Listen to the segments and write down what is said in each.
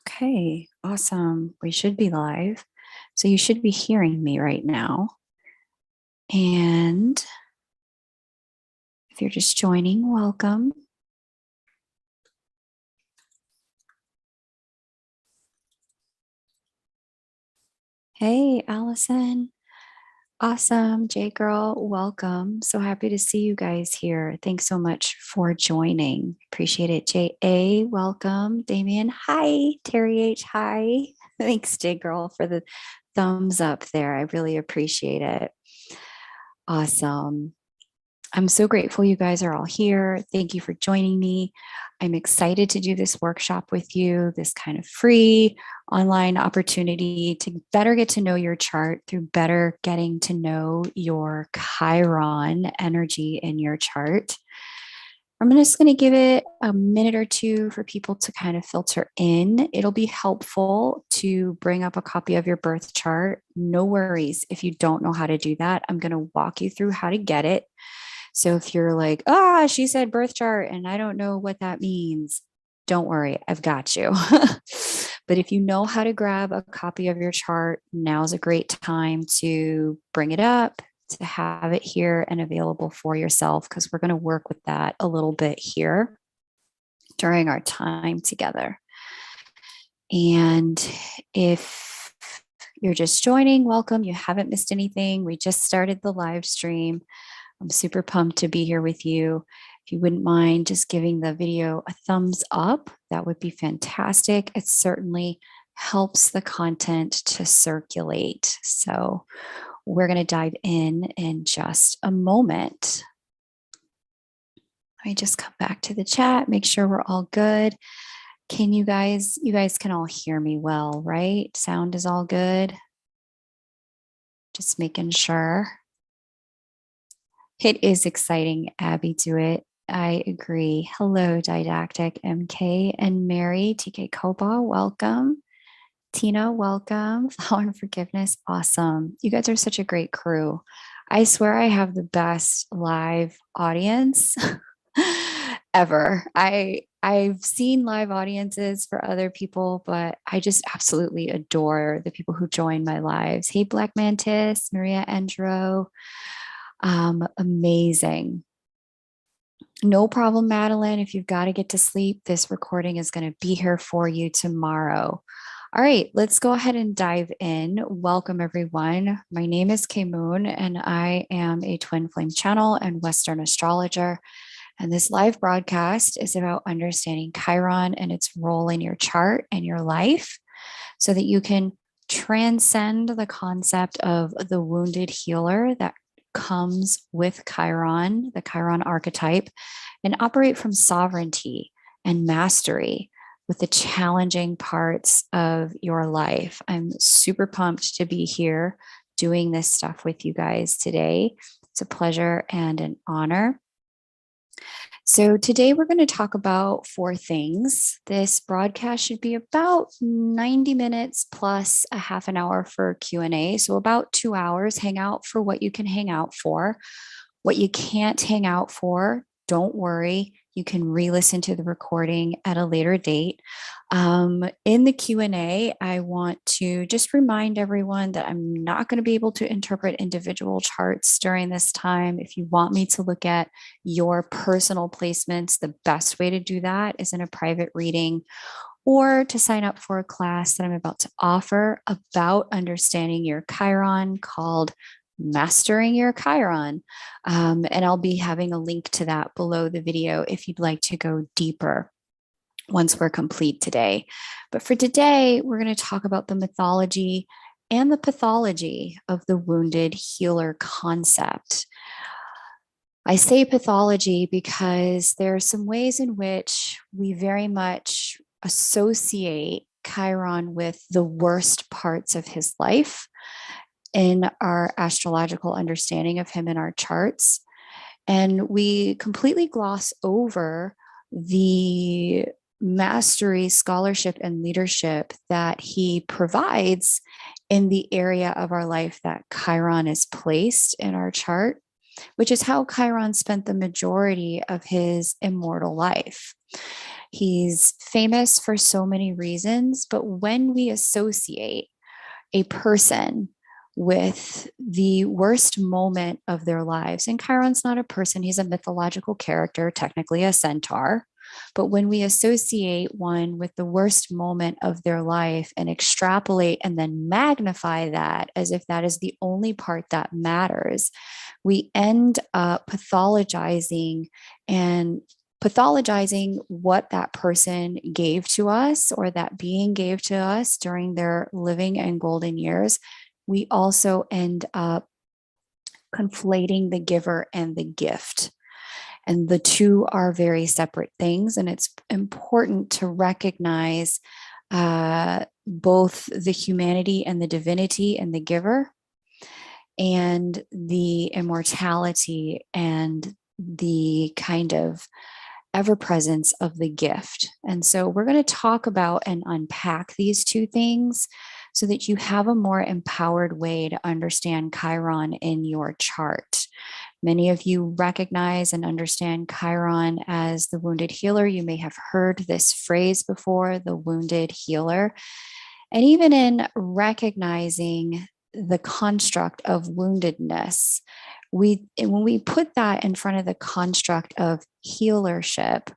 Okay, awesome. We should be live. So you should be hearing me right now. And if you're just joining, welcome. Hey, Allison. Awesome. J Girl, welcome. So happy to see you guys here. Thanks so much for joining. Appreciate it. J.A., welcome. Damien, hi. Terry H, hi. Thanks, J Girl, for the thumbs up there. I really appreciate it. Awesome. I'm so grateful you guys are all here. Thank you for joining me. I'm excited to do this workshop with you, this kind of free online opportunity to better get to know your chart through better getting to know your Chiron energy in your chart. I'm just going to give it a minute or two for people to kind of filter in. It'll be helpful to bring up a copy of your birth chart. No worries if you don't know how to do that. I'm going to walk you through how to get it. So if you're like, she said birth chart and I don't know what that means, don't worry, I've got you. But if you know how to grab a copy of your chart, now's a great time to bring it up, to have it here and available for yourself, because we're going to work with that a little bit here during our time together. And if you're just joining, welcome. You haven't missed anything. We just started the live stream. I'm super pumped to be here with you. If you wouldn't mind just giving the video a thumbs up, that would be fantastic. It certainly helps the content to circulate. So we're going to dive in just a moment. Let me just come back to the chat, make sure we're all good. Can you guys can all hear me well, right? Sound is all good. Just making sure. It is exciting, Abby, do it. I agree. Hello, Didactic MK and Mary, TK Koba, welcome. Tina, welcome. Flower and Forgiveness, awesome. You guys are such a great crew. I swear I have the best live audience ever. I've seen live audiences for other people, but I just absolutely adore the people who join my lives. Hey, Black Mantis, Maria Endro. Amazing. No problem, Madeline. If you've got to get to sleep, this recording is going to be here for you tomorrow. All right, let's go ahead and dive in. Welcome, everyone. My name is Kay Moon, and I am a twin flame channel and Western astrologer. And this live broadcast is about understanding Chiron and its role in your chart and your life so that you can transcend the concept of the wounded healer that comes with Chiron, the Chiron archetype, and operate from sovereignty and mastery with the challenging parts of your life. I'm super pumped to be here doing this stuff with you guys today. It's a pleasure and an honor. So today we're going to talk about 4 things. This broadcast should be about 90 minutes plus a half an hour for Q&A. So about 2 hours. Hang out for what you can hang out for. What you can't hang out for, don't worry. You can re-listen to the recording at a later date. In the Q&A, I want to just remind everyone that I'm not going to be able to interpret individual charts during this time. If you want me to look at your personal placements, the best way to do that is in a private reading or to sign up for a class that I'm about to offer about understanding your Chiron called Mastering Your Chiron. And I'll be having a link to that below the video if you'd like to go deeper once we're complete today. But for today, we're going to talk about the mythology and the pathology of the wounded healer concept. I say pathology because there are some ways in which we very much associate Chiron with the worst parts of his life in our astrological understanding of him in our charts. And we completely gloss over the mastery, scholarship, and leadership that he provides in the area of our life that Chiron is placed in our chart, which is how Chiron spent the majority of his immortal life. He's famous for so many reasons, but when we associate a person with the worst moment of their lives, and Chiron's not a person, he's a mythological character, technically a centaur. But when we associate one with the worst moment of their life and extrapolate and then magnify that as if that is the only part that matters, we end up pathologizing what that person gave to us or that being gave to us during their living and golden years. We also end up conflating the giver and the gift. And the two are very separate things. And it's important to recognize both the humanity and the divinity and the giver, and the immortality and the kind of ever presence of the gift. And so we're going to talk about and unpack these two things so that you have a more empowered way to understand Chiron in your chart. Many of you recognize and understand Chiron as the wounded healer. You may have heard this phrase before, the wounded healer. And even in recognizing the construct of woundedness, when we put that in front of the construct of healership,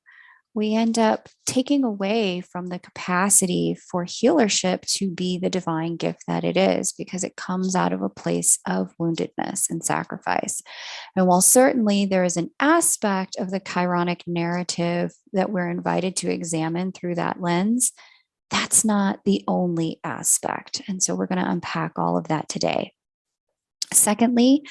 we end up taking away from the capacity for healership to be the divine gift that it is, because it comes out of a place of woundedness and sacrifice. And while certainly there is an aspect of the Chironic narrative that we're invited to examine through that lens, that's not the only aspect. And so we're going to unpack all of that today. Secondly,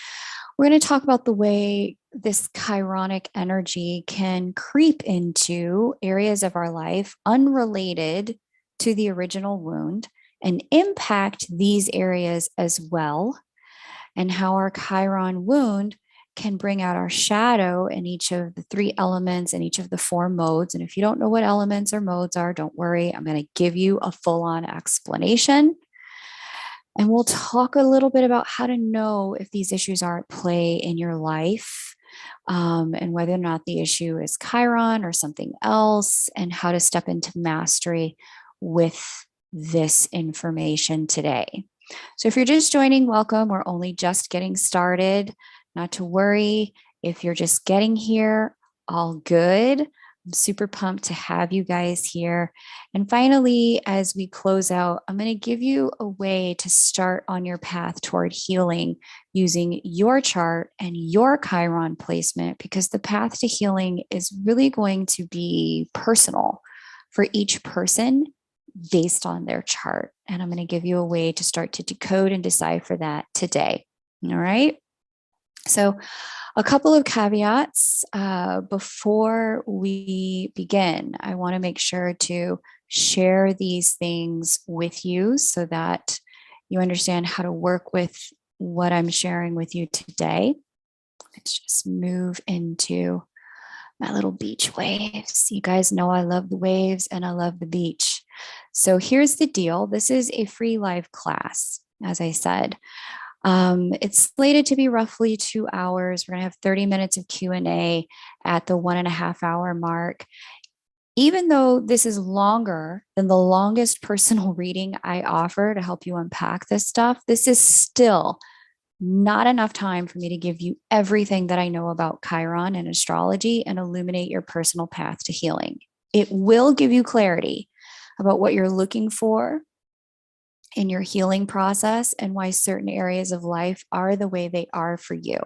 we're going to talk about the way this Chironic energy can creep into areas of our life unrelated to the original wound and impact these areas as well, and how our Chiron wound can bring out our shadow in each of the three elements and each of the four modes. And if you don't know what elements or modes are, don't worry, I'm going to give you a full-on explanation. And we'll talk a little bit about how to know if these issues are at play in your life, and whether or not the issue is Chiron or something else, and how to step into mastery with this information today. So if you're just joining, welcome. We're only just getting started. Not to worry. If you're just getting here, all good. I'm super pumped to have you guys here. And finally, as we close out, I'm going to give you a way to start on your path toward healing using your chart and your Chiron placement, because the path to healing is really going to be personal for each person based on their chart. And I'm going to give you a way to start to decode and decipher that today. All right. So a couple of caveats before we begin. I want to make sure to share these things with you so that you understand how to work with what I'm sharing with you today. Let's just move into my little beach waves. You guys know I love the waves and I love the beach. So here's the deal. This is a free live class, as I said. It's slated to be roughly 2 hours. We're going to have 30 minutes of Q&A at the 1.5 hour mark. Even though this is longer than the longest personal reading I offer to help you unpack this stuff, this is still not enough time for me to give you everything that I know about Chiron and astrology and illuminate your personal path to healing. It will give you clarity about what you're looking for in your healing process and why certain areas of life are the way they are for you.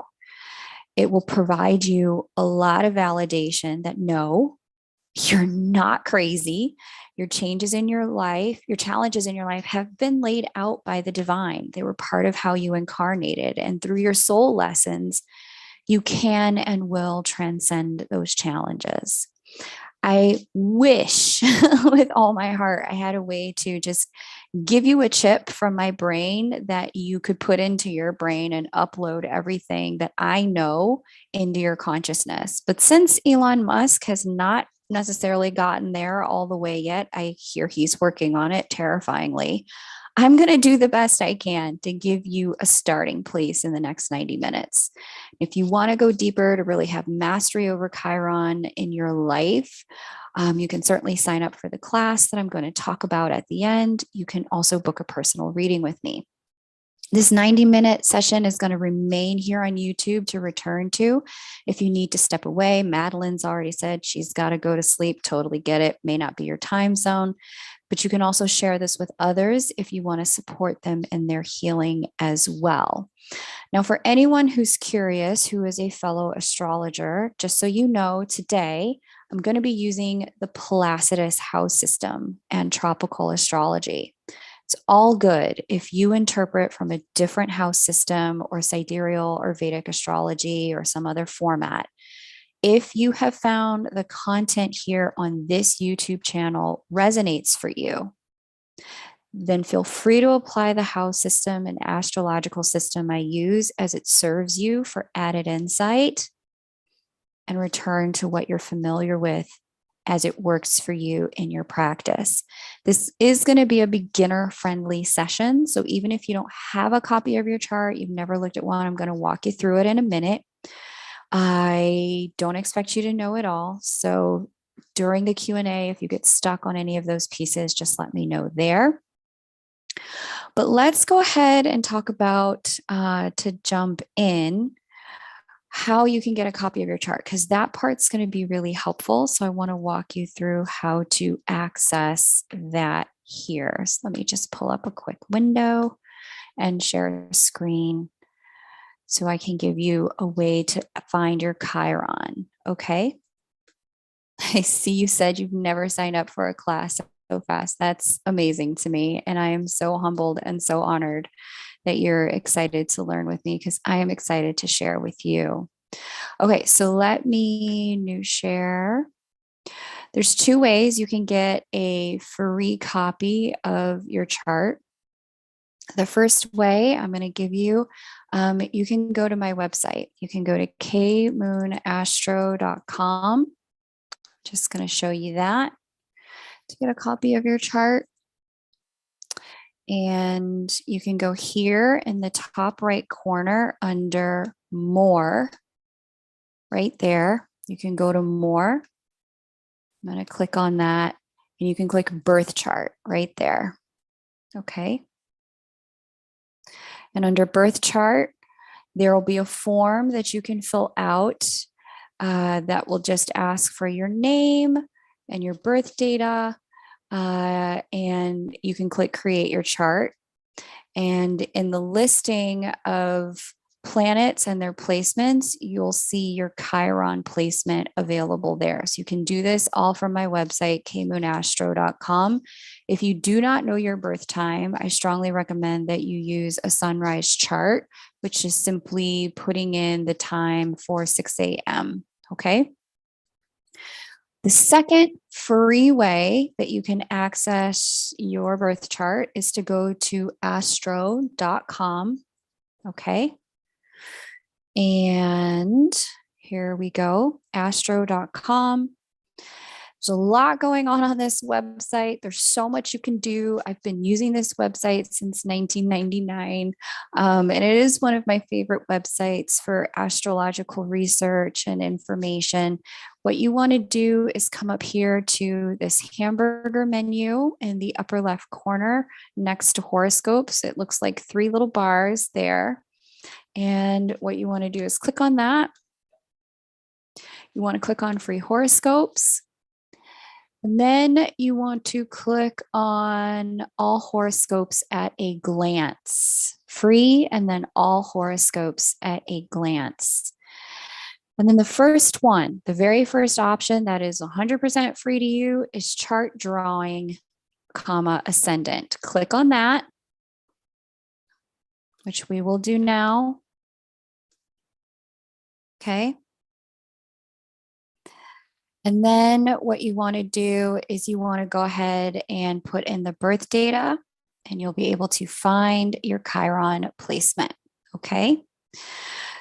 It will provide you a lot of validation that no, you're not crazy. Your changes in your life, your challenges in your life have been laid out by the divine. They were part of how you incarnated. And through your soul lessons, you can and will transcend those challenges. I wish with all my heart I had a way to just give you a chip from my brain that you could put into your brain and upload everything that I know into your consciousness. But since Elon Musk has not necessarily gotten there all the way yet, I hear he's working on it terrifyingly. I'm going to do the best I can to give you a starting place in the next 90 minutes. If you want to go deeper to really have mastery over Chiron in your life, You can certainly sign up for the class that I'm going to talk about at the end. You can also book a personal reading with me. This 90-minute session is going to remain here on YouTube to return to. If you need to step away, Madeline's already said she's got to go to sleep. Totally get it. May not be your time zone, but you can also share this with others if you want to support them in their healing as well. Now, for anyone who's curious, who is a fellow astrologer, just so you know, today I'm going to be using the Placidus house system and tropical astrology. It's all good if you interpret from a different house system or sidereal or Vedic astrology or some other format. If you have found the content here on this YouTube channel resonates for you, then feel free to apply the house system and astrological system I use as it serves you for added insight, and return to what you're familiar with as it works for you in your practice. This is going to be a beginner-friendly session. So even if you don't have a copy of your chart, you've never looked at one, I'm going to walk you through it in a minute. I don't expect you to know it all. So during the Q&A, if you get stuck on any of those pieces, just let me know there. But let's go ahead and talk about, to jump in, how you can get a copy of your chart, because that part's going to be really helpful. So I want to walk you through how to access that here. So let me just pull up a quick window and share a screen so I can give you a way to find your Chiron. Okay. I see you said you've never signed up for a class so fast. That's amazing to me. And I am so humbled and so honored that you're excited to learn with me, because I am excited to share with you. Okay, so let me new share. There's two ways you can get a free copy of your chart. The first way I'm going to give you, you can go to my website. You can go to kmoonastro.com. Just going to show you that to get a copy of your chart. And you can go here in the top right corner under more, right there. You can go to more. I'm going to click on that, and you can click birth chart right there. Okay. And under birth chart, there will be a form that you can fill out that will just ask for your name and your birth data. And you can click create your chart. And in the listing of planets and their placements, you'll see your Chiron placement available there. So you can do this all from my website, kmoonastro.com. If you do not know your birth time, I strongly recommend that you use a sunrise chart, which is simply putting in the time for 6 a.m. Okay. The second free way that you can access your birth chart is to go to astro.com. Okay. And here we go, astro.com. There's a lot going on this website. There's so much you can do. I've been using this website since 1999, and it is one of my favorite websites for astrological research and information. What you want to do is come up here to this hamburger menu in the upper left corner next to horoscopes. It looks like 3 little bars there. And what you want to do is click on that. You want to click on free horoscopes. And then you want to click on all horoscopes at a glance, free, and then all horoscopes at a glance. And then the first one, the very first option that is 100% free to you is chart drawing, ascendant. Click on that, which we will do now. Okay. And then what you want to do is you want to go ahead and put in the birth data, and you'll be able to find your Chiron placement. Okay.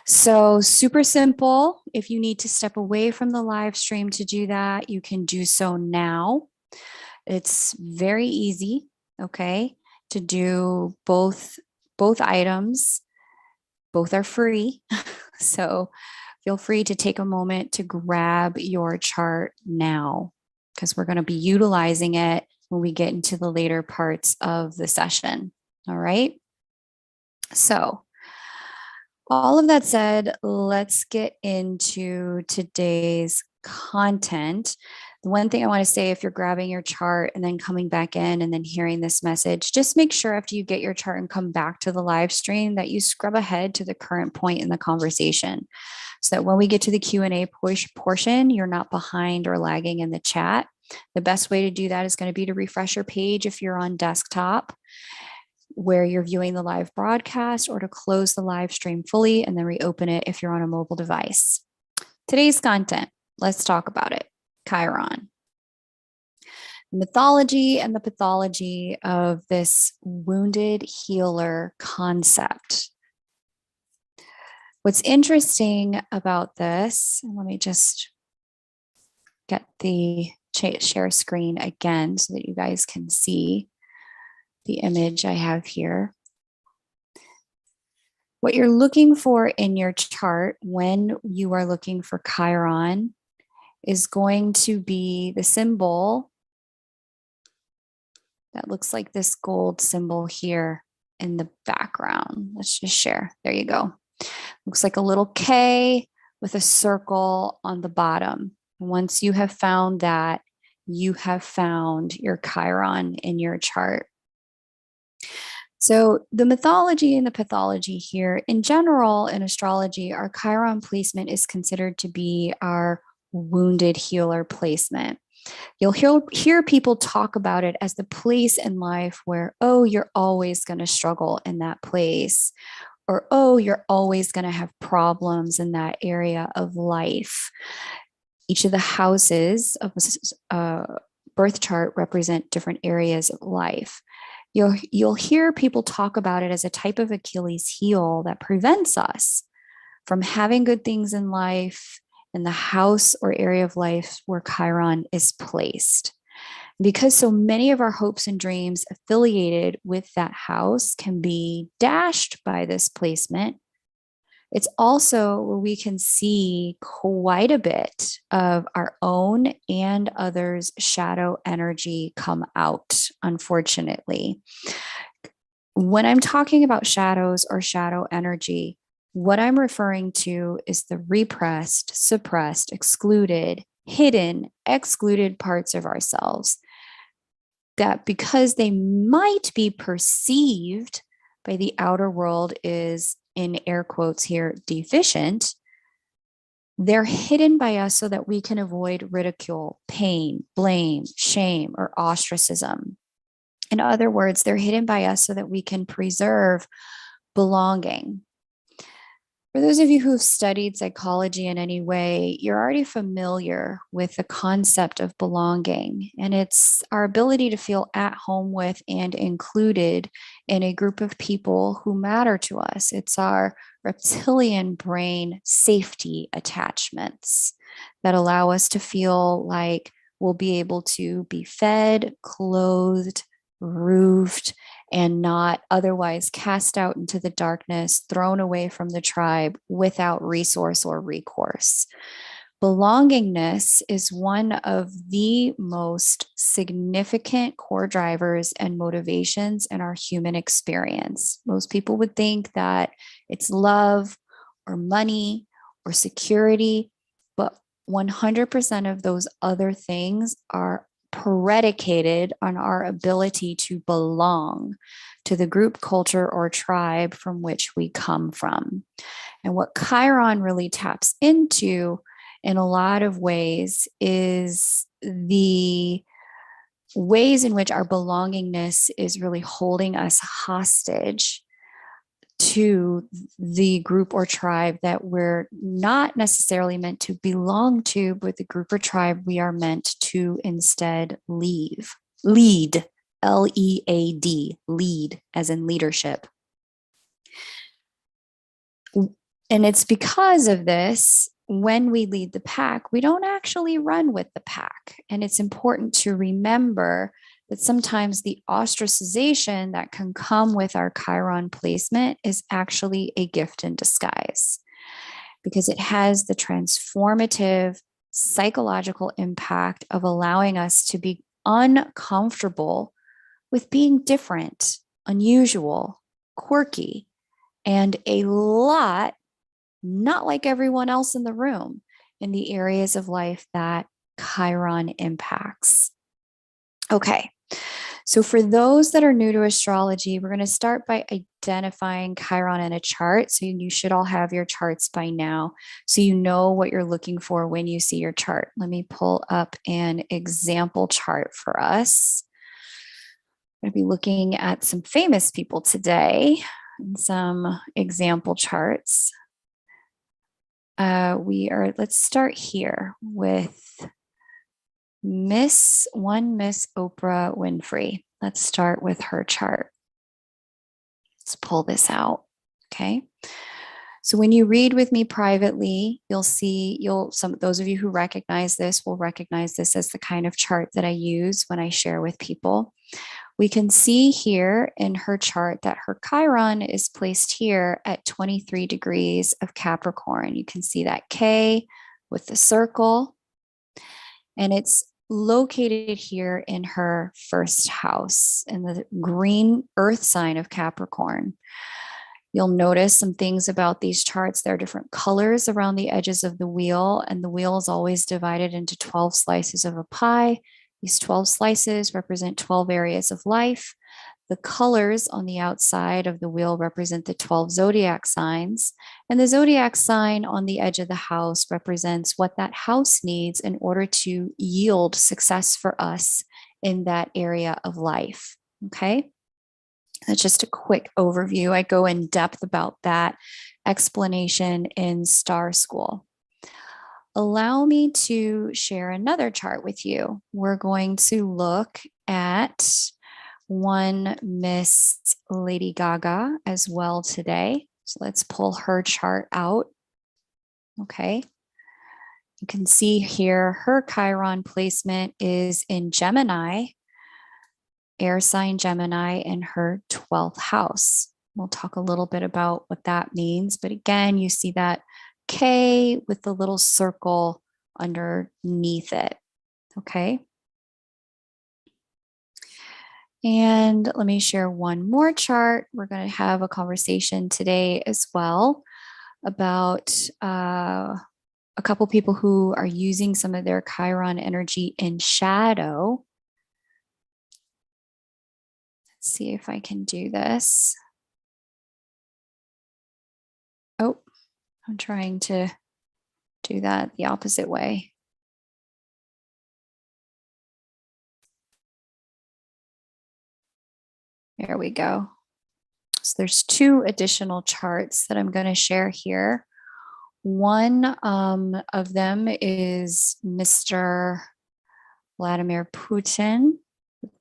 So super simple. If you need to step away from the live stream to do that, you can do so now. It's very easy. Okay. To do both items. Both are free. So feel free to take a moment to grab your chart now. because we're going to be utilizing it when we get into the later parts of the session. All right. So all of that said, let's get into today's content. The one thing I want to say, if you're grabbing your chart and then coming back in and then hearing this message, just make sure after you get your chart and come back to the live stream that you scrub ahead to the current point in the conversation, so that when we get to the Q&A portion, you're not behind or lagging in the chat. The best way to do that is going to be to refresh your page if you're on desktop where you're viewing the live broadcast, or to close the live stream fully and then reopen it if you're on a mobile device. Today's content, let's talk about it. Chiron. Mythology and the pathology of this wounded healer concept. What's interesting about this, let me just get the share screen again so that you guys can see the image I have here. What you're looking for in your chart when you are looking for Chiron is going to be the symbol that looks like this gold symbol here in the background. Let's just share. There you go. Looks like a little K with a circle on the bottom. Once you have found that, you have found your Chiron in your chart. So the mythology and the pathology here, in general, in astrology, our Chiron placement is considered to be our wounded healer placement. You'll hear people talk about it as the place in life where, oh, you're always going to struggle in that place, or, oh, you're always going to have problems in that area of life. Each of the houses of a birth chart represent different areas of life. You'll hear people talk about it as a type of Achilles heel that prevents us from having good things in life in the house or area of life where Chiron is placed. Because so many of our hopes and dreams affiliated with that house can be dashed by this placement, it's also where we can see quite a bit of our own and others' shadow energy come out, unfortunately. When I'm talking about shadows or shadow energy, what I'm referring to is the repressed, suppressed, excluded, hidden, excluded parts of ourselves that, because they might be perceived by the outer world is, in air quotes here, deficient, they're hidden by us so that we can avoid ridicule, pain, blame, shame, or ostracism. In other words, they're hidden by us so that we can preserve belonging. For those of you who've studied psychology in any way, you're already familiar with the concept of belonging, and it's our ability to feel at home with and included in a group of people who matter to us. It's our reptilian brain safety attachments that allow us to feel like we'll be able to be fed, clothed, roofed, and not otherwise cast out into the darkness, thrown away from the tribe without resource or recourse. Belongingness is one of the most significant core drivers and motivations in our human experience. Most people would think that it's love or money or security, but 100% of those other things are predicated on our ability to belong to the group, culture, or tribe from which we come from. And what Chiron really taps into in a lot of ways is the ways in which our belongingness is really holding us hostage to the group or tribe that we're not necessarily meant to belong to, but the group or tribe we are meant to instead lead, L-E-A-D, lead, as in leadership. And it's because of this, when we lead the pack, we don't actually run with the pack. And it's important to remember that sometimes the ostracization that can come with our Chiron placement is actually a gift in disguise, because it has the transformative psychological impact of allowing us to be uncomfortable with being different, unusual, quirky, and a lot not like everyone else in the room in the areas of life that Chiron impacts. Okay, so for those that are new to astrology, we're going to start by identifying Chiron in a chart. So you should all have your charts by now, so you know what you're looking for when you see your chart. Let me pull up an example chart for us. I'm going to be looking at some famous people today and some example charts. Let's start here with Miss Oprah Winfrey. Let's start with her chart. Let's pull this out. Okay. So when you read with me privately, you'll see, those of you who recognize this will recognize this as the kind of chart that I use when I share with people. We can see here in her chart that her Chiron is placed here at 23 degrees of Capricorn. You can see that K with the circle, and it's located here in her first house in the green earth sign of Capricorn. You'll notice some things about these charts. There are different colors around the edges of the wheel, and the wheel is always divided into 12 slices of a pie. These 12 slices represent 12 areas of life. The colors on the outside of the wheel represent the 12 zodiac signs, and the zodiac sign on the edge of the house represents what that house needs in order to yield success for us in that area of life. Okay? That's just a quick overview. I go in depth about that explanation in Star School. Allow me to share another chart with you. We're going to look at one Miss Lady Gaga as well today. So let's pull her chart out. Okay. You can see here her Chiron placement is in Gemini, air sign Gemini, in her 12th house. We'll talk a little bit about what that means. But again, you see that K with the little circle underneath it. Okay. And let me share one more chart. We're going to have a conversation today as well about a couple people who are using some of their Chiron energy in shadow. Let's see if I can do this. Oh, I'm trying to do that the opposite way. There we go. So there's two additional charts that I'm going to share here. One of them is Mr. Vladimir Putin.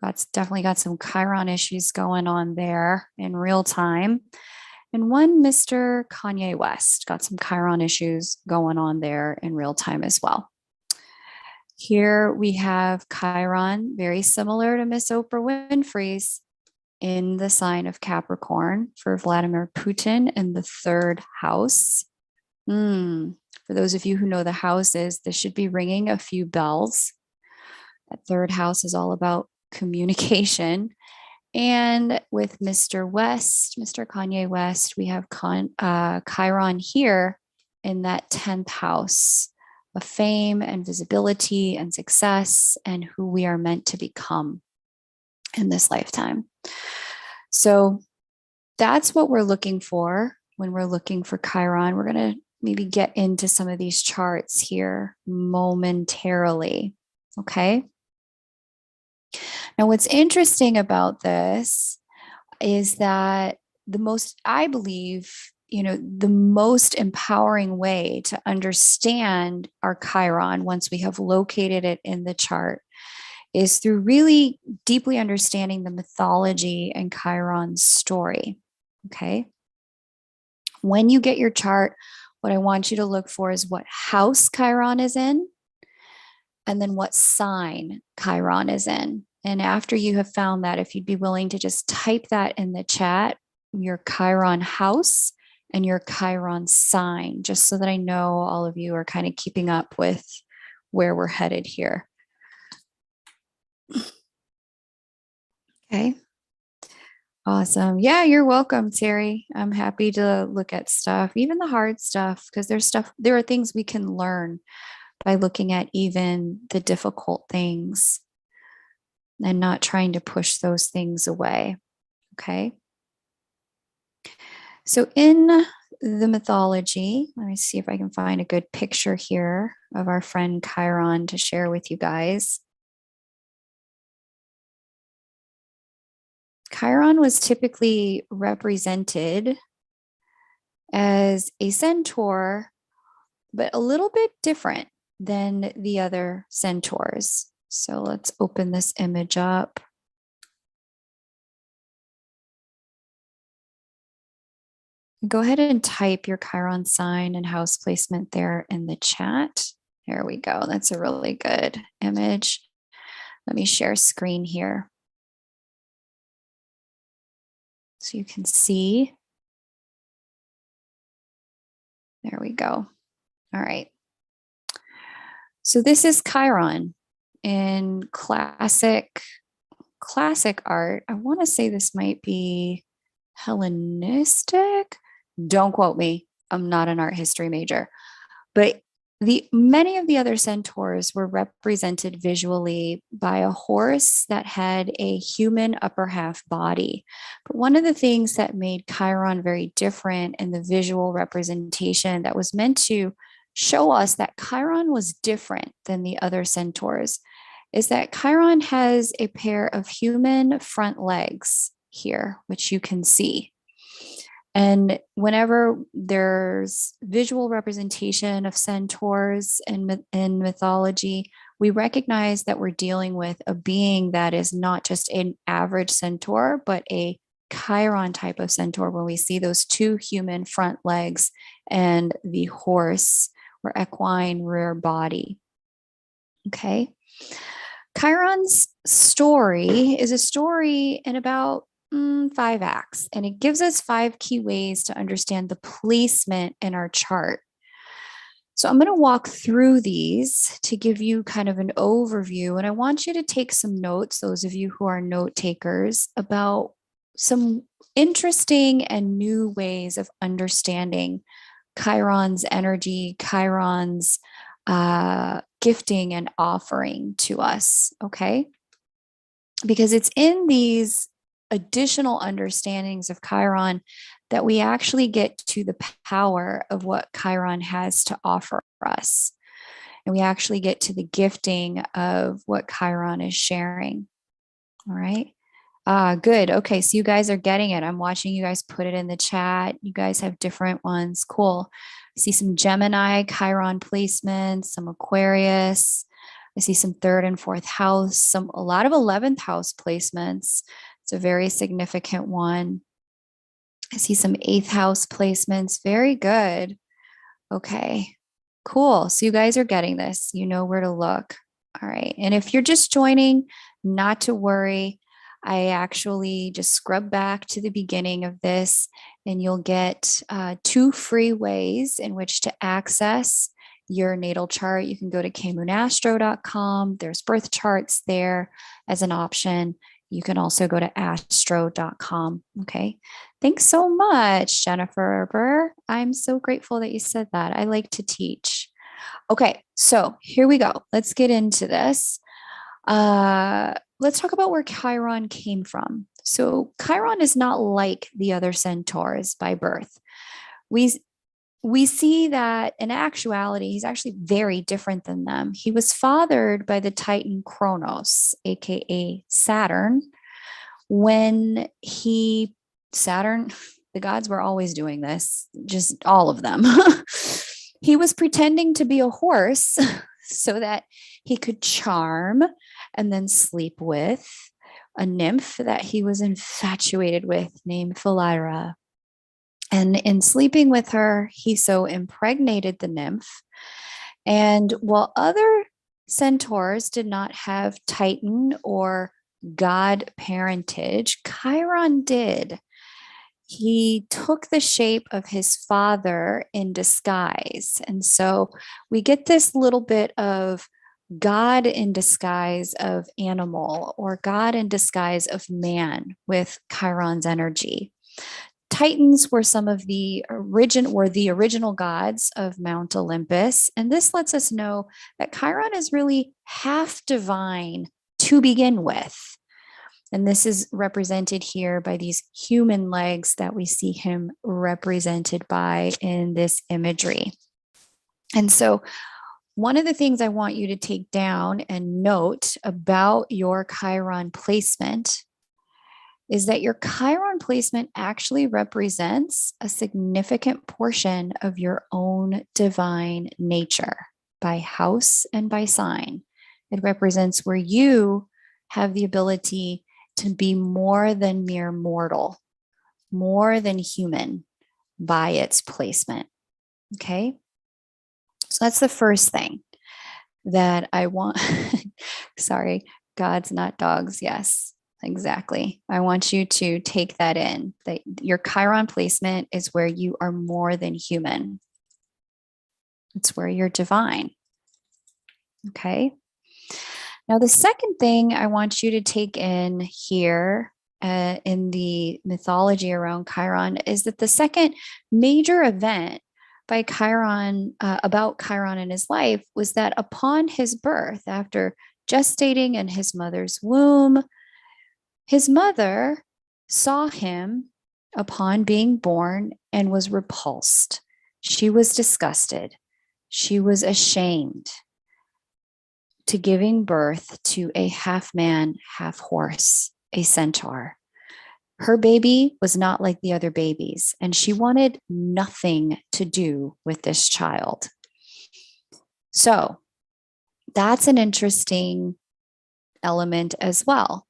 That's definitely got some Chiron issues going on there in real time. And one Mr. Kanye West, got some Chiron issues going on there in real time as well. Here we have Chiron, very similar to Miss Oprah Winfrey's, in the sign of Capricorn for Vladimir Putin in the third house. For those of you who know the houses, this should be ringing a few bells. That third house is all about communication. And with Mr. West, Mr. Kanye West, we have Chiron here in that 10th house of fame and visibility and success and who we are meant to become in this lifetime. So that's what we're looking for when we're looking for Chiron. We're going to maybe get into some of these charts here momentarily. Okay. Now, what's interesting about this is that I believe, the most empowering way to understand our Chiron once we have located it in the chart is through really deeply understanding the mythology and Chiron's story. Okay. When you get your chart, what I want you to look for is what house Chiron is in, and then what sign Chiron is in. And after you have found that, if you'd be willing to just type that in the chat, your Chiron house and your Chiron sign, just so that I know all of you are kind of keeping up with where we're headed here. Okay. Awesome. Yeah, you're welcome, Terry. I'm happy to look at stuff, even the hard stuff, because there are things we can learn by looking at even the difficult things and not trying to push those things away. Okay. So in the mythology, let me see if I can find a good picture here of our friend Chiron to share with you guys. Chiron was typically represented as a centaur, but a little bit different than the other centaurs. So let's open this image up. Go ahead and type your Chiron sign and house placement there in the chat. There we go. That's a really good image. Let me share screen here so you can see. There we go. All right. So this is Chiron in classic art. I want to say this might be Hellenistic. Don't quote me. I'm not an art history major. But many of the other centaurs were represented visually by a horse that had a human upper half body. But one of the things that made Chiron very different in the visual representation that was meant to show us that Chiron was different than the other centaurs is that Chiron has a pair of human front legs here, which you can see. And whenever there's visual representation of centaurs in mythology, we recognize that we're dealing with a being that is not just an average centaur, but a Chiron type of centaur, when we see those two human front legs and the horse or equine rear body. Okay. Chiron's story is a story in about 5 acts, and it gives us 5 key ways to understand the placement in our chart. So I'm going to walk through these to give you kind of an overview, and I want you to take some notes, those of you who are note takers, about some interesting and new ways of understanding Chiron's energy, Chiron's gifting and offering to us, okay? Because it's in these additional understandings of Chiron that we actually get to the power of what Chiron has to offer us. And we actually get to the gifting of what Chiron is sharing. All right. Good. Okay. So you guys are getting it. I'm watching you guys put it in the chat. You guys have different ones. Cool. I see some Gemini, Chiron placements, some Aquarius. I see some 3rd and 4th house, a lot of 11th house placements. It's a very significant one. I see some 8th house placements. Very good. Okay, cool. So you guys are getting this. You know where to look. All right. And if you're just joining, not to worry. I actually just scrub back to the beginning of this, and you'll get 2 free ways in which to access your natal chart. You can go to kmoonastro.com. There's birth charts there as an option. You can also go to astro.com. Okay. Thanks so much, Jennifer. I'm so grateful that you said that. I like to teach. Okay. So here we go. Let's get into this. Let's talk about where Chiron came from. So Chiron is not like the other centaurs by birth. We see that in actuality, he's actually very different than them. He was fathered by the Titan Kronos, aka Saturn. Saturn, the gods were always doing this, just all of them. He was pretending to be a horse so that he could charm and then sleep with a nymph that he was infatuated with named Philyra. And in sleeping with her, he so impregnated the nymph. And while other centaurs did not have Titan or god parentage, Chiron did. He took the shape of his father in disguise. And so we get this little bit of God in disguise of animal, or God in disguise of man with Chiron's energy. Titans were some of the original gods of Mount Olympus. And this lets us know that Chiron is really half divine to begin with. And this is represented here by these human legs that we see him represented by in this imagery. And so one of the things I want you to take down and note about your Chiron placement is that your Chiron placement actually represents a significant portion of your own divine nature by house and by sign. It represents where you have the ability to be more than mere mortal, more than human by its placement. Okay. So that's the first thing that I want. Sorry, gods, not dogs. Yes, exactly. I want you to take that in, that your Chiron placement is where you are more than human. It's where you're divine. Okay. Now, the second thing I want you to take in here in the mythology around Chiron is that the second major event by Chiron, about Chiron in his life, was that upon his birth, after gestating in his mother's womb, his mother saw him upon being born and was repulsed. She was disgusted. She was ashamed to giving birth to a half man, half horse, a centaur. Her baby was not like the other babies, and she wanted nothing to do with this child. So that's an interesting element as well.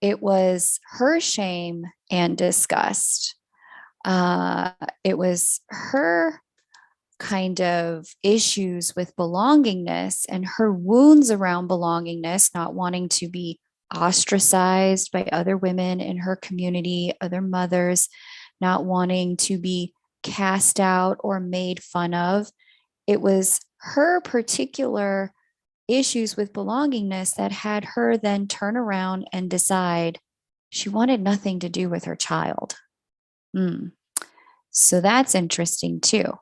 It was her shame and disgust. It was her kind of issues with belongingness and her wounds around belongingness, not wanting to be ostracized by other women in her community, other mothers, not wanting to be cast out or made fun of. It was her particular issues with belongingness that had her then turn around and decide she wanted nothing to do with her child. So that's interesting too.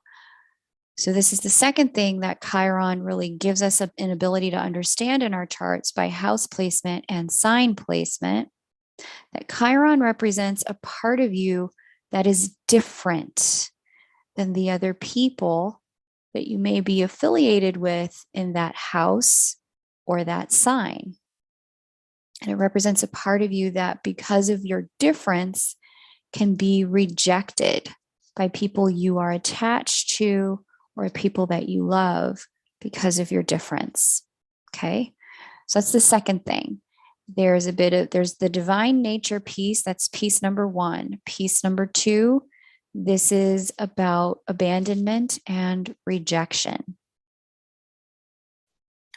So this is the second thing that Chiron really gives us an ability to understand in our charts by house placement and sign placement, that Chiron represents a part of you that is different than the other people that you may be affiliated with in that house or that sign. And it represents a part of you that, because of your difference, can be rejected by people you are attached to or people that you love because of your difference. Okay. So that's the second thing. There's the divine nature piece. That's piece number one. Piece number two, this is about abandonment and rejection.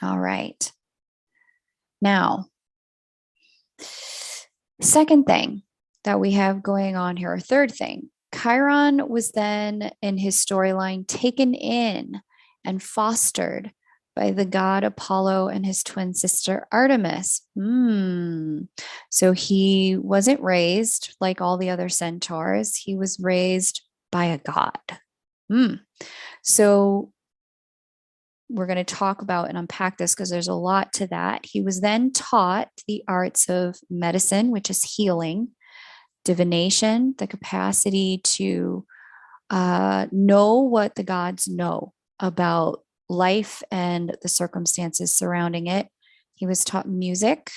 All right. Now, second thing that we have going on here, or third thing, Chiron was then in his storyline taken in and fostered by the god Apollo and his twin sister Artemis. So he wasn't raised like all the other centaurs. He was raised by a god. So we're going to talk about and unpack this because there's a lot to that. He was then taught the arts of medicine, which is healing, divination, the capacity to know what the gods know about life and the circumstances surrounding it. He was taught music,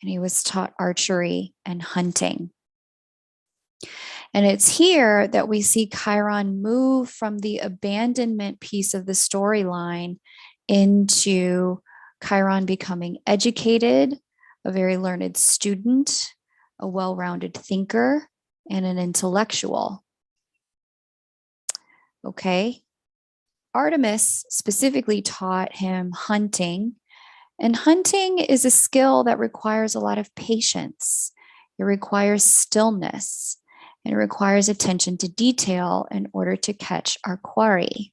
and he was taught archery and hunting. And it's here that we see Chiron move from the abandonment piece of the storyline into Chiron becoming educated, a very learned student, a well-rounded thinker, and an intellectual. Okay. Artemis specifically taught him hunting, and hunting is a skill that requires a lot of patience. It requires stillness, and it requires attention to detail in order to catch our quarry.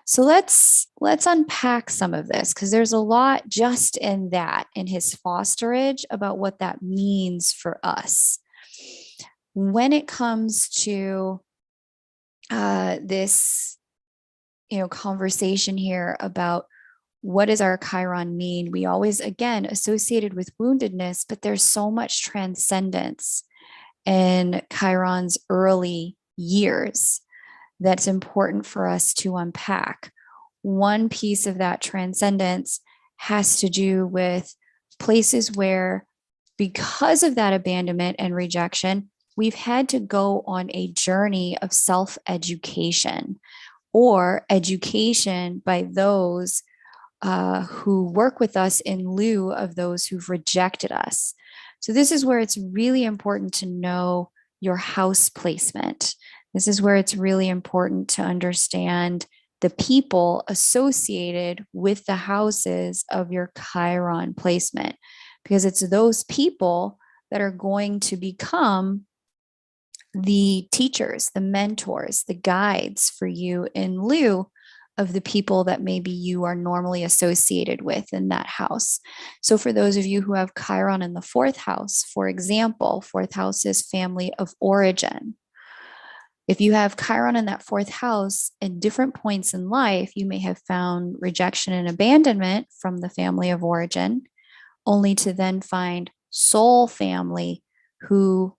So let's unpack some of this, because there's a lot just in that, in his fosterage, about what that means for us. When it comes to this, conversation here about what does our Chiron mean, we always, again, associated with woundedness, but there's so much transcendence in Chiron's early years that's important for us to unpack. One piece of that transcendence has to do with places where, because of that abandonment and rejection, we've had to go on a journey of self-education, or education by those who work with us in lieu of those who've rejected us. So, this is where it's really important to know your house placement. This is where it's really important to understand the people associated with the houses of your Chiron placement, because it's those people that are going to become the teachers, the mentors, the guides for you in lieu of the people that maybe you are normally associated with in that house. So for those of you who have Chiron in the fourth house, for example, fourth house is family of origin. If you have Chiron in that fourth house, at different points in life, you may have found rejection and abandonment from the family of origin, only to then find soul family who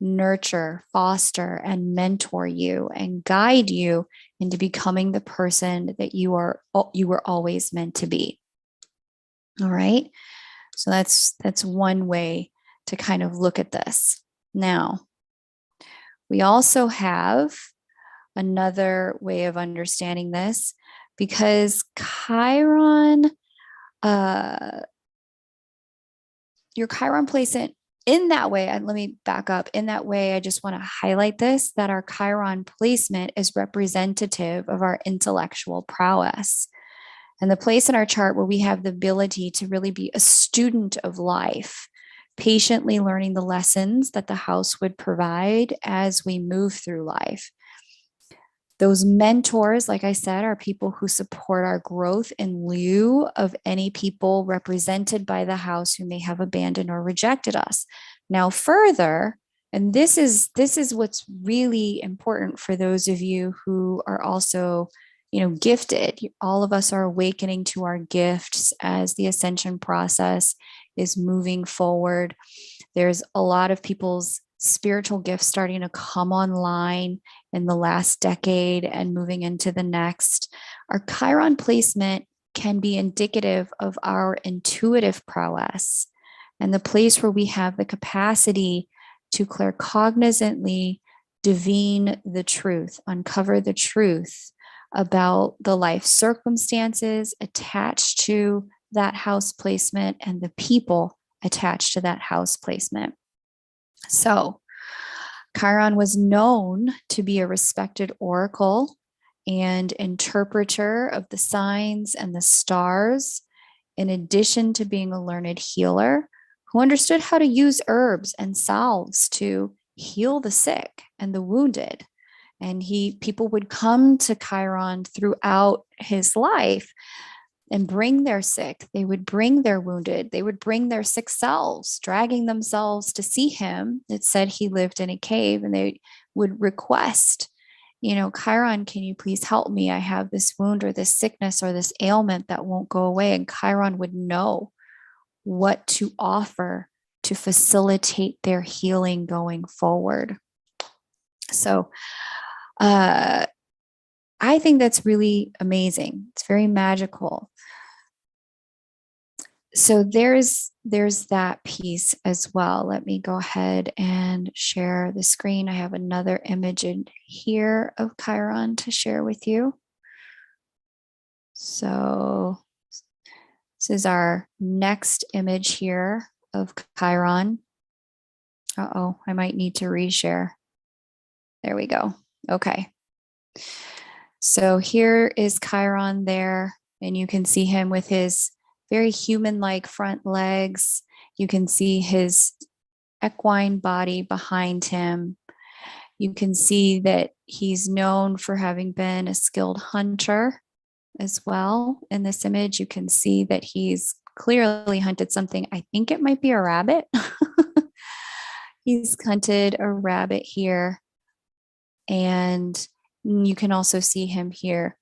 nurture, foster, and mentor you and guide you into becoming the person that you were always meant to be. All right. So that's one way to kind of look at this. Now, we also have another way of understanding this, because Chiron, your Chiron placement in that way, and let me back up, in that way, I just want to highlight this, that our Chiron placement is representative of our intellectual prowess, and the place in our chart where we have the ability to really be a student of life, patiently learning the lessons that the house would provide as we move through life. Those mentors, like I said, are people who support our growth in lieu of any people represented by the house who may have abandoned or rejected us. Now, further, and this is what's really important for those of you who are also, gifted. All of us are awakening to our gifts as the ascension process is moving forward. There's a lot of people's spiritual gifts starting to come online in the last decade and moving into the next. Our Chiron placement can be indicative of our intuitive prowess and the place where we have the capacity to claircognizantly divine the truth, uncover the truth about the life circumstances attached to that house placement and the people attached to that house placement. So, Chiron was known to be a respected oracle and interpreter of the signs and the stars, in addition to being a learned healer who understood how to use herbs and salves to heal the sick and the wounded. And people would come to Chiron throughout his life and bring their sick. They would bring their wounded. They would bring their sick selves, dragging themselves to see him. It said he lived in a cave, and they would request, Chiron, can you please help me? I have this wound or this sickness or this ailment that won't go away. And Chiron would know what to offer to facilitate their healing going forward. So, I think that's really amazing. It's very magical. So there's that piece as well. Let me go ahead and share the screen. I have another image in here of Chiron to share with you. So this is our next image here of Chiron. Uh-oh, I might need to reshare. There we go. Okay. So here is Chiron there, and you can see him with his very human-like front legs. You can see his equine body behind him. You can see that he's known for having been a skilled hunter. as well. In this image, you can see that he's clearly hunted something. I think it might be a rabbit. He's hunted a rabbit here. And you can also see him here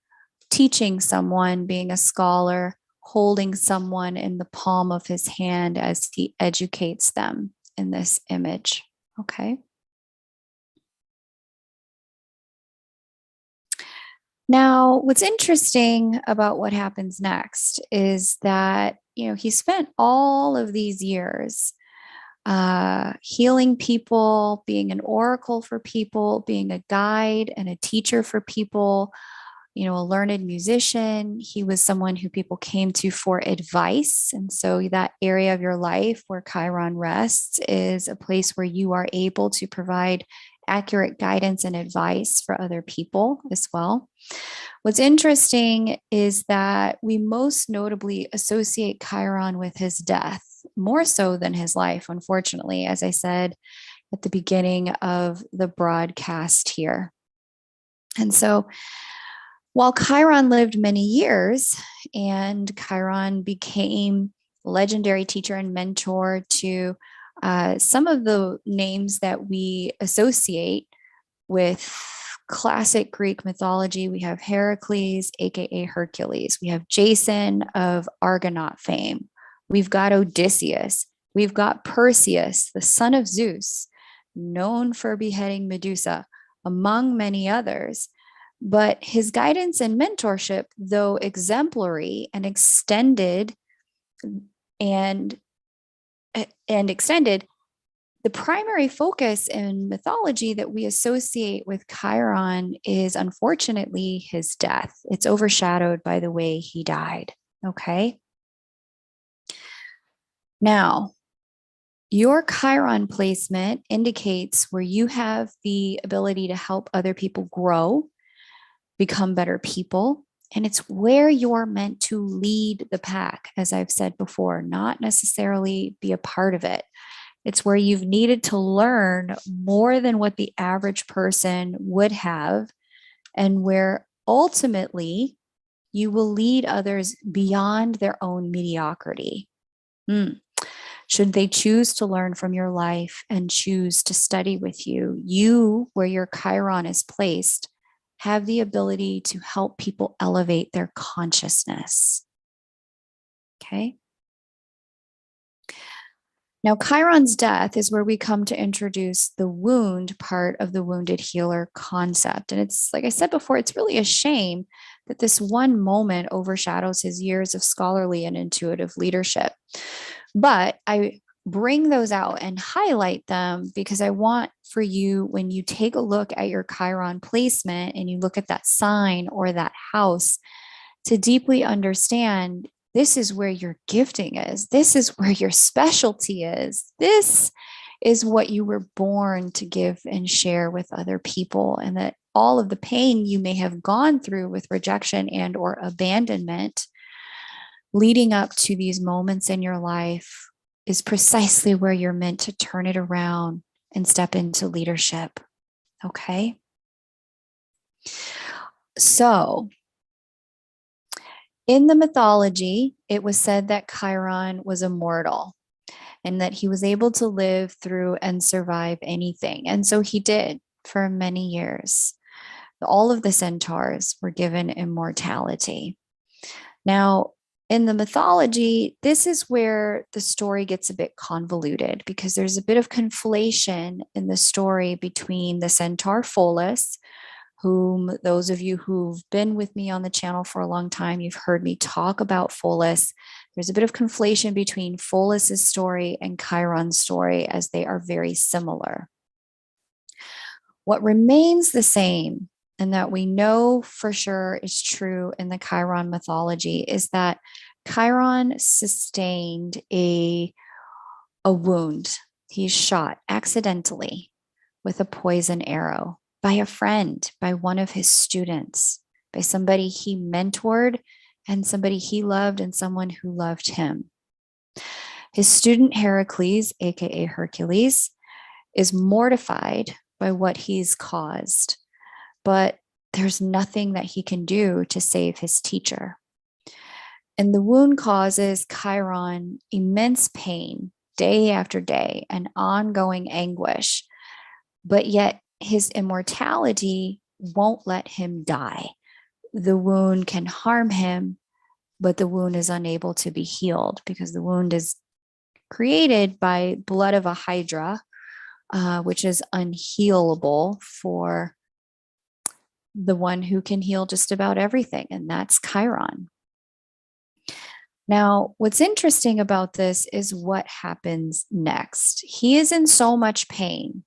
teaching someone, being a scholar, holding someone in the palm of his hand as he educates them in this image. Okay. Now, what's interesting about what happens next is that, he spent all of these years healing people, being an oracle for people, being a guide and a teacher for people, a learned musician. He was someone who people came to for advice. And so that area of your life where Chiron rests is a place where you are able to provide accurate guidance and advice for other people as well. What's interesting is that we most notably associate Chiron with his death, more so than his life, unfortunately, as I said at the beginning of the broadcast here. And so while Chiron lived many years and Chiron became a legendary teacher and mentor to some of the names that we associate with classic Greek mythology, we have Heracles, aka Hercules. We have Jason of Argonaut fame. We've got Odysseus. We've got Perseus, the son of Zeus, known for beheading Medusa, among many others. But his guidance and mentorship, though exemplary and extended, the primary focus in mythology that we associate with Chiron is unfortunately his death. It's overshadowed by the way he died. Okay. Now, your Chiron placement indicates where you have the ability to help other people grow, become better people. And it's where you're meant to lead the pack, as I've said before, not necessarily be a part of it. It's where you've needed to learn more than what the average person would have, and where ultimately you will lead others beyond their own mediocrity. Should they choose to learn from your life and choose to study with you, where your Chiron is placed, have the ability to help people elevate their consciousness. Okay. Now, Chiron's death is where we come to introduce the wound part of the wounded healer concept. And it's, like I said before, it's really a shame that this one moment overshadows his years of scholarly and intuitive leadership. But I bring those out and highlight them because I want for you, when you take a look at your Chiron placement and you look at that sign or that house, to deeply understand this is where your gifting is. This is where your specialty is. This is what you were born to give and share with other people. And that all of the pain you may have gone through with rejection and or abandonment leading up to these moments in your life is precisely where you're meant to turn it around and step into leadership. Okay. So, in the mythology, it was said that Chiron was immortal and that he was able to live through and survive anything. And so he did for many years. All of the centaurs were given immortality. Now, in the mythology, this is where the story gets a bit convoluted because there's a bit of conflation in the story between the centaur Pholus, whom those of you who've been with me on the channel for a long time, you've heard me talk about Pholus. There's a bit of conflation between Pholus's story and Chiron's story as they are very similar. What remains the same, and that we know for sure is true in the Chiron mythology, is that Chiron sustained a wound. He's shot accidentally with a poison arrow by a friend, by one of his students, by somebody he mentored and somebody he loved and someone who loved him. His student Heracles, aka Hercules, is mortified by what he's caused. But there's nothing that he can do to save his teacher. And the wound causes Chiron immense pain day after day and ongoing anguish, but yet his immortality won't let him die. The wound can harm him, but the wound is unable to be healed because the wound is created by blood of a hydra, which is unhealable for the one who can heal just about everything, and that's Chiron. Now, what's interesting about this is what happens next. He is in so much pain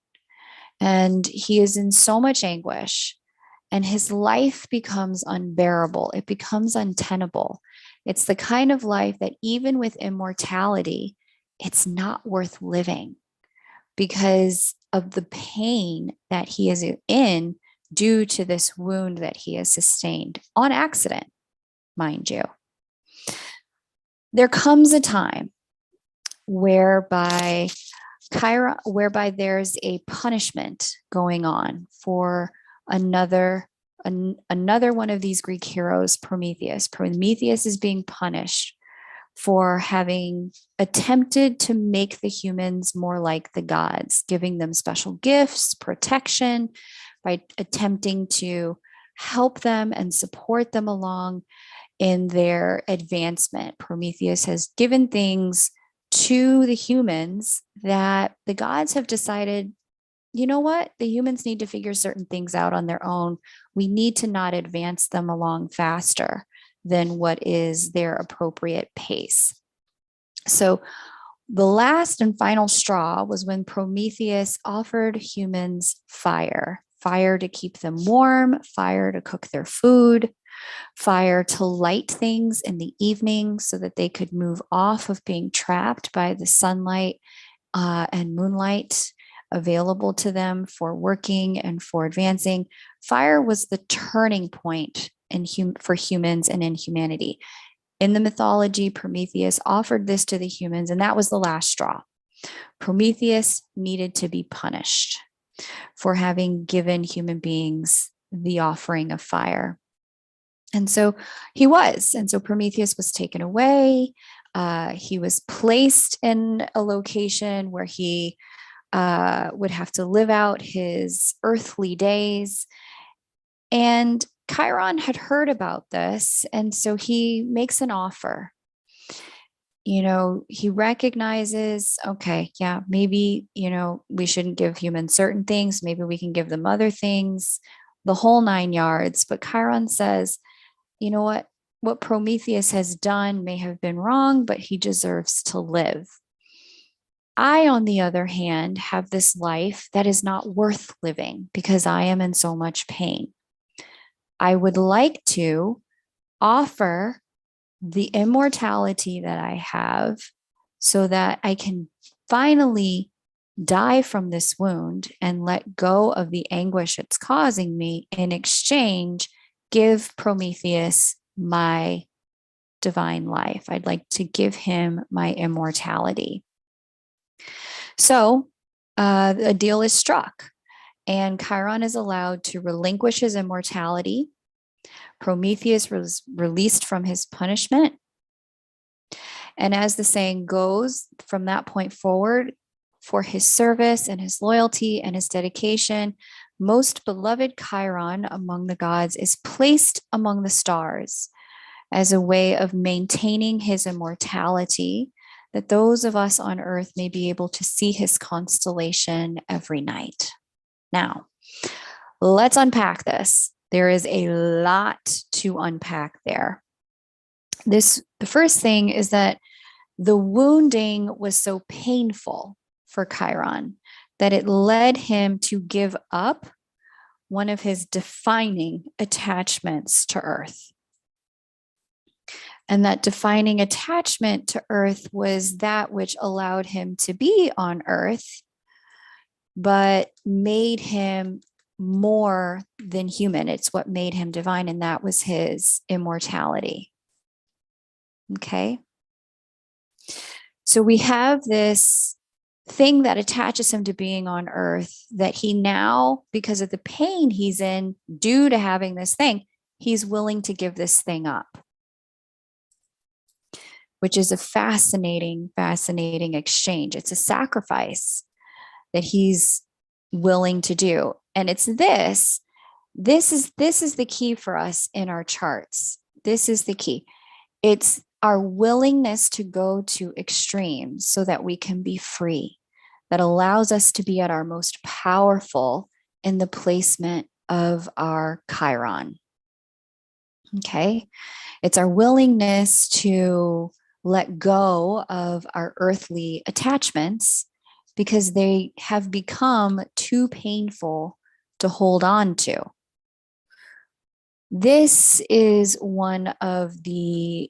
and he is in so much anguish, and his life becomes unbearable. It becomes untenable. It's the kind of life that even with immortality, it's not worth living because of the pain that he is in due to this wound that he has sustained on accident, mind you. There comes a time whereby there's a punishment going on for another one of these Greek heroes, Prometheus. Prometheus is being punished for having attempted to make the humans more like the gods, giving them special gifts, protection, by attempting to help them and support them along in their advancement. Prometheus has given things to the humans that the gods have decided, you know what, the humans need to figure certain things out on their own. We need to not advance them along faster than what is their appropriate pace. So the last and final straw was when Prometheus offered humans fire to keep them warm, fire to cook their food, fire to light things in the evening so that they could move off of being trapped by the sunlight and moonlight available to them for working and for advancing. Fire was the turning point for humans and in humanity. In the mythology, Prometheus offered this to the humans, and that was the last straw. Prometheus needed to be punished for having given human beings the offering of fire. And so he was. And so Prometheus was taken away. He was placed in a location where he would have to live out his earthly days. And Chiron had heard about this. And so he makes an offer. He recognizes, okay, yeah, maybe, we shouldn't give humans certain things. Maybe we can give them other things, the whole 9 yards. But Chiron says, you know what Prometheus has done may have been wrong, but he deserves to live. I, on the other hand, have this life that is not worth living because I am in so much pain. I would like to offer the immortality that I have so that I can finally die from this wound and let go of the anguish it's causing me. In exchange, give Prometheus my divine life. I'd like to give him my immortality. So a deal is struck, and Chiron is allowed to relinquish his immortality. Prometheus was released from his punishment. And as the saying goes, from that point forward, for his service and his loyalty and his dedication, most beloved Chiron among the gods is placed among the stars as a way of maintaining his immortality, that those of us on earth may be able to see his constellation every night. Now, let's unpack this. There is a lot to unpack there. The first thing is that the wounding was so painful for Chiron that it led him to give up one of his defining attachments to Earth. And that defining attachment to Earth was that which allowed him to be on Earth, but made him more than human. It's what made him divine, and that was his immortality. Okay. So we have this thing that attaches him to being on earth, that he now, because of the pain he's in due to having this thing, he's willing to give this thing up, which is a fascinating, fascinating exchange. It's a sacrifice that he's willing to do. And it's this is the key for us in our charts. This is the key. It's our willingness to go to extremes so that we can be free, that allows us to be at our most powerful in the placement of our Chiron. Okay. It's our willingness to let go of our earthly attachments because they have become too painful to hold on to. This is one of the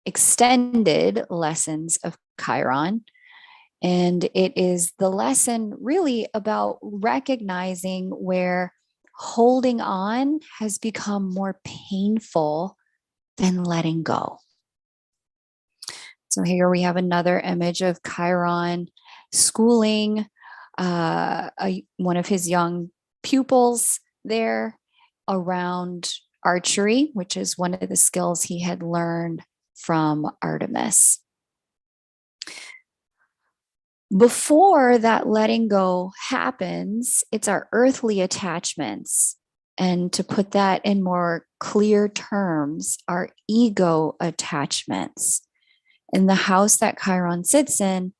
extended lessons of Chiron. And it is the lesson really about recognizing where holding on has become more painful than letting go. So here we have another image of Chiron schooling one of his young pupils there around archery, which is one of the skills he had learned from Artemis. Before that letting go happens, it's our earthly attachments. And to put that in more clear terms, our ego attachments. In the house that Chiron sits in,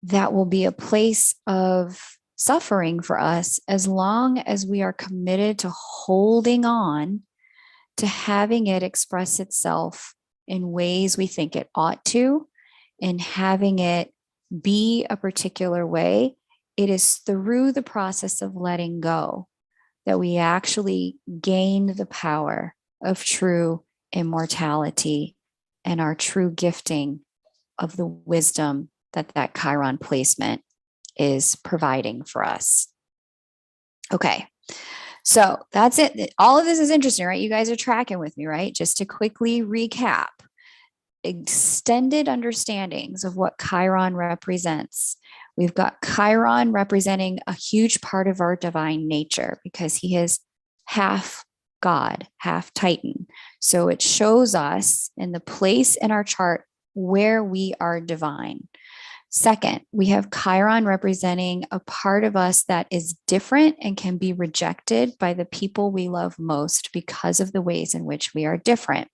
that will be a place of suffering for us as long as we are committed to holding on to having it express itself in ways we think it ought to, and having it be a particular way. It is through the process of letting go that we actually gain the power of true immortality and our true gifting of the wisdom that that Chiron placement is providing for us. Okay, so that's it. All of this is interesting, right? You guys are tracking with me, right? Just to quickly recap, extended understandings of what Chiron represents. We've got Chiron representing a huge part of our divine nature because he is half God, half Titan. So it shows us in the place in our chart where we are divine. Second, we have Chiron representing a part of us that is different and can be rejected by the people we love most because of the ways in which we are different.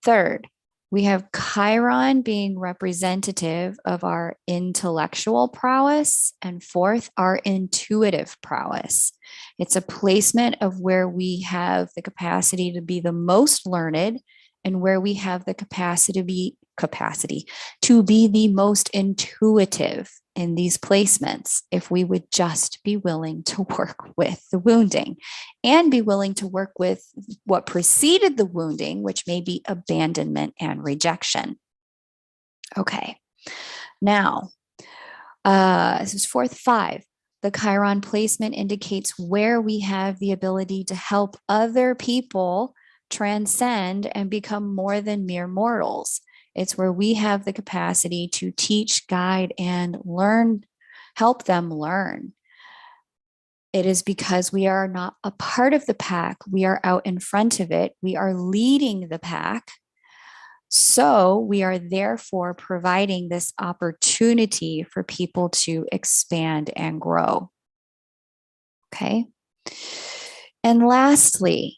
Third, we have Chiron being representative of our intellectual prowess. And fourth, our intuitive prowess. It's a placement of where we have the capacity to be the most learned and where we have the capacity to be the most intuitive in these placements, if we would just be willing to work with the wounding and be willing to work with what preceded the wounding, which may be abandonment and rejection. Okay, now, this is fourth 5. The Chiron placement indicates where we have the ability to help other people transcend and become more than mere mortals. It's where we have the capacity to teach, guide, and learn, help them learn. It is because we are not a part of the pack. We are out in front of it. We are leading the pack. So we are therefore providing this opportunity for people to expand and grow. Okay. And lastly,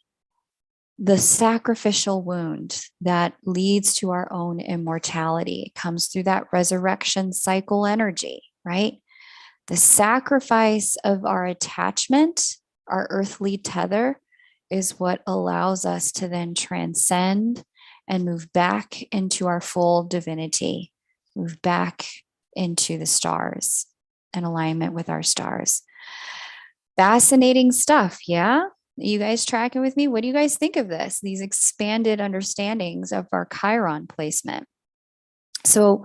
the sacrificial wound that leads to our own immortality comes through that resurrection cycle energy, right? The sacrifice of our attachment, our earthly tether, is what allows us to then transcend and move back into our full divinity, move back into the stars, in alignment with our stars. Fascinating stuff, yeah? You guys tracking with me? What do you guys think of this? These expanded understandings of our Chiron placement. So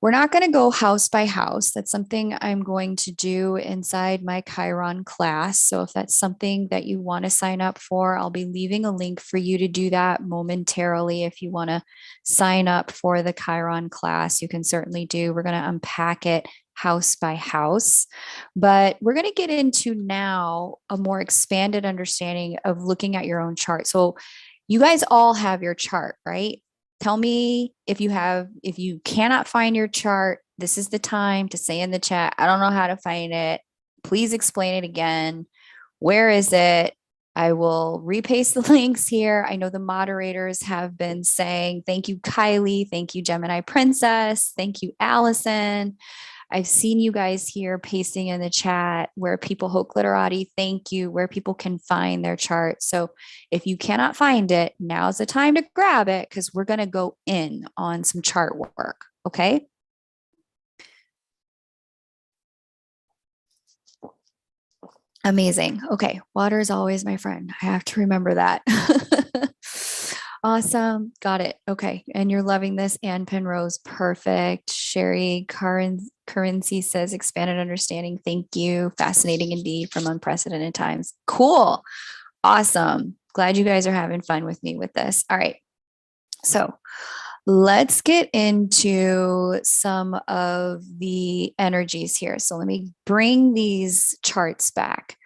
We're not going to go house by house. That's something I'm going to do inside my Chiron class. So if that's something that you want to sign up for, I'll be leaving a link for you to do that momentarily. If you want to sign up for the Chiron class, you can certainly do. We're going to unpack it house by house, but we're going to get into now a more expanded understanding of looking at your own chart. So you guys all have your chart, right? Tell me if you cannot find your chart, this is the time to say in the chat, I don't know how to find it. Please explain it again. Where is it? I will repaste the links here. I know the moderators have been saying, thank you, Kylie. Thank you, Gemini Princess. Thank you, Allison. I've seen you guys here pasting in the chat where people hope glitterati, thank you, where people can find their chart. So if you cannot find it, now's the time to grab it because we're going to go in on some chart work. Okay. Amazing. Okay. Water is always my friend. I have to remember that. Awesome. Got it. Okay. And you're loving this. Anne Penrose. Perfect. Sherry Currency says expanded understanding. Thank you. Fascinating indeed from unprecedented times. Cool. Awesome. Glad you guys are having fun with me with this. All right. So let's get into some of the energies here. So let me bring these charts back.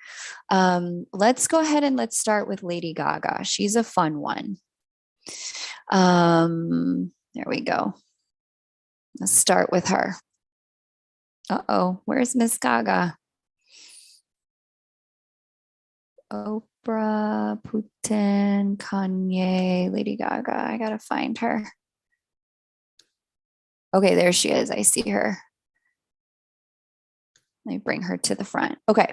Let's go ahead and let's start with Lady Gaga. She's a fun one. There we go. Let's start with her. Uh-oh, where's Miss Gaga? Oprah, Putin, Kanye, Lady Gaga. I gotta find her. Okay, there she is. I see her. Let me bring her to the front. Okay.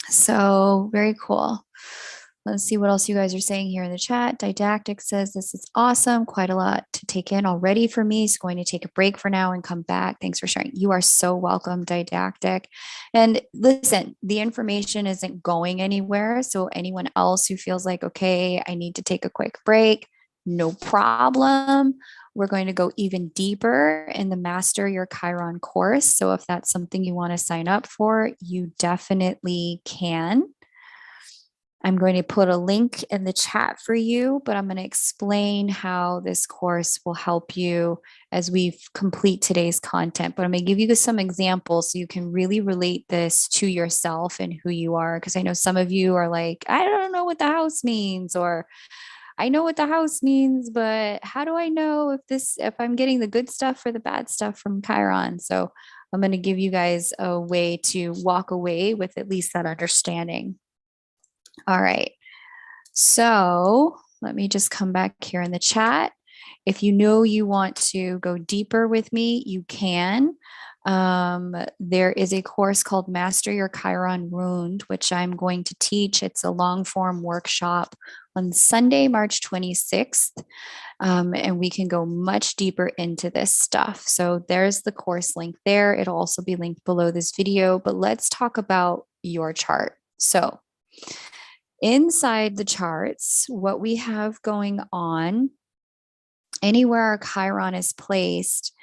So very cool. Let's see what else you guys are saying here in the chat. Didactic says this is awesome. Quite a lot to take in already for me. So going to take a break for now and come back. Thanks for sharing. You are so welcome, Didactic. And listen, the information isn't going anywhere. So anyone else who feels like, okay, I need to take a quick break, no problem. We're going to go even deeper in the Master Your Chiron course. So if that's something you want to sign up for, you definitely can. I'm going to put a link in the chat for you, but I'm going to explain how this course will help you as we complete today's content. But I'm going to give you some examples so you can really relate this to yourself and who you are. Because I know some of you are like, I don't know what the house means, or I know what the house means, but how do I know if I'm getting the good stuff or the bad stuff from Chiron? So I'm going to give you guys a way to walk away with at least that understanding. All right. So let me just come back here in the chat. If you know you want to go deeper with me, you can. There is a course called Master Your Chiron Wound, which I'm going to teach. It's a long form workshop on Sunday, March 26th. And we can go much deeper into this stuff. So there's the course link there. It'll also be linked below this video, but let's talk about your chart. So inside the charts, what we have going on, anywhere our Chiron is placed,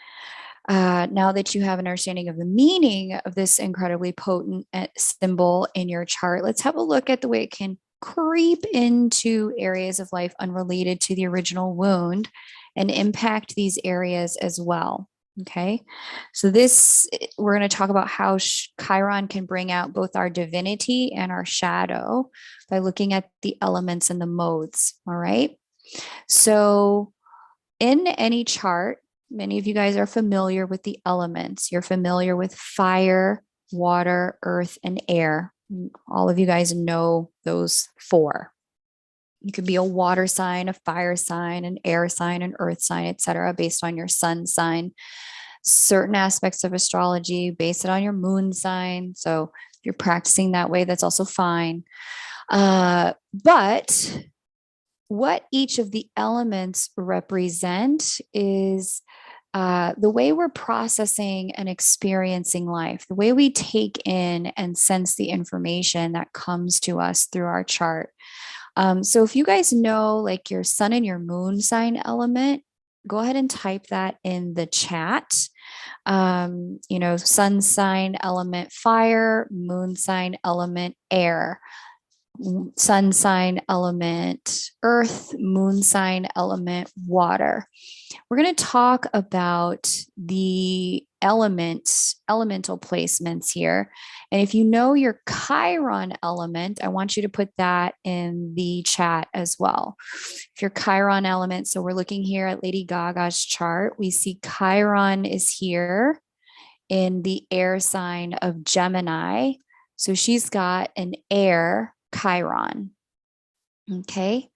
now that you have an understanding of the meaning of this incredibly potent symbol in your chart, let's have a look at the way it can creep into areas of life unrelated to the original wound and impact these areas as well. Okay, so we're going to talk about how Chiron can bring out both our divinity and our shadow by looking at the elements and the modes. All right, so in any chart, many of you guys are familiar with the elements. You're familiar with fire, water, earth, and air. All of you guys know those four. You could be a water sign, a fire sign, an air sign, an earth sign, etc., based on your sun sign. Certain aspects of astrology, base it on your moon sign. So if you're practicing that way, that's also fine. But what each of the elements represent is the way we're processing and experiencing life, the way we take in and sense the information that comes to us through our chart. So if you guys know like your sun and your moon sign element, go ahead and type that in the chat. Sun sign element fire, moon sign element air, sun sign element earth, moon sign element water. We're going to talk about the elemental placements here. And if you know your Chiron element, I want you to put that in the chat as well. If your Chiron element, so we're looking here at Lady Gaga's chart, we see Chiron is here in the air sign of Gemini. So she's got an air Chiron. Okay.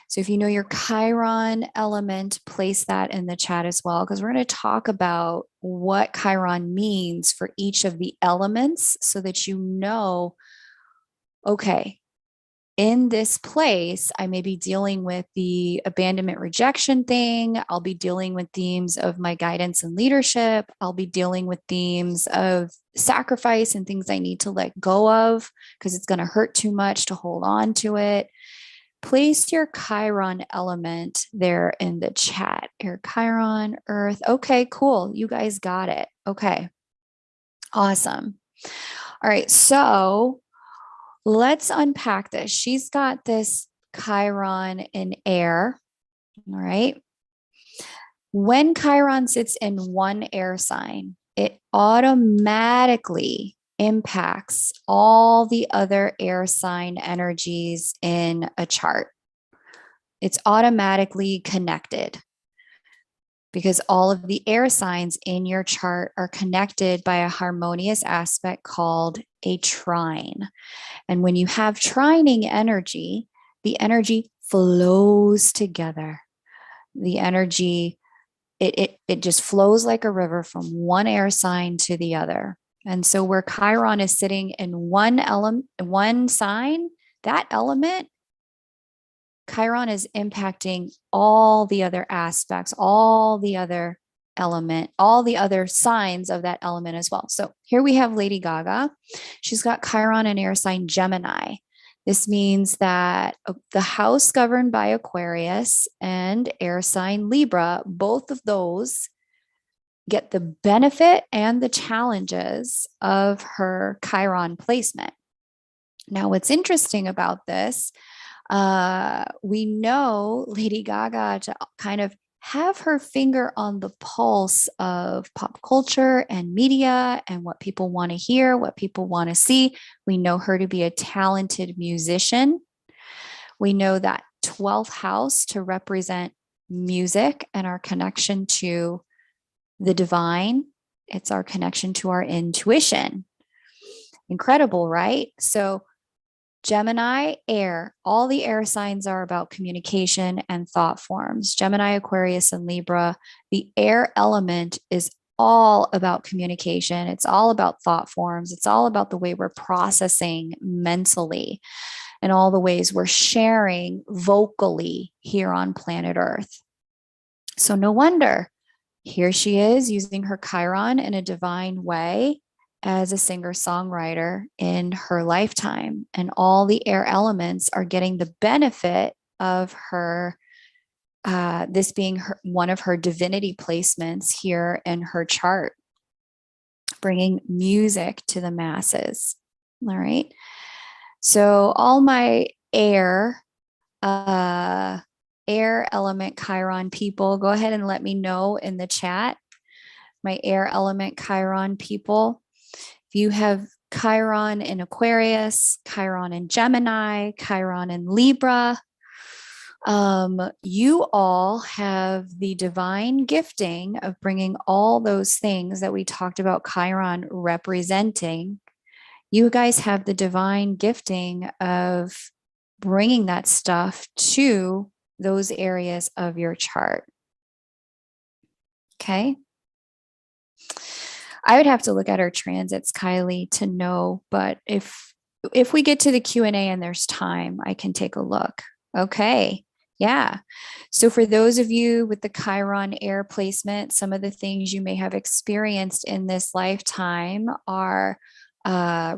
So if you know your Chiron element, place that in the chat as well, because we're going to talk about what Chiron means for each of the elements so that you know, okay, in this place, I may be dealing with the abandonment rejection thing. I'll be dealing with themes of my guidance and leadership. I'll be dealing with themes of sacrifice and things I need to let go of because it's going to hurt too much to hold on to it. Place your Chiron element there in the chat. Your Chiron, Earth. Okay, cool. You guys got it. Okay. Awesome. All right. So let's unpack this. She's got this Chiron in air. All right. When Chiron sits in one air sign, it automatically impacts all the other air sign energies in a chart. It's automatically connected because all of the air signs in your chart are connected by a harmonious aspect called a trine. And when you have trining energy, the energy flows together. The energy, it just flows like a river from one air sign to the other. And so where Chiron is sitting in one sign, that element, Chiron is impacting all the other aspects, all the other element, all the other signs of that element as well. So here we have Lady Gaga. She's got Chiron and air sign Gemini. This means that the house governed by Aquarius and air sign Libra, both of those get the benefit and the challenges of her Chiron placement. Now, what's interesting about this, we know Lady Gaga to kind of have her finger on the pulse of pop culture and media and what people want to hear, what people want to see. We know her to be a talented musician. We know that 12th house to represent music and our connection to the divine. It's our connection to our intuition. Incredible, right? So Gemini, air, all the air signs are about communication and thought forms. Gemini, Aquarius, and Libra, the air element is all about communication. It's all about thought forms. It's all about the way we're processing mentally and all the ways we're sharing vocally here on planet Earth. So no wonder here she is using her Chiron in a divine way as a singer-songwriter in her lifetime. And all the air elements are getting the benefit of her, this being one of her divinity placements here in her chart, bringing music to the masses. All right. So all my air element Chiron people, go ahead and let me know in the chat. My air element Chiron people. If you have Chiron in Aquarius, Chiron in Gemini, Chiron in Libra, you all have the divine gifting of bringing all those things that we talked about Chiron representing. You guys have the divine gifting of bringing that stuff to those areas of your chart. Okay. I would have to look at her transits, Kylie, to know, but if we get to the Q&A and there's time, I can take a look. Okay. Yeah. So for those of you with the Chiron air placement, some of the things you may have experienced in this lifetime are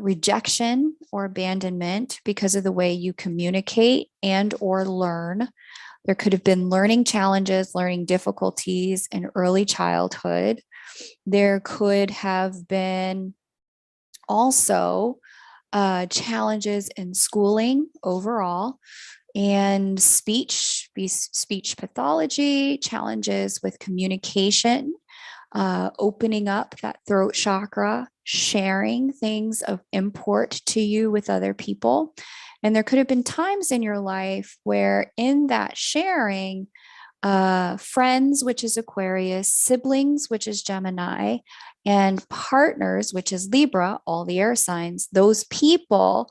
rejection or abandonment because of the way you communicate and or learn. There could have been learning challenges, learning difficulties in early childhood. There could have been also challenges in schooling overall, and speech pathology, challenges with communication, opening up that throat chakra, sharing things of import to you with other people. And there could have been times in your life where in that sharing, friends, which is Aquarius, siblings, which is Gemini, and partners, which is Libra, all the air signs, those people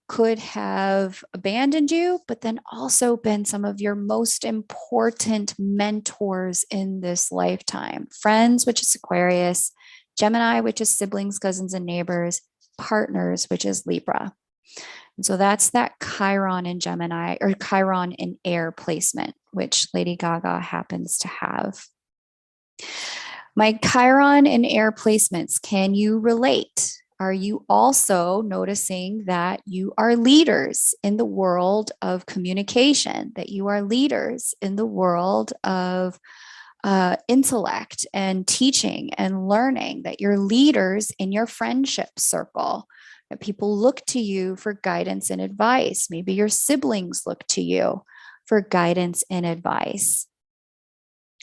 could have abandoned you, but then also been some of your most important mentors in this lifetime. Friends, which is Aquarius, Gemini, which is siblings, cousins, and neighbors, partners, which is Libra. And so that's that Chiron in Gemini, or Chiron in air placement, which Lady Gaga happens to have. My Chiron in air placements, can you relate? Are you also noticing that you are leaders in the world of communication, that you are leaders in the world of intellect and teaching and learning, that you're leaders in your friendship circle, that people look to you for guidance and advice? Maybe your siblings look to you for guidance and advice.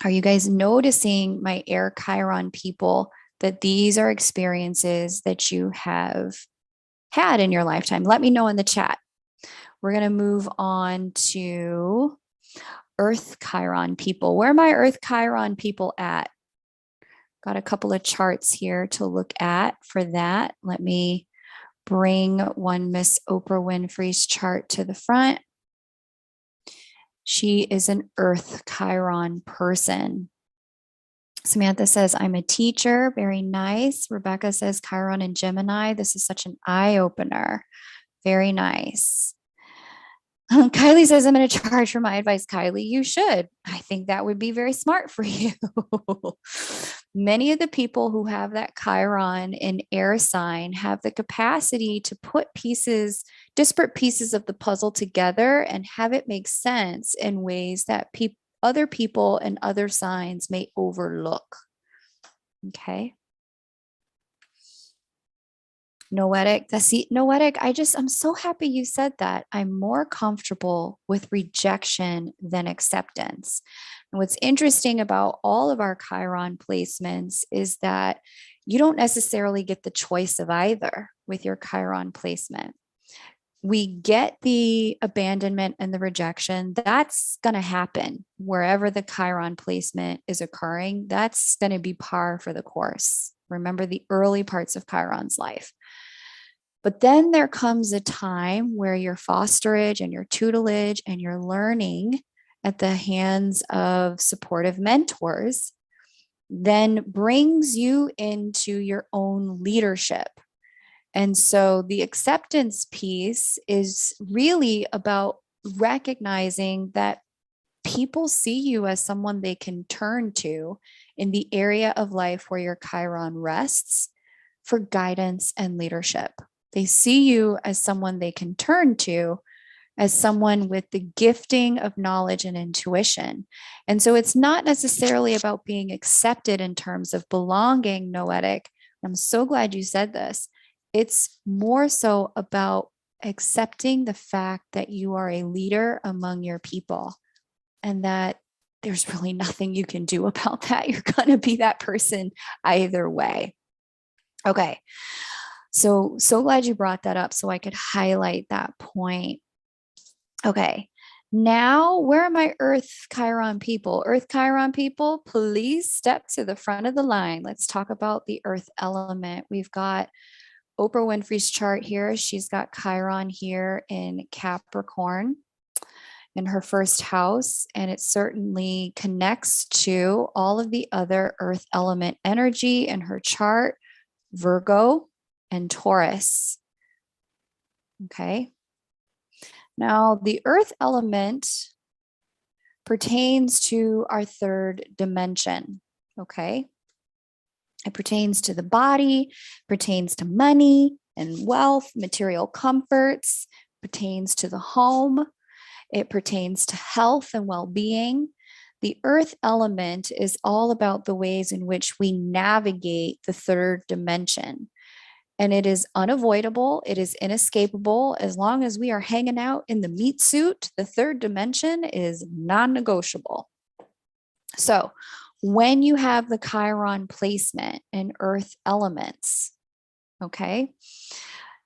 Are you guys noticing, my air Chiron people, that these are experiences that you have had in your lifetime? Let me know in the chat. We're going to move on to Earth Chiron people. Where are my Earth Chiron people at? Got a couple of charts here to look at for that. Let me bring one Miss Oprah Winfrey's chart to the front. She is an Earth Chiron person. Samantha says, I'm a teacher. Very nice. Rebecca says, Chiron and Gemini. This is such an eye-opener. Very nice. Kylie says, I'm going to charge for my advice. Kylie, you should. I think that would be very smart for you. Many of the people who have that Chiron in air sign have the capacity to put disparate pieces of the puzzle together and have it make sense in ways that other people and other signs may overlook. Okay. Noetic, Noetic, I'm so happy you said that. I'm more comfortable with rejection than acceptance. And what's interesting about all of our Chiron placements is that you don't necessarily get the choice of either with your Chiron placement. We get the abandonment and the rejection. That's going to happen wherever the Chiron placement is occurring. That's going to be par for the course. Remember the early parts of Chiron's life. But then there comes a time where your fosterage and your tutelage and your learning at the hands of supportive mentors then brings you into your own leadership. And so the acceptance piece is really about recognizing that people see you as someone they can turn to in the area of life where your Chiron rests for guidance and leadership. They see you as someone they can turn to, as someone with the gifting of knowledge and intuition. And so it's not necessarily about being accepted in terms of belonging, Noetic. I'm so glad you said this. It's more so about accepting the fact that you are a leader among your people and that there's really nothing you can do about that. You're going to be that person either way. Okay. So glad you brought that up so I could highlight that point. Okay. Now, where are my Earth Chiron people? Earth Chiron people, please step to the front of the line. Let's talk about the Earth element. We've got Oprah Winfrey's chart here. She's got Chiron here in Capricorn in her first house, and it certainly connects to all of the other Earth element energy in her chart, Virgo and Taurus. Okay. Now, the Earth element pertains to our third dimension. Okay. It pertains to the body, pertains to money and wealth, material comforts, pertains to the home. It pertains to health and well-being. The earth element is all about the ways in which we navigate the third dimension. And it is unavoidable. It is inescapable. As long as we are hanging out in the meat suit, the third dimension is non-negotiable. So when you have the Chiron placement in earth elements, okay,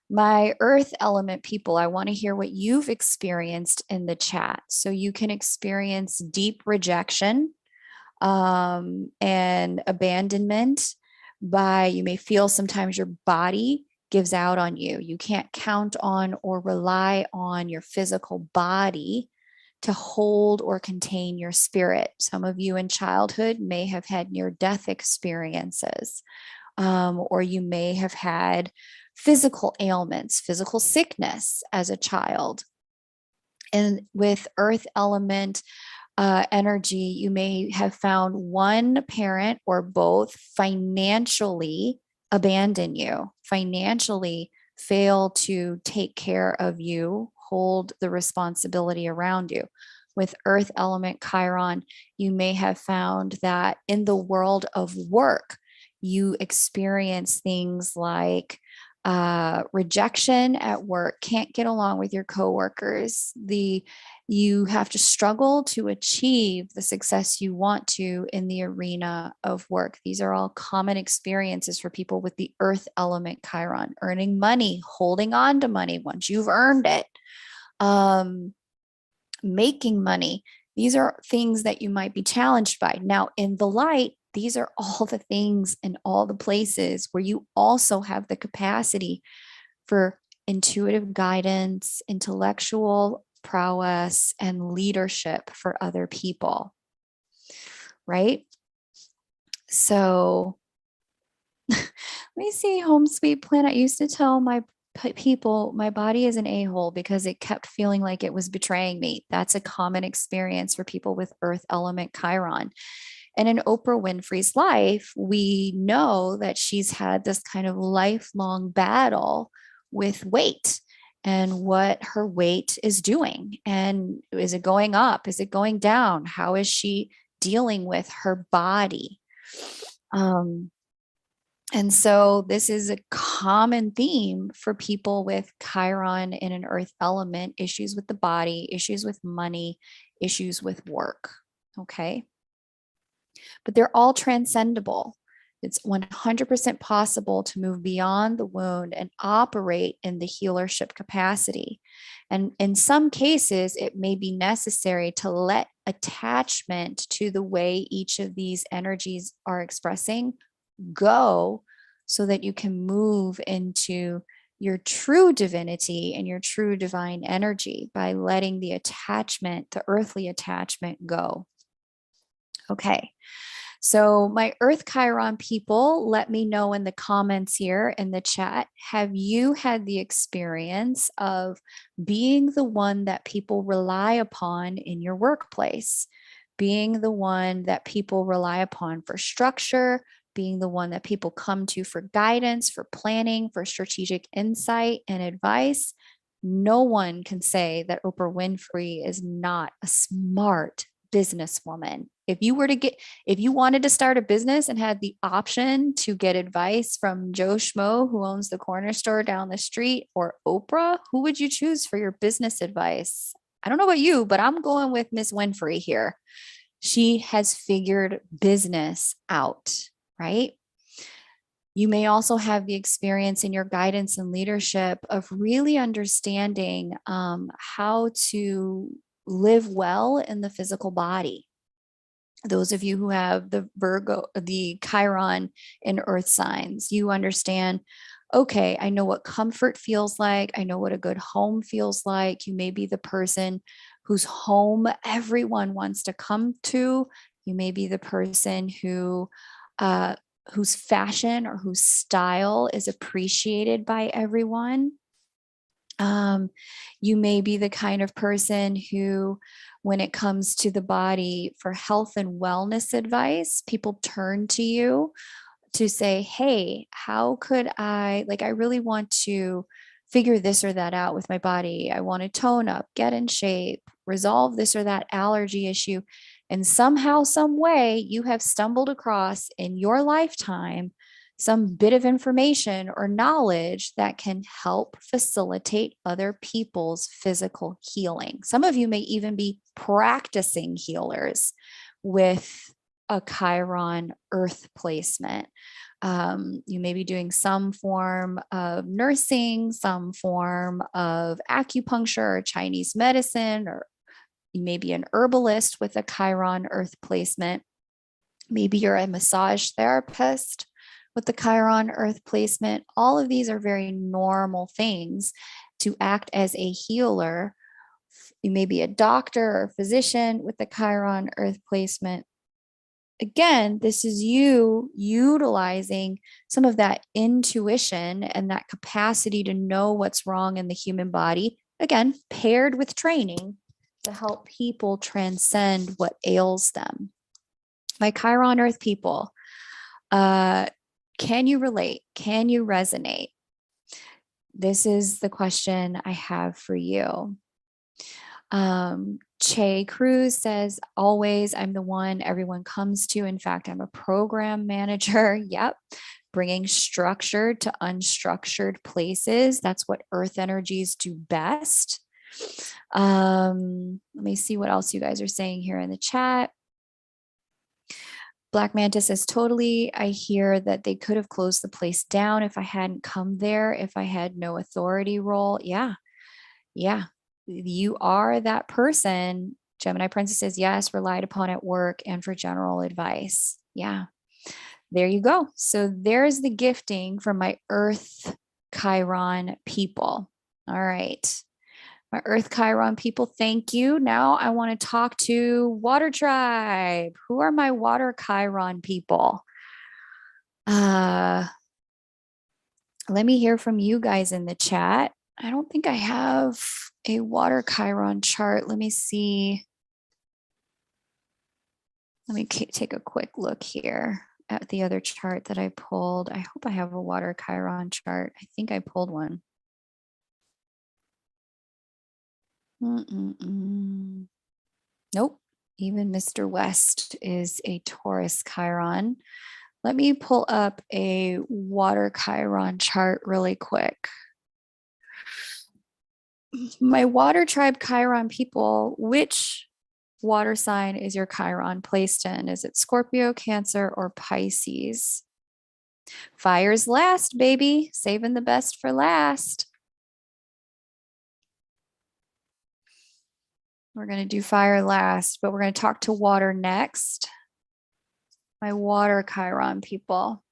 my earth element people, I want to hear what you've experienced in the chat. So you can experience deep rejection and abandonment by, you may feel sometimes your body gives out on you. You can't count on or rely on your physical body to hold or contain your spirit. Some of you in childhood may have had near-death experiences, or you may have had physical ailments, physical sickness as a child. And with earth element energy, you may have found one parent or both financially abandon you, financially fail to take care of you, hold the responsibility around you. With earth element Chiron, you may have found that in the world of work, you experience things like rejection at work, can't get along with your coworkers, you have to struggle to achieve the success you want to in the arena of work. These are all common experiences for people with the earth element Chiron. Earning money, holding on to money once you've earned it, making money. These are things that you might be challenged by. Now, in the light, these are all the things and all the places where you also have the capacity for intuitive guidance, intellectual prowess, and leadership for other people, right? So let me see, Home Sweet Planet. I used to tell my people my body is an a-hole because it kept feeling like it was betraying me. That's a common experience for people with earth element Chiron. And in Oprah Winfrey's life, we know that she's had this kind of lifelong battle with weight and what her weight is doing. And is it going up? Is it going down? How is she dealing with her body? And so this is a common theme for people with Chiron in an earth element, issues with the body, issues with money, issues with work. Okay. But they're all transcendable. It's 100% possible to move beyond the wound and operate in the healership capacity. And in some cases, it may be necessary to let attachment to the way each of these energies are expressing go so that you can move into your true divinity and your true divine energy by letting the attachment, the earthly attachment, go. Okay. So my Earth Chiron people, let me know in the comments here in the chat, have you had the experience of being the one that people rely upon in your workplace? Being the one that people rely upon for structure, being the one that people come to for guidance, for planning, for strategic insight and advice? No one can say that Oprah Winfrey is not a smart businesswoman. If you wanted to start a business and had the option to get advice from Joe Schmo, who owns the corner store down the street, or Oprah, who would you choose for your business advice? I don't know about you, but I'm going with Miss Winfrey here. She has figured business out, right? You may also have the experience in your guidance and leadership of really understanding how to live well in the physical body. Those of you who have the Chiron in earth signs, you understand, okay, I know what comfort feels like. I know what a good home feels like. You may be the person whose home everyone wants to come to. You may be the person whose fashion or whose style is appreciated by everyone. You may be the kind of person who, when it comes to the body for health and wellness advice, people turn to you to say, hey, how could I really want to figure this or that out with my body. I want to tone up, get in shape, resolve this or that allergy issue. And somehow, some way, you have stumbled across in your lifetime some bit of information or knowledge that can help facilitate other people's physical healing. Some of you may even be practicing healers with a Chiron earth placement. You may be doing some form of nursing, some form of acupuncture or Chinese medicine, or you may be an herbalist with a Chiron earth placement. Maybe you're a massage therapist with the Chiron earth placement. All of these are very normal things to act as a healer. You may be a doctor or physician with the Chiron earth placement. Again, this is you utilizing some of that intuition and that capacity to know what's wrong in the human body, again, paired with training to help people transcend what ails them. My Chiron earth people, can you relate? Can you resonate? This is the question I have for you. Che Cruz says, always, I'm the one everyone comes to. In fact, I'm a program manager. Yep. Bringing structured to unstructured places. That's what earth energies do best. Let me see what else you guys are saying here in the chat. Black Manta says, totally. I hear that they could have closed the place down if I hadn't come there, if I had no authority role. Yeah. Yeah. You are that person. Gemini Princess says, yes, relied upon at work and for general advice. Yeah. There you go. So there's the gifting from my Earth Chiron people. All right. My Earth Chiron people, thank you. Now I want to talk to Water Tribe. Who are my Water Chiron people? Let me hear from you guys in the chat. I don't think I have a Water Chiron chart. Let me see. Let me take a quick look here at the other chart that I pulled. I hope I have a Water Chiron chart. I think I pulled one. Nope. Even Mr. West is a Taurus Chiron. Let me pull up a Water Chiron chart really quick. My Water Tribe Chiron people, which water sign is your Chiron placed in? Is it Scorpio, Cancer, or Pisces? Fire's last, baby. Saving the best for last. We're going to do fire last, but we're going to talk to water next. My Water Chiron people.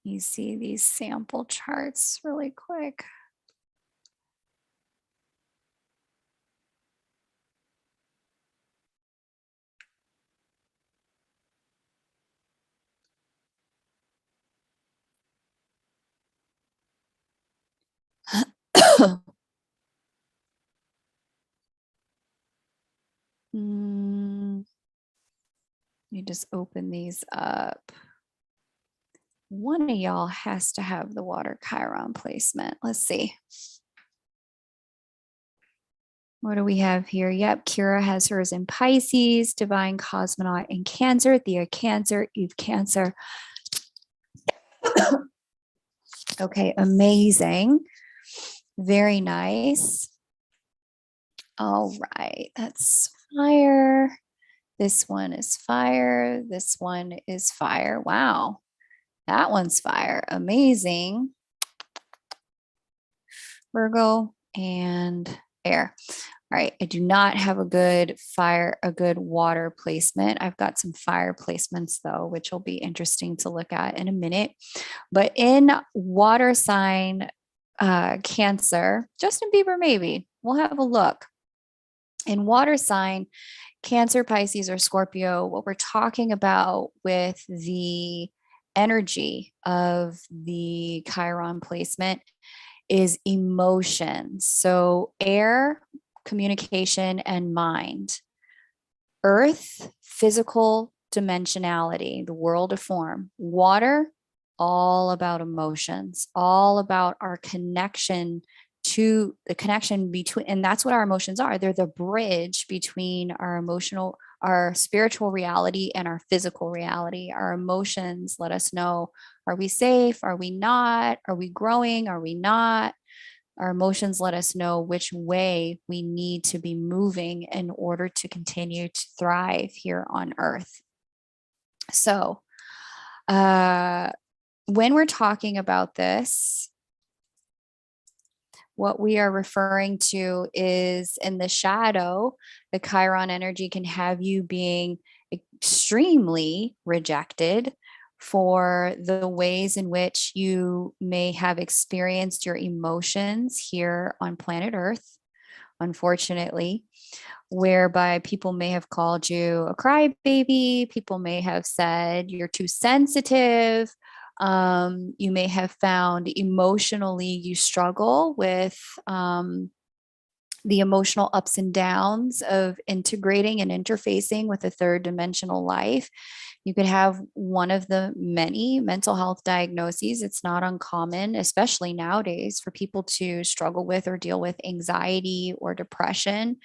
You see these sample charts really quick. Let me just open these up. One of y'all has to have the Water Chiron placement. Let's see. What do we have here? Yep, Kira has hers in Pisces, Divine Cosmonaut in Cancer, Thea Cancer, Eve Cancer. Okay, amazing. Very nice. All right, that's fire. This one is fire. This one is fire. Wow, that one's fire. Amazing. Virgo and air. All right, I do not have a good water placement. I've got some fire placements though, which will be interesting to look at in a minute. But in water sign Cancer, Justin Bieber maybe. We'll have a look. In water sign, Cancer, Pisces, or Scorpio, what we're talking about with the energy of the Chiron placement is emotions. So air, communication, and mind. Earth, physical dimensionality, the world of form. Water, all about emotions, all about our connection to the connection between, and that's what our emotions are. They're the bridge between our emotional, our spiritual reality and our physical reality. Our emotions let us know, are we safe? Are we not? Are we growing? Are we not? Our emotions let us know which way we need to be moving in order to continue to thrive here on earth. So, when we're talking about this, what we are referring to is in the shadow, the Chiron energy can have you being extremely rejected for the ways in which you may have experienced your emotions here on planet Earth, unfortunately, whereby people may have called you a crybaby, people may have said you're too sensitive. You may have found emotionally you struggle with the emotional ups and downs of integrating and interfacing with a third dimensional life. You could have one of the many mental health diagnoses. It's not uncommon, especially nowadays, for people to struggle with or deal with anxiety or depression.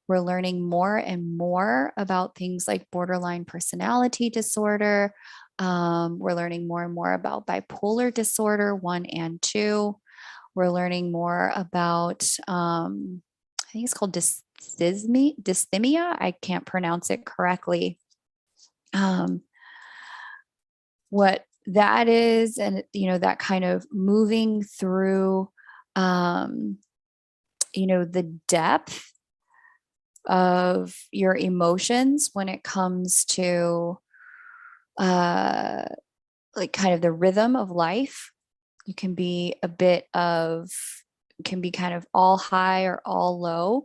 We're learning more and more about things like borderline personality disorder. We're learning more and more about bipolar disorder 1 and 2. We're learning more about, I think it's called dysthymia. I can't pronounce it correctly. What that is, and that kind of moving through, the depth of your emotions when it comes to like kind of the rhythm of life. You can be can be kind of all high or all low.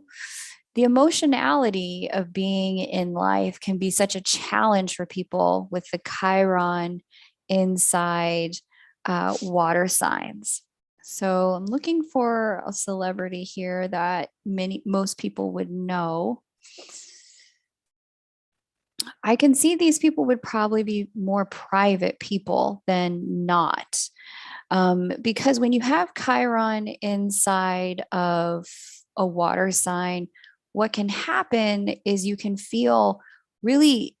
The emotionality of being in life can be such a challenge for people with the Chiron inside water signs. So I'm looking for a celebrity here that most people would know. I can see these people would probably be more private people than not. Because when you have Chiron inside of a water sign, what can happen is you can feel really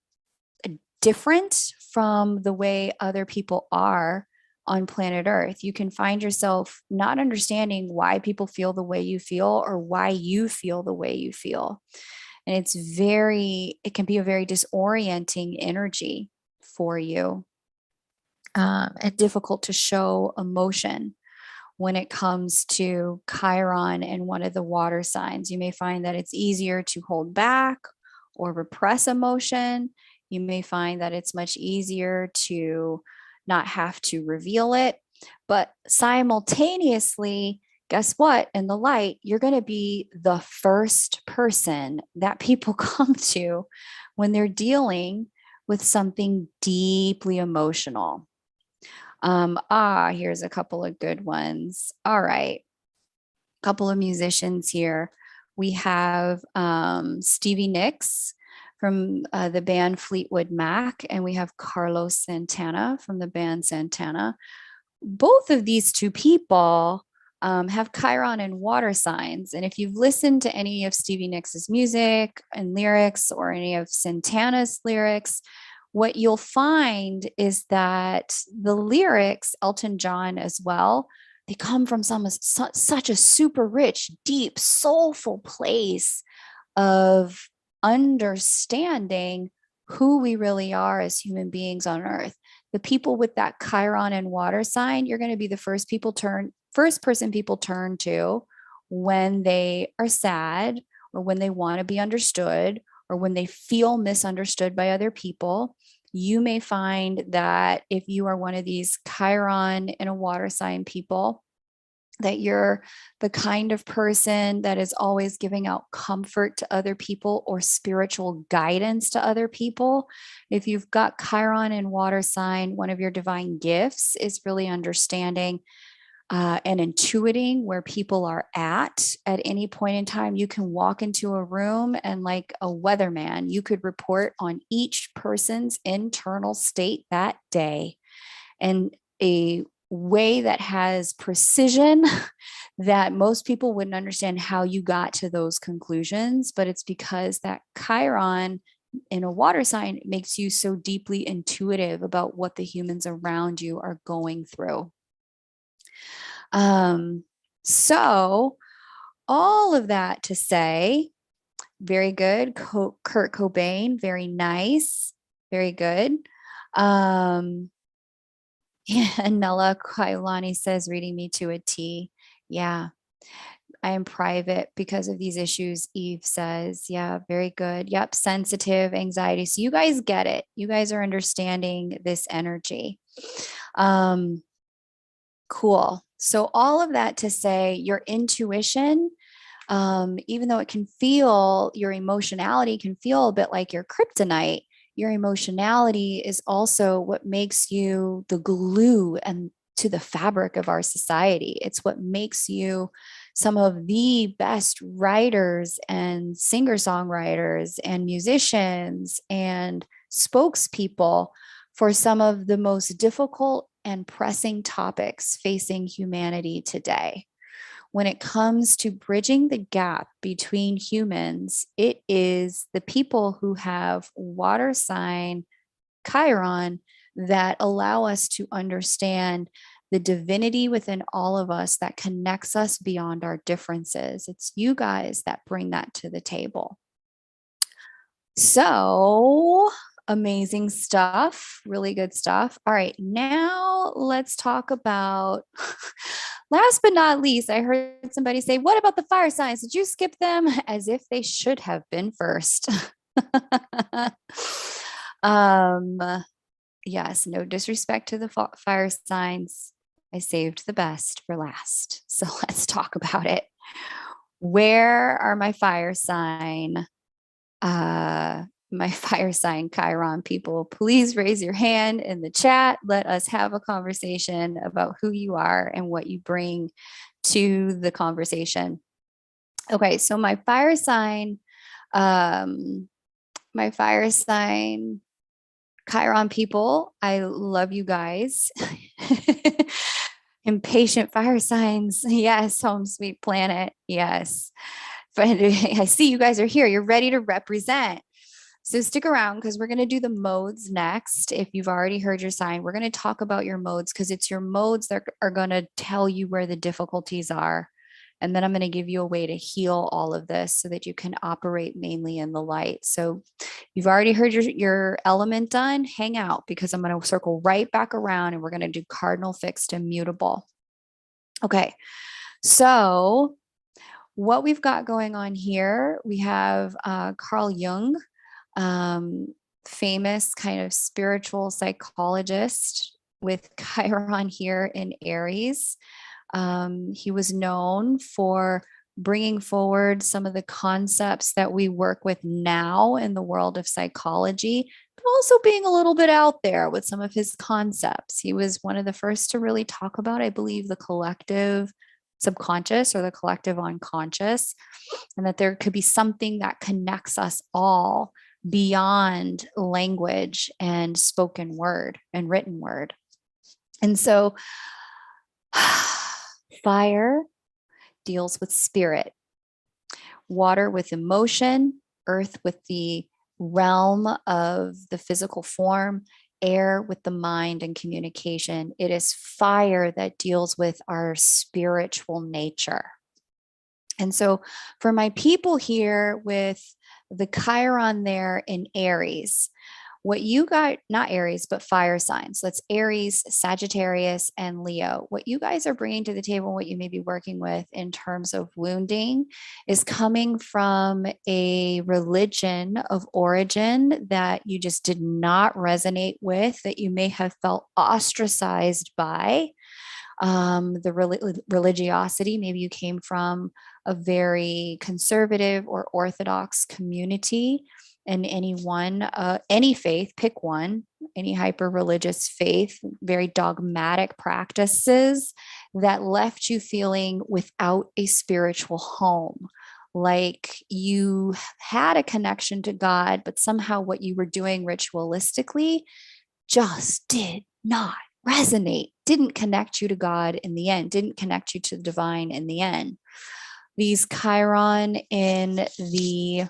different from the way other people are on planet Earth. You can find yourself not understanding why people feel the way you feel or why you feel the way you feel. And it can be a very disorienting energy for you, and difficult to show emotion when it comes to Chiron and one of the water signs. You may find that it's easier to hold back or repress emotion. You may find that it's much easier to not have to reveal it. But simultaneously, guess what? In the light, you're going to be the first person that people come to when they're dealing with something deeply emotional. Here's a couple of good ones. All right. A couple of musicians here. We have Stevie Nicks from the band Fleetwood Mac, and we have Carlos Santana from the band Santana. Both of these two people have Chiron and water signs. And if you've listened to any of Stevie Nicks' music and lyrics or any of Santana's lyrics, what you'll find is that the lyrics, Elton John as well, they come from such a super rich, deep, soulful place of understanding who we really are as human beings on earth. The people with that Chiron and water sign, you're going to be the first person people turn to when they are sad or when they want to be understood or when they feel misunderstood by other people. You may find that if you are one of these Chiron in a water sign people, that you're the kind of person that is always giving out comfort to other people or spiritual guidance to other people. If you've got Chiron in water sign, one of your divine gifts is really understanding and intuiting where people are at any point in time. You can walk into a room and, like a weatherman, you could report on each person's internal state that day in a way that has precision that most people wouldn't understand how you got to those conclusions. But it's because that Chiron in a water sign makes you so deeply intuitive about what the humans around you are going through. So all of that to say, very good. Kurt Cobain, very nice. Very good. Yeah, Nella Kailani says, reading me to a T. Yeah, I am private because of these issues, Eve says. Yeah, very good. Yep, sensitive, anxiety. So you guys get it. You guys are understanding this energy. Cool. So all of that to say, your intuition, even though it can feel, your emotionality can feel a bit like your kryptonite, your emotionality is also what makes you the glue and to the fabric of our society. It's what makes you some of the best writers and singer-songwriters and musicians and spokespeople for some of the most difficult and pressing topics facing humanity today. When it comes to bridging the gap between humans, it is the people who have water sign Chiron that allow us to understand the divinity within all of us that connects us beyond our differences. It's you guys that bring that to the table. So amazing stuff, really good stuff. All right, now let's talk about, last but not least, I heard somebody say, what about the fire signs? Did you skip them? As if they should have been first. Yes, no disrespect to the fire signs. I saved the best for last. So let's talk about it. Where are my fire sign? My fire sign Chiron people, please raise your hand in the chat. Let us have a conversation about who you are and what you bring to the conversation. Okay, so my fire sign Chiron people, I love you guys. Impatient fire signs. Yes, home sweet planet. Yes. But I see you guys are here. You're ready to represent. So stick around because we're going to do the modes next. If you've already heard your sign, we're going to talk about your modes because it's your modes that are going to tell you where the difficulties are. And then I'm going to give you a way to heal all of this so that you can operate mainly in the light. So you've already heard your element done. Hang out because I'm going to circle right back around and we're going to do cardinal, fixed, and mutable. Okay. So what we've got going on here, we have Carl Jung, famous kind of spiritual psychologist with Chiron here in Aries. He was known for bringing forward some of the concepts that we work with now in the world of psychology, but also being a little bit out there with some of his concepts. He was one of the first to really talk about, I believe, the collective subconscious or the collective unconscious, and that there could be something that connects us all beyond language and spoken word and written word. And so fire deals with spirit, water with emotion, earth with the realm of the physical form, air with the mind and communication. It is fire that deals with our spiritual nature. And so for my people here with the Chiron there in Aries, what you got, not Aries, but fire signs. That's Aries, Sagittarius, and Leo. What you guys are bringing to the table, what you may be working with in terms of wounding, is coming from a religion of origin that you just did not resonate with, that you may have felt ostracized by. The religiosity, maybe you came from a very conservative or orthodox community, and any faith, pick one, any hyper religious faith, very dogmatic practices that left you feeling without a spiritual home. Like you had a connection to God, but somehow what you were doing ritualistically just did not resonate, didn't connect you to God in the end, didn't connect you to the divine in the end. These Chiron in the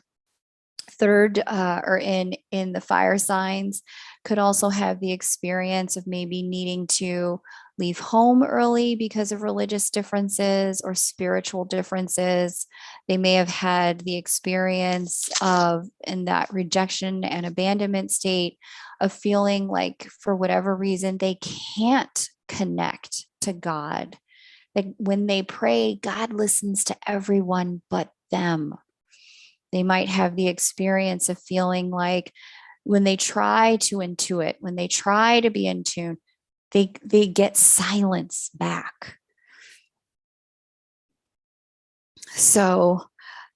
third or in the fire signs could also have the experience of maybe needing to leave home early because of religious differences or spiritual differences. They may have had the experience of, in that rejection and abandonment state, of feeling like for whatever reason they can't connect to God. Like when they pray, God listens to everyone but them. They might have the experience of feeling like when they try to intuit, when they try to be in tune, they get silence back. So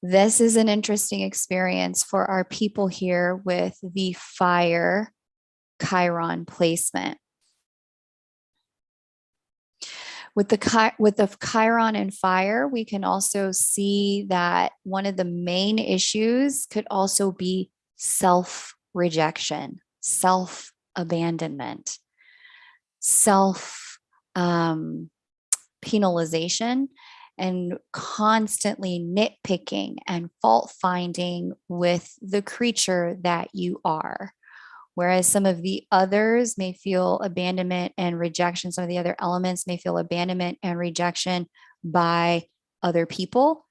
this is an interesting experience for our people here with the fire Chiron placement. With the Chiron and fire, we can also see that one of the main issues could also be self-rejection, self-abandonment, self-penalization, and constantly nitpicking and fault-finding with the creature that you are. Whereas some of the others may feel abandonment and rejection. Some of the other elements may feel abandonment and rejection by other people.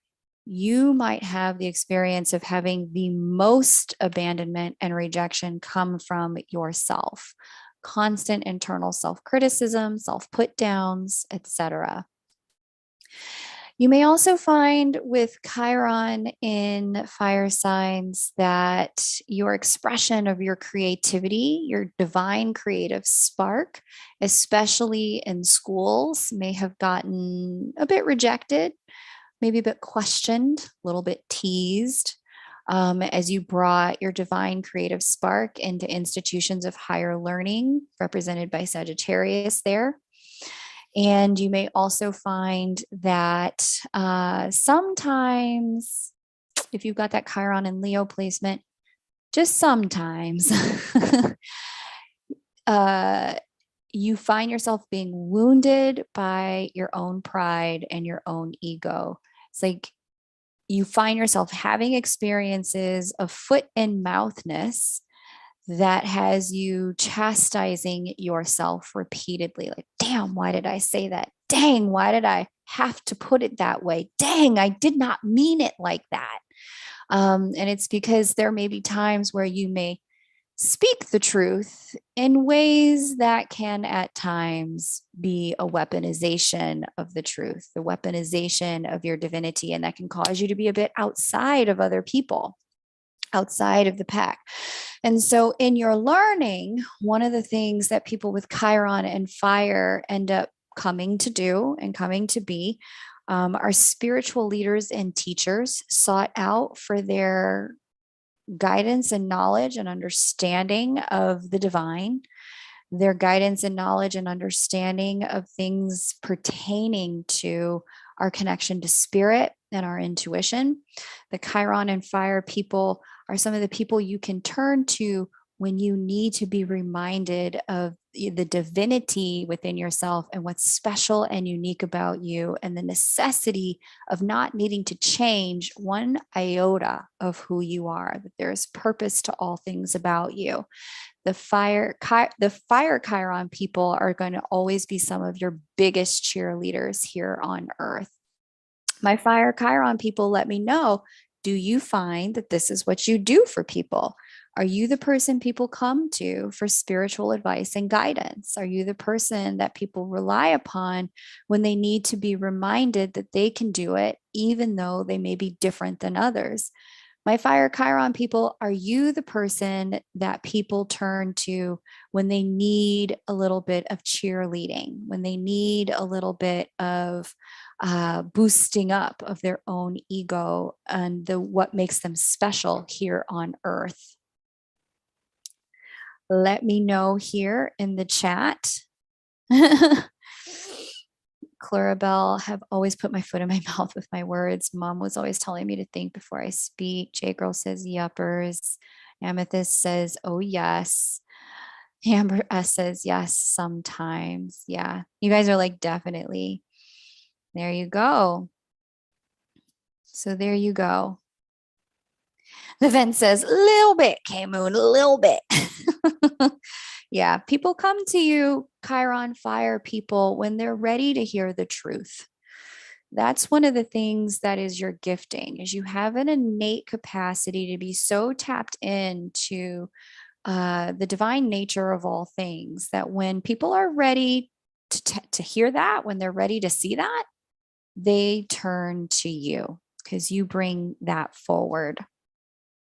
You might have the experience of having the most abandonment and rejection come from yourself. Constant internal self-criticism, self-put downs, etc. You may also find with Chiron in fire signs that your expression of your creativity, your divine creative spark, especially in schools, may have gotten a bit rejected, maybe a bit questioned, a little bit teased, as you brought your divine creative spark into institutions of higher learning, represented by Sagittarius there. And you may also find that sometimes, if you've got that Chiron and Leo placement, just sometimes you find yourself being wounded by your own pride and your own ego. It's like you find yourself having experiences of foot and mouthness that has you chastising yourself repeatedly. Like, damn, why did I say that? Dang, why did I have to put it that way? Dang, I did not mean it like that. And it's because there may be times where you may speak the truth in ways that can at times be a weaponization of the truth, the weaponization of your divinity, and that can cause you to be a bit outside of other people, outside of the pack. And so in your learning, one of the things that people with Chiron and fire end up coming to do and coming to be are spiritual leaders and teachers sought out for their guidance and knowledge and understanding of the divine, their guidance and knowledge and understanding of things pertaining to our connection to spirit and our intuition. The Chiron and fire people are some of the people you can turn to when you need to be reminded of the divinity within yourself and what's special and unique about you, and the necessity of not needing to change one iota of who you are, that there's purpose to all things about you. The fire Chiron people are going to always be some of your biggest cheerleaders here on earth. My fire Chiron people let me know, do you find that this is what you do for people? Are you the person people come to for spiritual advice and guidance? Are you the person that people rely upon when they need to be reminded that they can do it, even though they may be different than others? My fire Chiron people, are you the person that people turn to when they need a little bit of cheerleading, when they need a little bit of boosting up of their own ego and what makes them special here on earth? Let me know here in the chat. Clarabelle have always put my foot in my mouth with my words. Mom was always telling me to think before I speak. J Girl says yuppers. Amethyst says, oh, yes. Amber S says, yes, sometimes. Yeah. You guys are like, definitely. There you go. So there you go. The vent says, little bit, K-Moon, a little bit. Yeah, people come to you, Chiron fire people, when they're ready to hear the truth. That's one of the things that is your gifting, is you have an innate capacity to be so tapped into the divine nature of all things that when people are ready to hear that, when they're ready to see that, they turn to you because you bring that forward.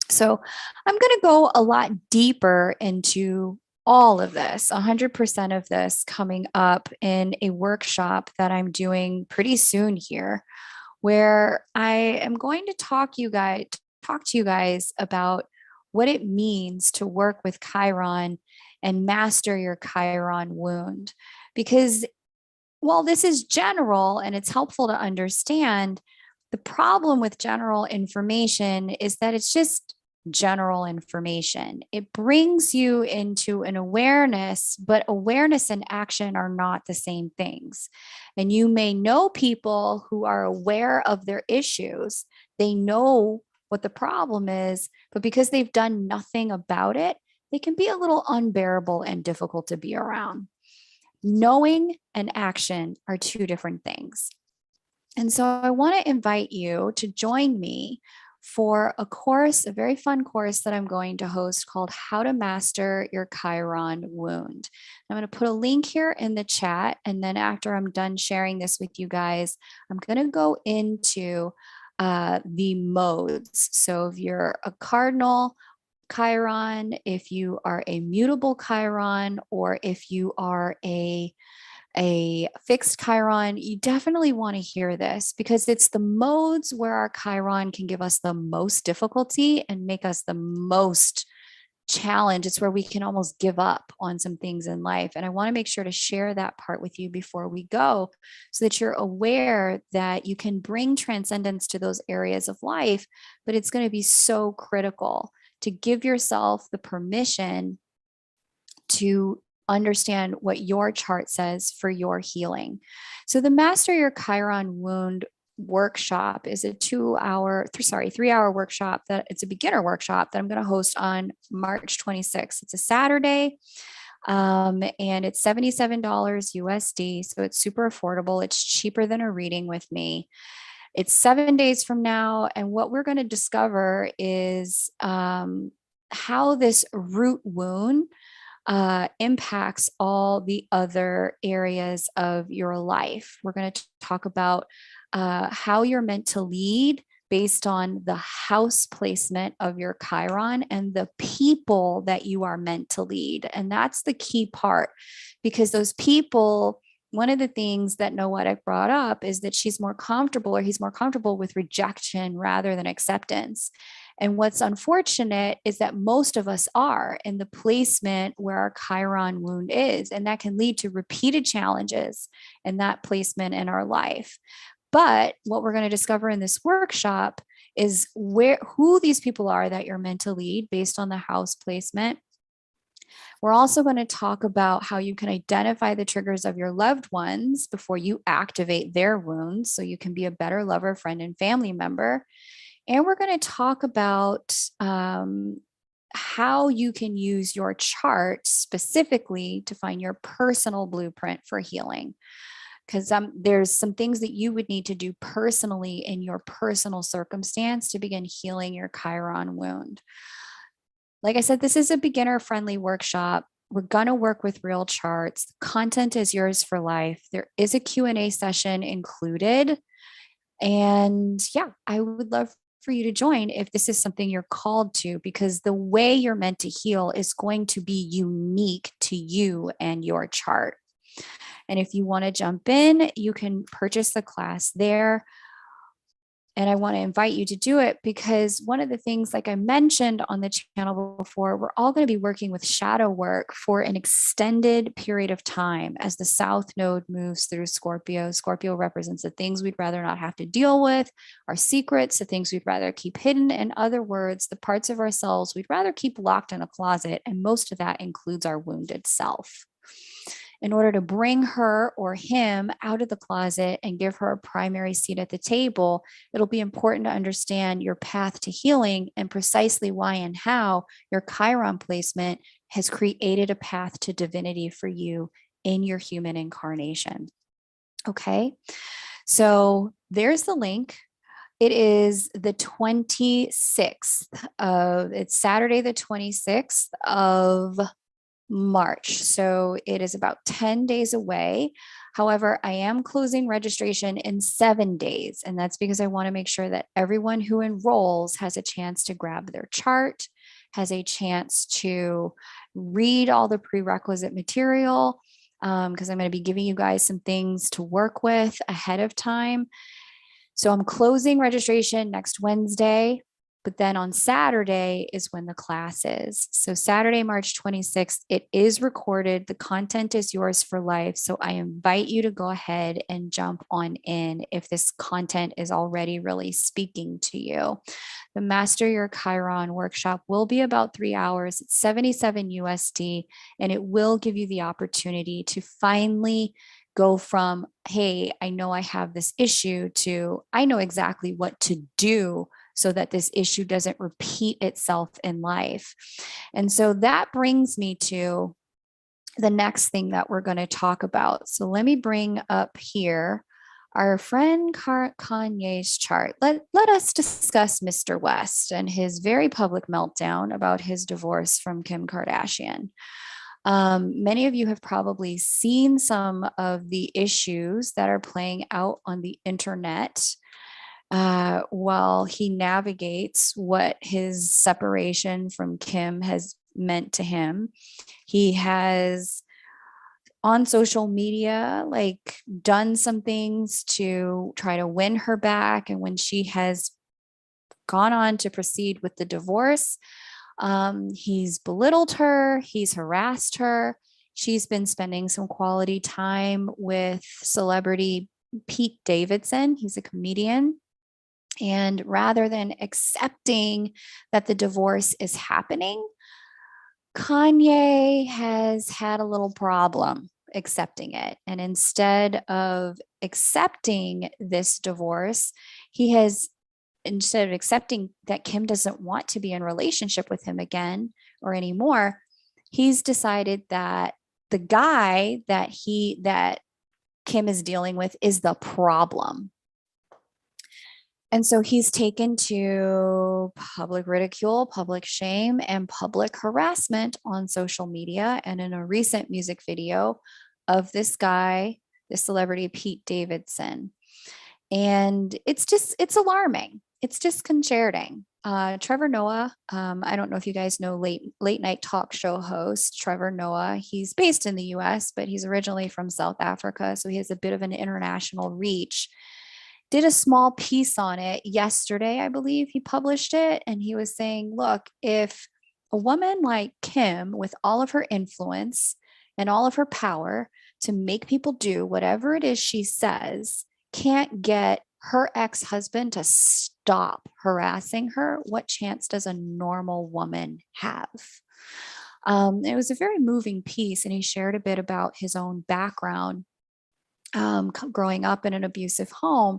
So I'm going to go a lot deeper into all of this, 100% of this coming up in a workshop that I'm doing pretty soon here, where I am going to talk to you guys about what it means to work with Chiron and master your Chiron wound. Because while this is general and it's helpful to understand, the problem with general information is that it's just general information. It brings you into an awareness, but awareness and action are not the same things. And you may know people who are aware of their issues, they know what the problem is, but because they've done nothing about it, they can be a little unbearable and difficult to be around. Knowing and action are two different things. And so I want to invite you to join me for a course, a very fun course that I'm going to host called How to Master Your Chiron Wound. I'm going to put a link here in the chat. And then after I'm done sharing this with you guys, I'm going to go into the modes. So if you're a cardinal Chiron, if you are a mutable Chiron, or if you are a fixed Chiron, you definitely want to hear this because it's the modes where our Chiron can give us the most difficulty and make us the most challenge. It's where we can almost give up on some things in life. And I want to make sure to share that part with you before we go so that you're aware that you can bring transcendence to those areas of life, but it's going to be so critical to give yourself the permission to understand what your chart says for your healing. So the Master Your Chiron Wound workshop is a 3-hour workshop that it's a beginner workshop that I'm going to host on March 26th. It's a Saturday. And it's $77 USD. So it's super affordable. It's cheaper than a reading with me. It's 7 days from now. And what we're going to discover is how this root wound impacts all the other areas of your life. We're going to talk about how you're meant to lead based on the house placement of your Chiron and the people that you are meant to lead. And that's the key part, because those people, one of the things that Noetic brought up is that he's more comfortable with rejection rather than acceptance. And what's unfortunate is that most of us are in the placement where our Chiron wound is, and that can lead to repeated challenges in that placement in our life. But what we're going to discover in this workshop is who these people are that you're meant to lead based on the house placement. We're also going to talk about how you can identify the triggers of your loved ones before you activate their wounds so you can be a better lover, friend, and family member. And we're going to talk about how you can use your chart specifically to find your personal blueprint for healing. Because there's some things that you would need to do personally in your personal circumstance to begin healing your Chiron wound. Like I said, this is a beginner-friendly workshop. We're going to work with real charts. Content is yours for life. There is a Q&A session included. And yeah, I would love for you to join if this is something you're called to, because the way you're meant to heal is going to be unique to you and your chart. And if you want to jump in, you can purchase the class there. And I want to invite you to do it because one of the things, like I mentioned on the channel before, we're all going to be working with shadow work for an extended period of time as the South Node moves through Scorpio. Scorpio represents the things we'd rather not have to deal with, our secrets, the things we'd rather keep hidden. In other words, the parts of ourselves we'd rather keep locked in a closet. And most of that includes our wounded self. In order to bring her or him out of the closet and give her a primary seat at the table, it'll be important to understand your path to healing and precisely why and how your Chiron placement has created a path to divinity for you in your human incarnation. Okay, so there's the link. It is the 26th of, it's Saturday, the 26th of March. So it is about 10 days away. However, I am closing registration in 7 days. And that's because I want to make sure that everyone who enrolls has a chance to grab their chart, has a chance to read all the prerequisite material, because I'm going to be giving you guys some things to work with ahead of time. So I'm closing registration next Wednesday. But then on Saturday is when the class is. So Saturday, March 26th, it is recorded. The content is yours for life. So I invite you to go ahead and jump on in if this content is already really speaking to you. The Master Your Chiron workshop will be about 3 hours. It's 77 USD, and it will give you the opportunity to finally go from, hey, I know I have this issue, to I know exactly what to do so that this issue doesn't repeat itself in life. And so that brings me to the next thing that we're going to talk about. So let me bring up here our friend Kanye's chart. Let us discuss Mr. West and his very public meltdown about his divorce from Kim Kardashian. Many of you have probably seen some of the issues that are playing out on the internet while he navigates what his separation from Kim has meant to him. He has on social media, like done some things to try to win her back. And when she has gone on to proceed with the divorce, he's belittled her, he's harassed her. She's been spending some quality time with celebrity Pete Davidson. He's a comedian. And rather than accepting that the divorce is happening, Kanye has had a little problem accepting it. And instead of accepting this divorce, instead of accepting that Kim doesn't want to be in relationship with him again or anymore, he's decided that the guy that Kim is dealing with is the problem. And so he's taken to public ridicule, public shame, and public harassment on social media. And in a recent music video of this guy, this celebrity, Pete Davidson. And it's alarming. It's disconcerting. Trevor Noah, I don't know if you guys know late night talk show host Trevor Noah. He's based in the US, but he's originally from South Africa. So he has a bit of an international reach. Did a small piece on it yesterday, I believe he published it. And he was saying, look, if a woman like Kim, with all of her influence and all of her power to make people do whatever it is she says, can't get her ex-husband to stop harassing her, what chance does a normal woman have? It was a very moving piece, and he shared a bit about his own background growing up in an abusive home.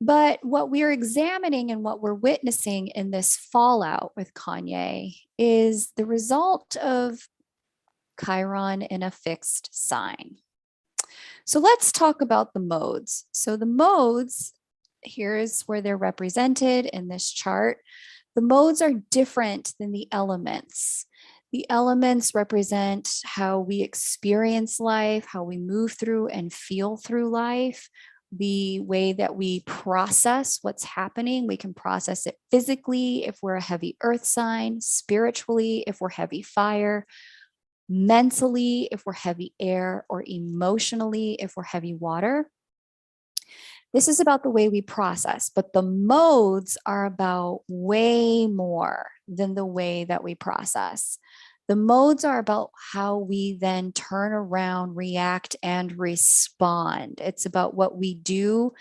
But what we're examining and what we're witnessing in this fallout with Kanye is the result of Chiron in a fixed sign. So let's talk about the modes. So the modes, here's where they're represented in this chart. The modes are different than the elements. The elements represent how we experience life, how we move through and feel through life, the way that we process what's happening. We can process it physically if we're a heavy earth sign, spiritually if we're heavy fire, mentally if we're heavy air, or emotionally if we're heavy water. This is about the way we process, but the modes are about way more than the way that we process. The modes are about how we then turn around, react, and respond. It's about what we do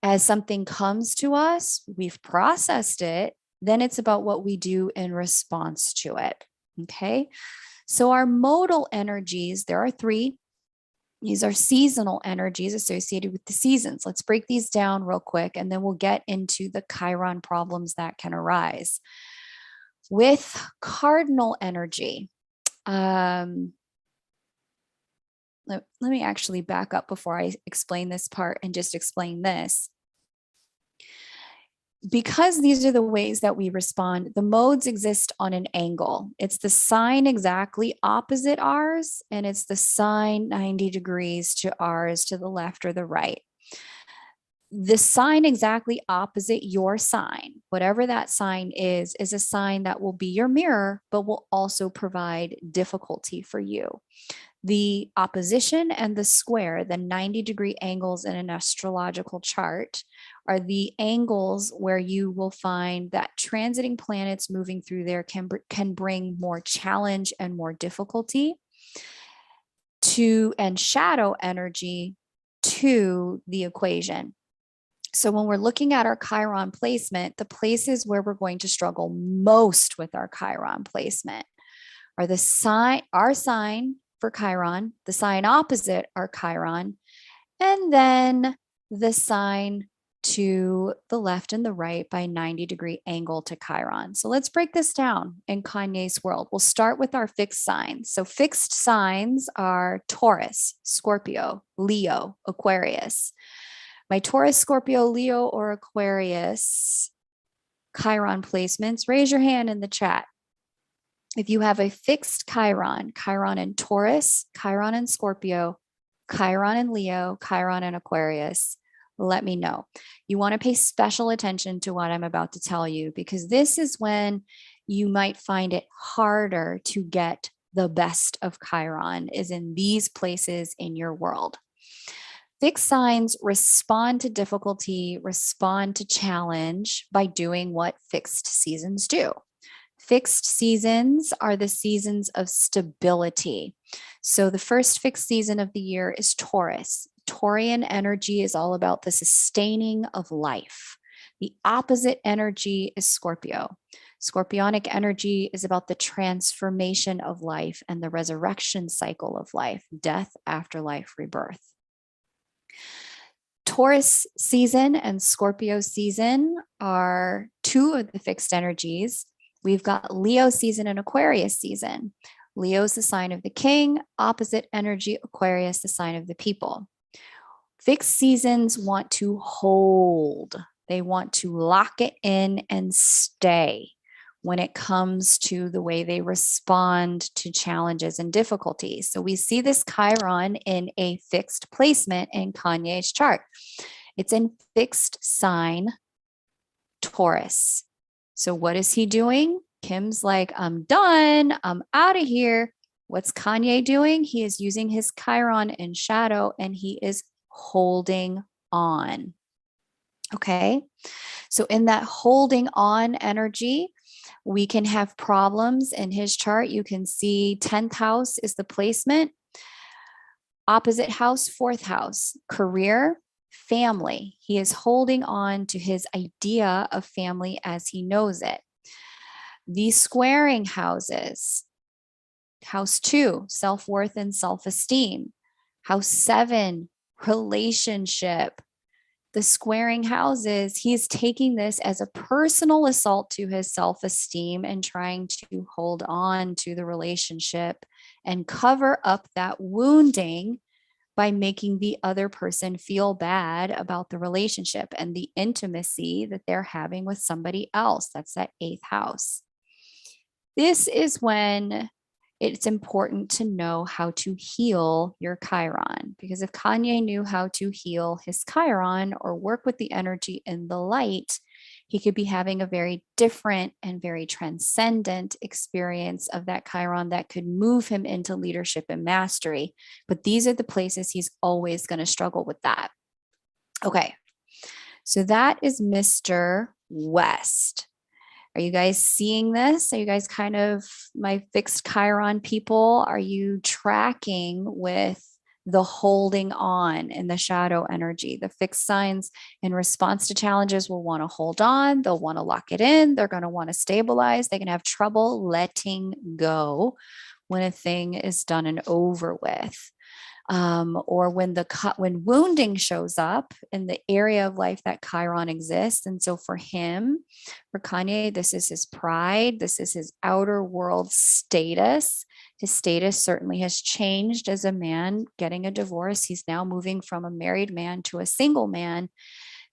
as something comes to us, we've processed it, then it's about what we do in response to it. Okay. So our modal energies, there are three. These are seasonal energies associated with the seasons. Let's break these down real quick, and then we'll get into the Chiron problems that can arise. With cardinal energy, let me actually back up before I explain this part and just explain this. Because these are the ways that we respond, the modes exist on an angle. It's the sign exactly opposite ours, and it's the sign 90 degrees to ours to the left or the right. The sign exactly opposite your sign, whatever that sign is a sign that will be your mirror, but will also provide difficulty for you. The opposition and the square, the 90-degree angles in an astrological chart, are the angles where you will find that transiting planets moving through there can bring more challenge and more difficulty to, and shadow energy to the equation. So when we're looking at our Chiron placement, the places where we're going to struggle most with our Chiron placement are the sign, our sign for Chiron, the sign opposite our Chiron, and then the sign to the left and the right by 90-degree angle to Chiron. So let's break this down in Kanye's world. We'll start with our fixed signs. So fixed signs are Taurus, Scorpio, Leo, Aquarius. My Taurus, Scorpio, Leo, or Aquarius Chiron placements, raise your hand in the chat. If you have a fixed Chiron, Chiron in Taurus, Chiron in Scorpio, Chiron in Leo, Chiron in Aquarius, let me know. You want to pay special attention to what I'm about to tell you, because this is when you might find it harder to get the best of Chiron, is in these places in your world. Fixed signs respond to difficulty, respond to challenge by doing what fixed seasons do. Fixed seasons are the seasons of stability. So the first fixed season of the year is Taurus. Taurian energy is all about the sustaining of life. The opposite energy is Scorpio. Scorpionic energy is about the transformation of life and the resurrection cycle of life, death, afterlife, rebirth. Taurus season and Scorpio season are two of the fixed energies. We've got Leo season and Aquarius season. Leo's the sign of the king, opposite energy, Aquarius, the sign of the people. Fixed seasons want to hold. They want to lock it in and stay when it comes to the way they respond to challenges and difficulties. So we see this Chiron in a fixed placement in Kanye's chart. It's in fixed sign Taurus. So what is he doing? Kim's like, I'm done. I'm out of here. What's Kanye doing? He is using his Chiron in shadow, and he is holding on. Okay. So in that holding on energy, we can have problems in his chart. You can see 10th house is the placement. Opposite house, 4th house, career, family. He is holding on to his idea of family as he knows it. The squaring houses, house 2, self-worth and self-esteem. House 7, relationship. The squaring houses, he's taking this as a personal assault to his self-esteem and trying to hold on to the relationship and cover up that wounding by making the other person feel bad about the relationship and the intimacy that they're having with somebody else. That's that 8th house. This is when it's important to know how to heal your Chiron, because if Kanye knew how to heal his Chiron or work with the energy in the light, he could be having a very different and very transcendent experience of that Chiron that could move him into leadership and mastery. But these are the places he's always going to struggle with that. Okay. So that is Mr. West. Are you guys seeing this? Are you guys kind of my fixed Chiron people? Are you tracking with the holding on in the shadow energy? The fixed signs in response to challenges will want to hold on. They'll want to lock it in. They're going to want to stabilize. They can have trouble letting go when a thing is done and over with. Or when wounding shows up in the area of life that Chiron exists. And so for him, for Kanye, this is his pride. This is his outer world status. His status certainly has changed as a man getting a divorce. He's now moving from a married man to a single man.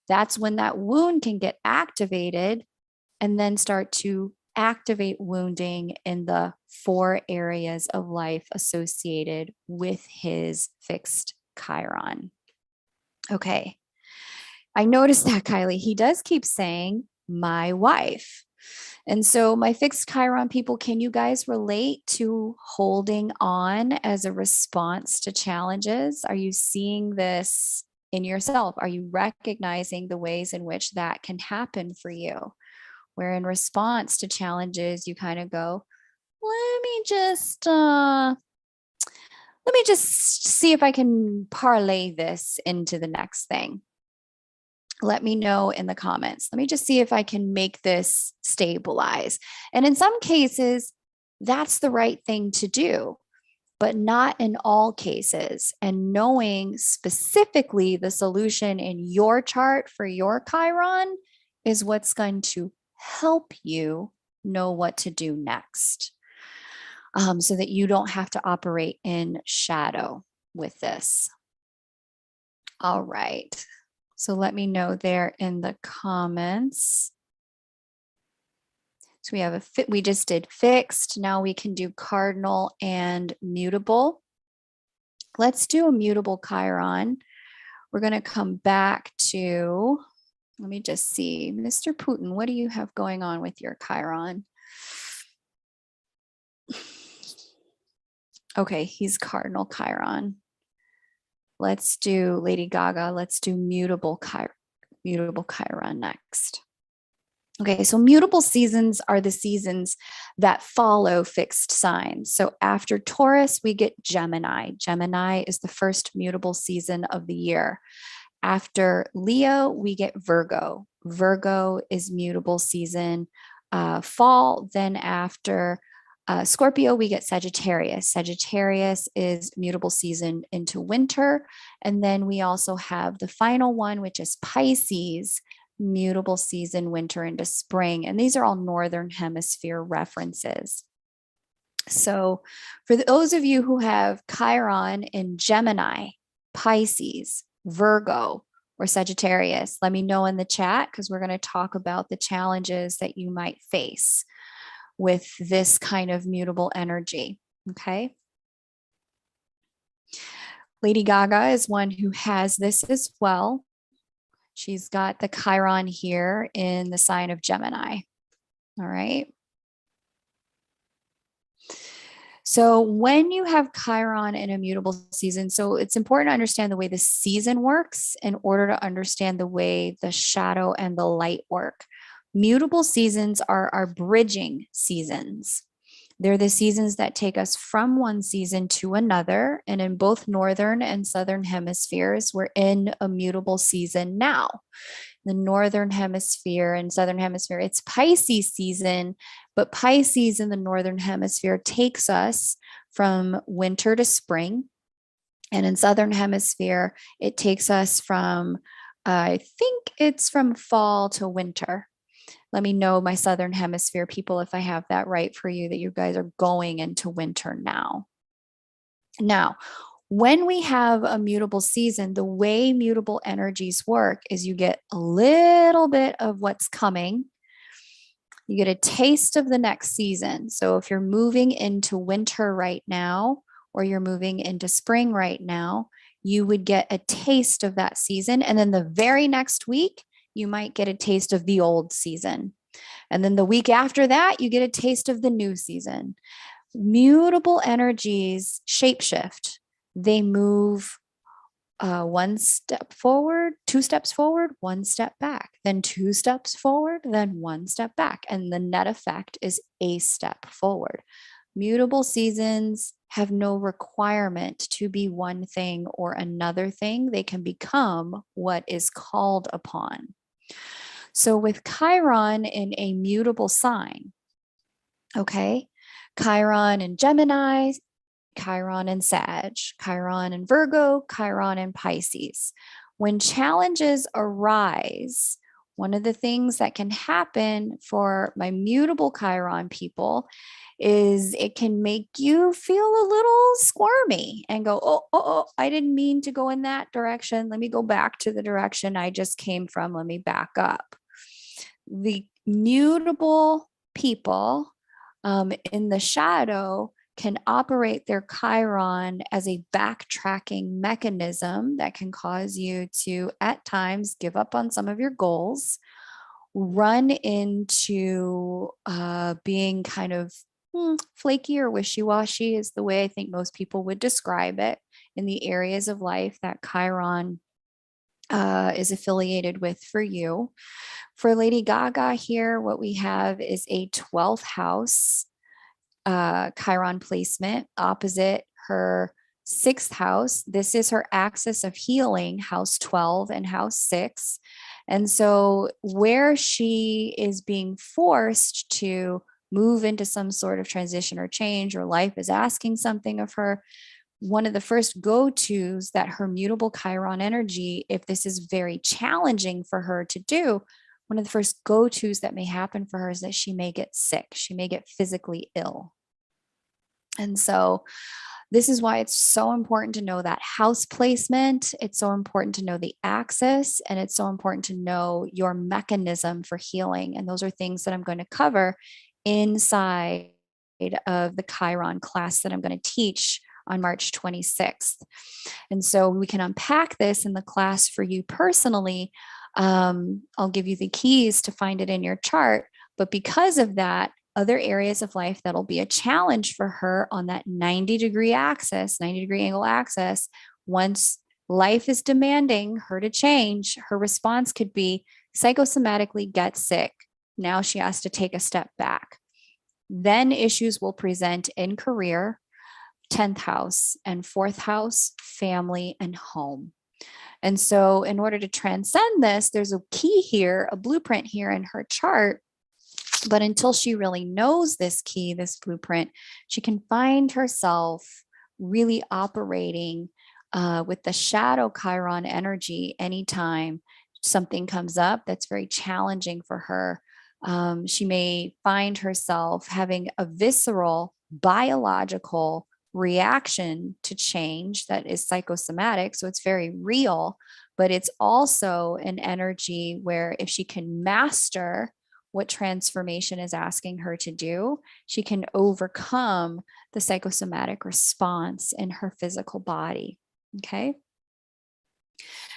That's when that wound can get activated and then start to activate wounding in the 4 areas of life associated with his fixed Chiron. Okay. I noticed that, Kylie. He does keep saying, my wife. And so, my fixed Chiron people, can you guys relate to holding on as a response to challenges? Are you seeing this in yourself? Are you recognizing the ways in which that can happen for you? Where in response to challenges, you kind of go, let me just see if I can parlay this into the next thing. Let me know in the comments. Let me just see if I can make this stabilize. And in some cases, that's the right thing to do, but not in all cases. And knowing specifically the solution in your chart for your Chiron is what's going to help you know what to do next, so that you don't have to operate in shadow with this. All right. So let me know there in the comments. So we just did fixed. Now we can do cardinal and mutable. Let's do a mutable Chiron. We're going to come back to, let me just see, Mr. Putin, what do you have going on with your Chiron? Okay, he's cardinal Chiron. Let's do Lady Gaga. Let's do mutable Chiron next. Okay, so mutable seasons are the seasons that follow fixed signs. So after Taurus, we get Gemini. Gemini is the first mutable season of the year. After Leo, we get Virgo. Virgo is mutable season, fall. Then after Scorpio, we get Sagittarius. Sagittarius is mutable season into winter. And then we also have the final one, which is Pisces, mutable season, winter into spring. And these are all Northern Hemisphere references. So for those of you who have Chiron in Gemini, Pisces, Virgo, or Sagittarius, let me know in the chat, because we're going to talk about the challenges that you might face with this kind of mutable energy. Okay. Lady Gaga is one who has this as well. She's got the Chiron here in the sign of Gemini. All right. So when you have Chiron in a mutable season, so it's important to understand the way the season works in order to understand the way the shadow and the light work. Mutable seasons are our bridging seasons. They're the seasons that take us from one season to another. And in both northern and southern hemispheres, we're in a mutable season now. The northern hemisphere and southern hemisphere, it's Pisces season, but Pisces in the northern hemisphere takes us from winter to spring. And in southern hemisphere, it takes us from, I think it's from fall to winter. Let me know, my southern hemisphere people, if I have that right for you, that you guys are going into winter now. Now, when we have a mutable season, the way mutable energies work is you get a little bit of what's coming. You get a taste of the next season. So if you're moving into winter right now, or you're moving into spring right now, you would get a taste of that season. And then the very next week, you might get a taste of the old season. And then the week after that, you get a taste of the new season. Mutable energies shapeshift. They move one step forward, two steps forward, one step back, then two steps forward, then one step back. And the net effect is a step forward. Mutable seasons have no requirement to be one thing or another thing. They can become what is called upon. So with Chiron in a mutable sign, okay, Chiron in Gemini, Chiron in Sag, Chiron in Virgo, Chiron in Pisces. When challenges arise, one of the things that can happen for my mutable Chiron people is it can make you feel a little squirmy and go, oh, I didn't mean to go in that direction. Let me go back to the direction I just came from. Let me back up. The mutable people in the shadow can operate their Chiron as a backtracking mechanism that can cause you to, at times, give up on some of your goals, run into being kind of flaky or wishy-washy is the way I think most people would describe it in the areas of life that Chiron is affiliated with for you. For Lady Gaga here, what we have is a 12th house Chiron placement opposite her 6th house. This is her axis of healing, house 12 and house 6. And so where she is being forced to move into some sort of transition or change, or life is asking something of her, one of the first go-tos that her mutable Chiron energy, if this is very challenging for her to do, one of the first go-tos that may happen for her is that she may get sick. She may get physically ill. And so this is why it's so important to know that house placement. It's so important to know the axis, and it's so important to know your mechanism for healing. And those are things that I'm going to cover inside of the Chiron class that I'm going to teach on March 26th. And so we can unpack this in the class for you personally. I'll give you the keys to find it in your chart. But because of that, other areas of life that'll be a challenge for her on that 90-degree axis, 90-degree angle axis, once life is demanding her to change, her response could be psychosomatically get sick. Now she has to take a step back. Then issues will present in career, 10th house, and 4th house, family and home. And so in order to transcend this, there's a key here, a blueprint here in her chart. But until she really knows this key, this blueprint, she can find herself really operating with the shadow Chiron energy anytime something comes up that's very challenging for her. She may find herself having a visceral, biological reaction to change that is psychosomatic. So it's very real, but it's also an energy where if she can master what transformation is asking her to do, she can overcome the psychosomatic response in her physical body. Okay.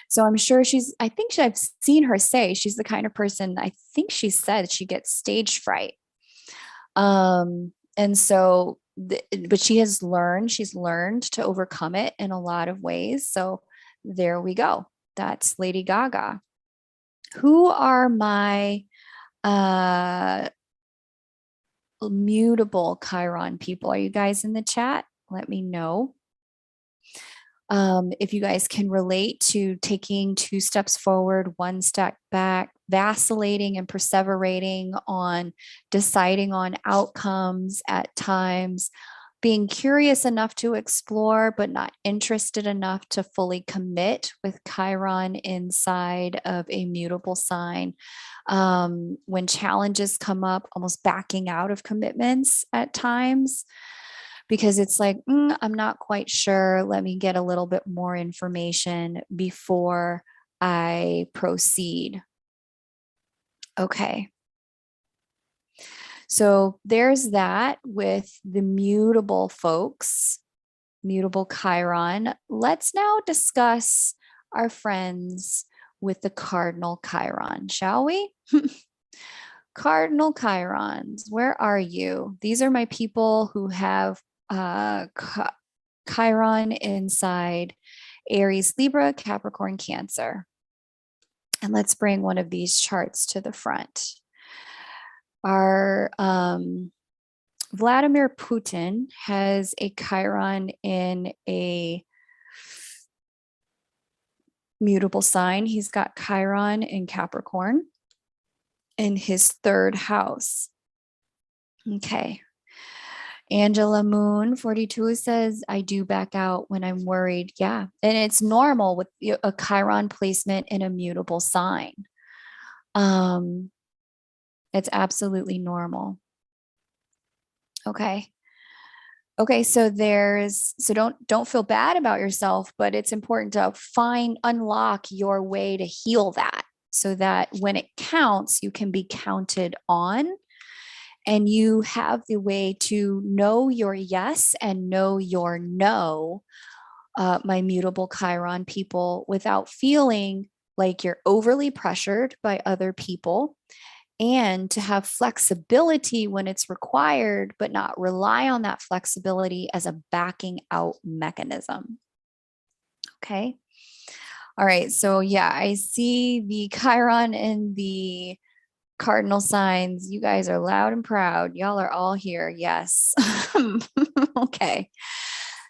So I'm sure I've seen her say she's the kind of person, I think she said she gets stage fright. And so, but she's learned to overcome it in a lot of ways. So there we go. That's Lady Gaga. Who are my mutable Chiron people? Are you guys in the chat? Let me know. If you guys can relate to taking 2 steps forward, 1 step back, vacillating and perseverating on deciding on outcomes at times, being curious enough to explore, but not interested enough to fully commit with Chiron inside of a mutable sign. When challenges come up, almost backing out of commitments at times, because it's like, I'm not quite sure. Let me get a little bit more information before I proceed. Okay. So there's that with the mutable folks, mutable Chiron. Let's now discuss our friends with the cardinal Chiron, shall we? Cardinal Chirons, where are you? These are my people who have Chiron inside Aries, Libra, Capricorn, Cancer. And let's bring one of these charts to the front. Our Vladimir Putin has a Chiron in a mutable sign. He's got Chiron in Capricorn in his third house. Okay. Angela Moon 42 says, I do back out when I'm worried. Yeah. And it's normal with a Chiron placement in a mutable sign. It's absolutely normal. Okay. Okay, so don't feel bad about yourself, but it's important to unlock your way to heal that so that when it counts, you can be counted on and you have the way to know your yes and know your no, my mutable Chiron people, without feeling like you're overly pressured by other people, and to have flexibility when it's required, but not rely on that flexibility as a backing out mechanism. Okay. All right. So, yeah, I see the Chiron in the cardinal signs. You guys are loud and proud. Y'all are all here. Yes. Okay.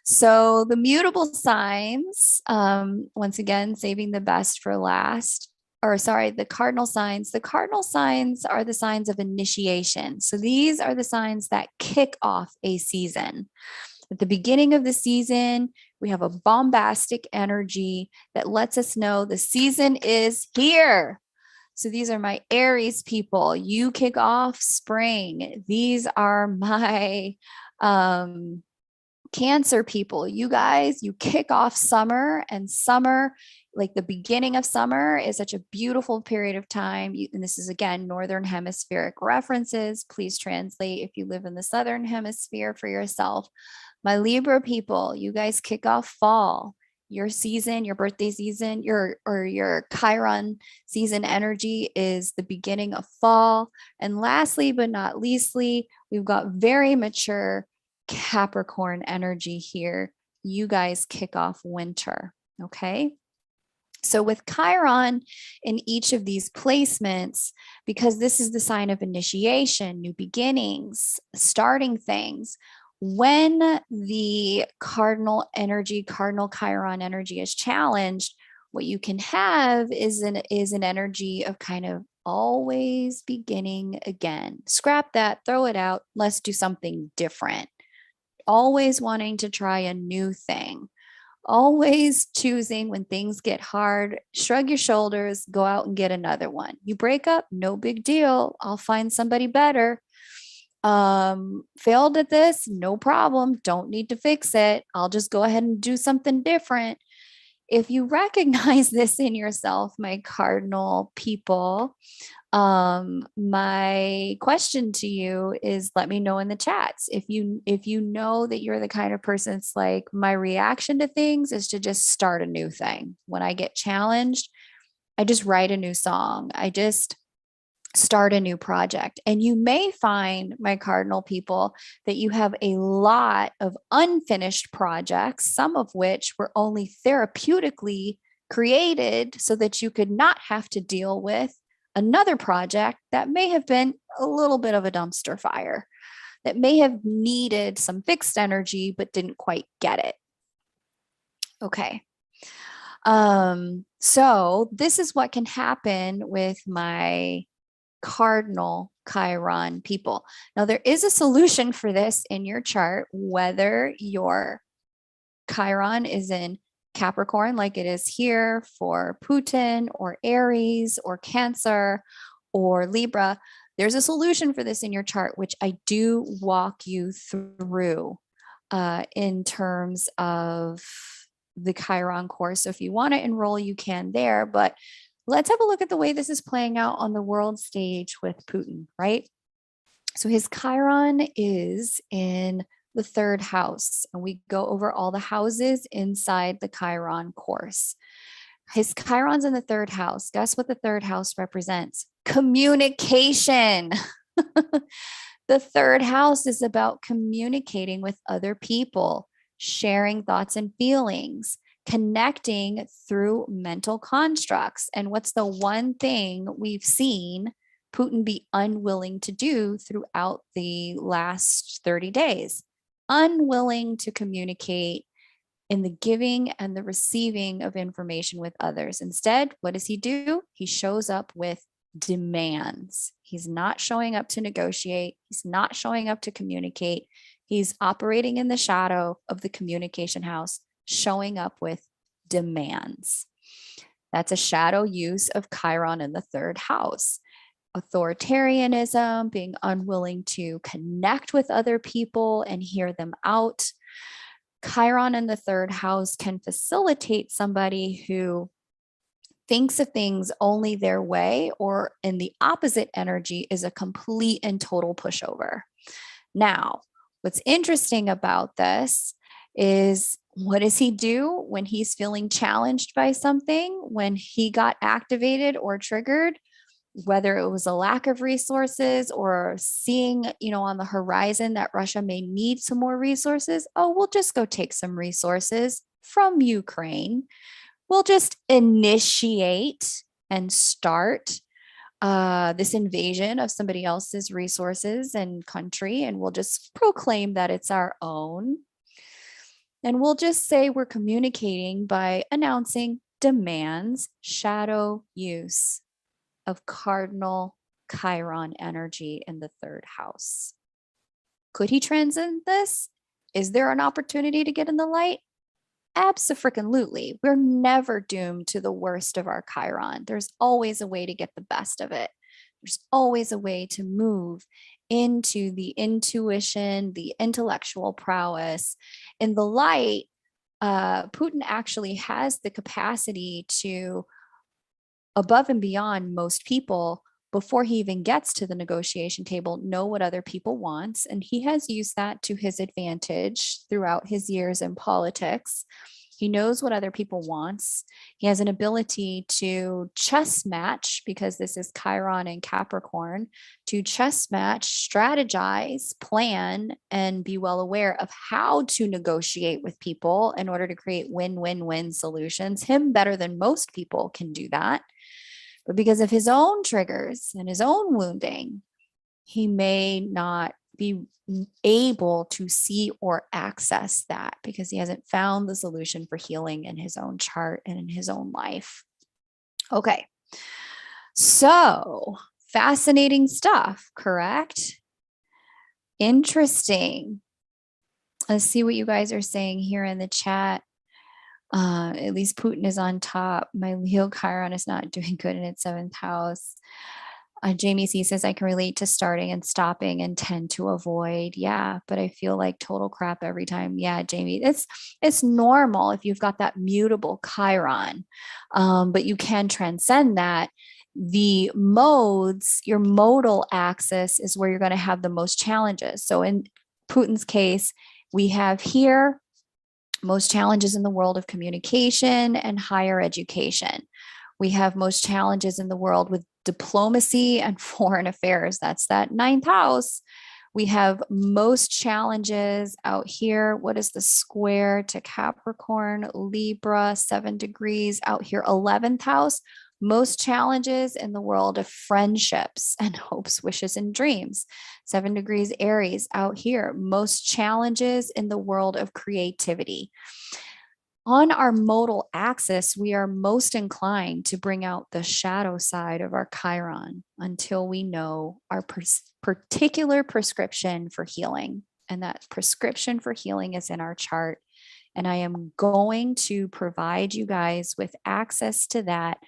So, the mutable signs, once again, saving the best for last. Or sorry, the cardinal signs. The cardinal signs are the signs of initiation. So these are the signs that kick off a season. At the beginning of the season, we have a bombastic energy that lets us know the season is here. So these are my Aries people. You kick off spring. These are my Cancer people. You guys, you kick off summer, and summer, like the beginning of summer, is such a beautiful period of time. And this is, again, Northern Hemispheric references. Please translate if you live in the Southern Hemisphere for yourself. My Libra people, you guys kick off fall. Your season, your birthday season, your Chiron season energy is the beginning of fall. And lastly, but not leastly, we've got very mature Capricorn energy here. You guys kick off winter. Okay. So with Chiron in each of these placements, because this is the sign of initiation, new beginnings, starting things, when the cardinal Chiron energy is challenged, what you can have is an energy of kind of always beginning again. Scrap that, throw it out. Let's do something different. Always wanting to try a new thing. Always choosing when things get hard, shrug your shoulders, go out and get another one. You break up, no big deal. I'll find somebody better. Failed at this, no problem. Don't need to fix it. I'll just go ahead and do something different. If you recognize this in yourself, my cardinal people, my question to you is, let me know in the chats if you know that you're the kind of person that's like, my reaction to things is to just start a new thing. When I get challenged, I just write a new song. I just start a new project. And you may find, my cardinal people, that you have a lot of unfinished projects, some of which were only therapeutically created so that you could not have to deal with another project that may have been a little bit of a dumpster fire, that may have needed some fixed energy but didn't quite get it. Okay. So this is what can happen with my cardinal Chiron people. Now, there is a solution for this in your chart, whether your Chiron is in Capricorn, like it is here for Putin, or Aries, or Cancer, or Libra. There's a solution for this in your chart, which I do walk you through in terms of the Chiron course. So if you want to enroll, you can there. But let's have a look at the way this is playing out on the world stage with Putin, right? So his Chiron is in the third house, and we go over all the houses inside the Chiron course. His Chiron's in the third house. Guess what the third house represents? Communication. The third house is about communicating with other people, sharing thoughts and feelings, connecting through mental constructs. And what's the one thing we've seen Putin be unwilling to do throughout the last 30 days? Unwilling to communicate in the giving and the receiving of information with others. Instead, what does he do? He shows up with demands. He's not showing up to negotiate. He's not showing up to communicate. He's operating in the shadow of the communication house, showing up with demands. That's a shadow use of Chiron in the third house. Authoritarianism, being unwilling to connect with other people and hear them out. Chiron in the third house can facilitate somebody who thinks of things only their way, or in the opposite energy is a complete and total pushover. Now, what's interesting about this is, what does he do when he's feeling challenged by something? When he got activated or triggered, whether it was a lack of resources or seeing, on the horizon that Russia may need some more resources, oh, we'll just go take some resources from Ukraine. We'll just initiate and start this invasion of somebody else's resources and country, and we'll just proclaim that it's our own. And we'll just say we're communicating by announcing demands, shadow use of cardinal Chiron energy in the third house. Could he transcend this? Is there an opportunity to get in the light? Abso-freaking-lutely. We're never doomed to the worst of our Chiron. There's always a way to get the best of it. There's always a way to move into the intuition, the intellectual prowess. In the light, Putin actually has the capacity to, above and beyond most people, before he even gets to the negotiation table, know what other people want. And he has used that to his advantage throughout his years in politics. He knows what other people want. He has an ability to chess match, because this is Chiron and Capricorn, to chess match, strategize, plan, and be well aware of how to negotiate with people in order to create win-win-win solutions. Him better than most people can do that. But because of his own triggers and his own wounding, he may not be able to see or access that, because he hasn't found the solution for healing in his own chart and in his own life. Okay. So fascinating stuff, correct? Interesting. Let's see what you guys are saying here in the chat. At least Putin is on top. My Leo Chiron is not doing good in its seventh house. Jamie C says, I can relate to starting and stopping and tend to avoid. Yeah, but I feel like total crap every time. Yeah, Jamie, it's normal if you've got that mutable Chiron, but you can transcend that. The modes, your modal axis is where you're going to have the most challenges. So in Putin's case, we have here most challenges in the world of communication and higher education. We have most challenges in the world with diplomacy and foreign affairs. That's that ninth house. We have most challenges out here. What is the square to Capricorn, Libra, 7 degrees out here, 11th house. Most challenges in the world of friendships and hopes, wishes, and dreams. 7 degrees Aries out here. Most challenges in the world of creativity. On our modal axis, we are most inclined to bring out the shadow side of our Chiron until we know our particular prescription for healing. And that prescription for healing is in our chart. And I am going to provide you guys with access to that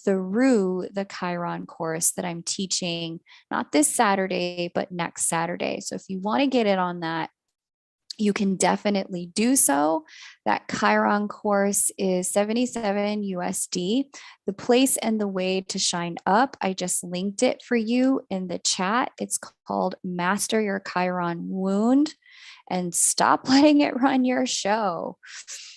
through the Chiron course that I'm teaching, not this Saturday, but next Saturday. So if you want to get it on that, you can definitely do so. That Chiron course is $77 USD. The place and the way to sign up, I just linked it for you in the chat. It's called Master Your Chiron Wound and Stop Letting It Run Your Show.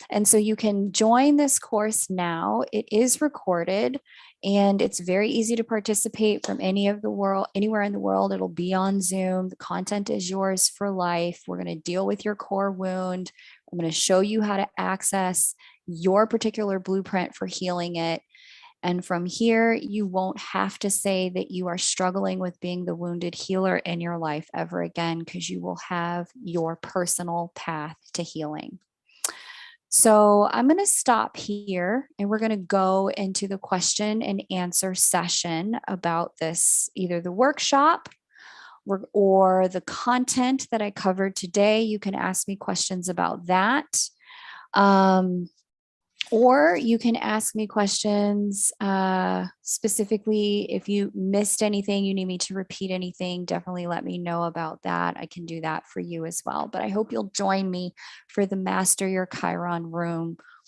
And so you can join this course now. It is recorded and it's very easy to participate from anywhere in the world. It'll be on Zoom. The content is yours for life. We're going to deal with your core wound. I'm going to show you how to access your particular blueprint for healing it. And from here, you won't have to say that you are struggling with being the wounded healer in your life ever again, because you will have your personal path to healing. So I'm going to stop here and we're going to go into the question and answer session about this, either the workshop or the content that I covered today. You can ask me questions about that. Or you can ask me questions specifically if you missed anything, you need me to repeat anything, definitely let me know about that. I can do that for you as well. But I hope you'll join me for the Master Your Chiron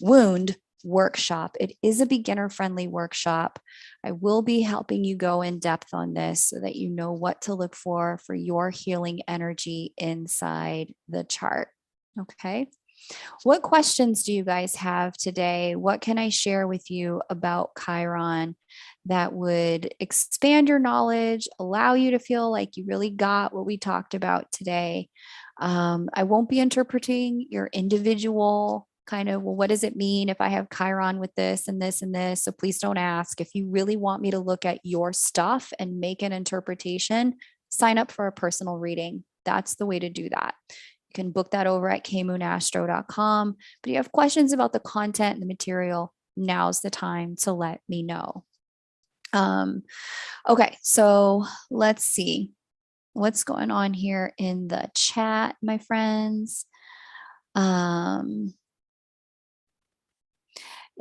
Wound workshop. It is a beginner-friendly workshop. I will be helping you go in depth on this so that you know what to look for your healing energy inside the chart. Okay. What questions do you guys have today? What can I share with you about Chiron that would expand your knowledge, allow you to feel like you really got what we talked about today? I won't be interpreting your individual kind of, well, what does it mean if I have Chiron with this and this and this? So please don't ask. If you really want me to look at your stuff and make an interpretation, sign up for a personal reading. That's the way to do that. You can book that over at kmoonastro.com. But if you have questions about the content and the material, now's the time to let me know. Okay, so let's see what's going on here in the chat, my friends.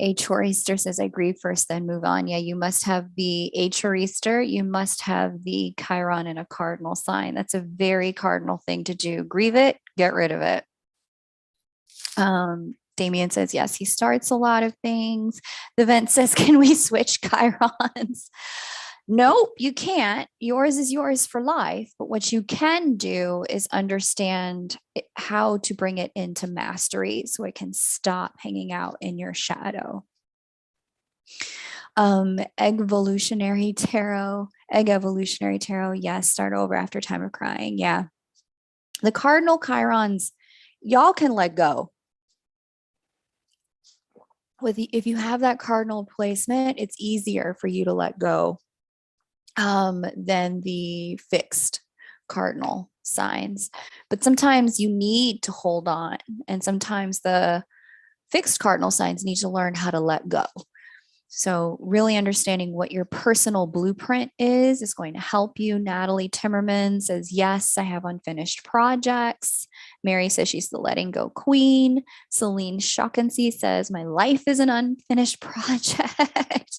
A Chorister says, I grieve first, then move on. Yeah, you must have a Chorister, you must have the Chiron in a cardinal sign. That's a very cardinal thing to do. Grieve it, get rid of it. Damien says, yes, he starts a lot of things. The vent says, can we switch Chirons? Nope, you can't. Yours is yours for life. But what you can do is understand how to bring it into mastery so it can stop hanging out in your shadow. Egg evolutionary tarot. Yes, start over after time of crying. Yeah. The cardinal Chirons, y'all can let go. If you have that cardinal placement, it's easier for you to let go than the fixed cardinal signs. But sometimes you need to hold on, and sometimes the fixed cardinal signs need to learn how to let go. So really understanding what your personal blueprint is going to help you. Natalie Timmerman says, yes, I have unfinished projects. Mary says she's the letting go queen. Celine Shockency says, my life is an unfinished project.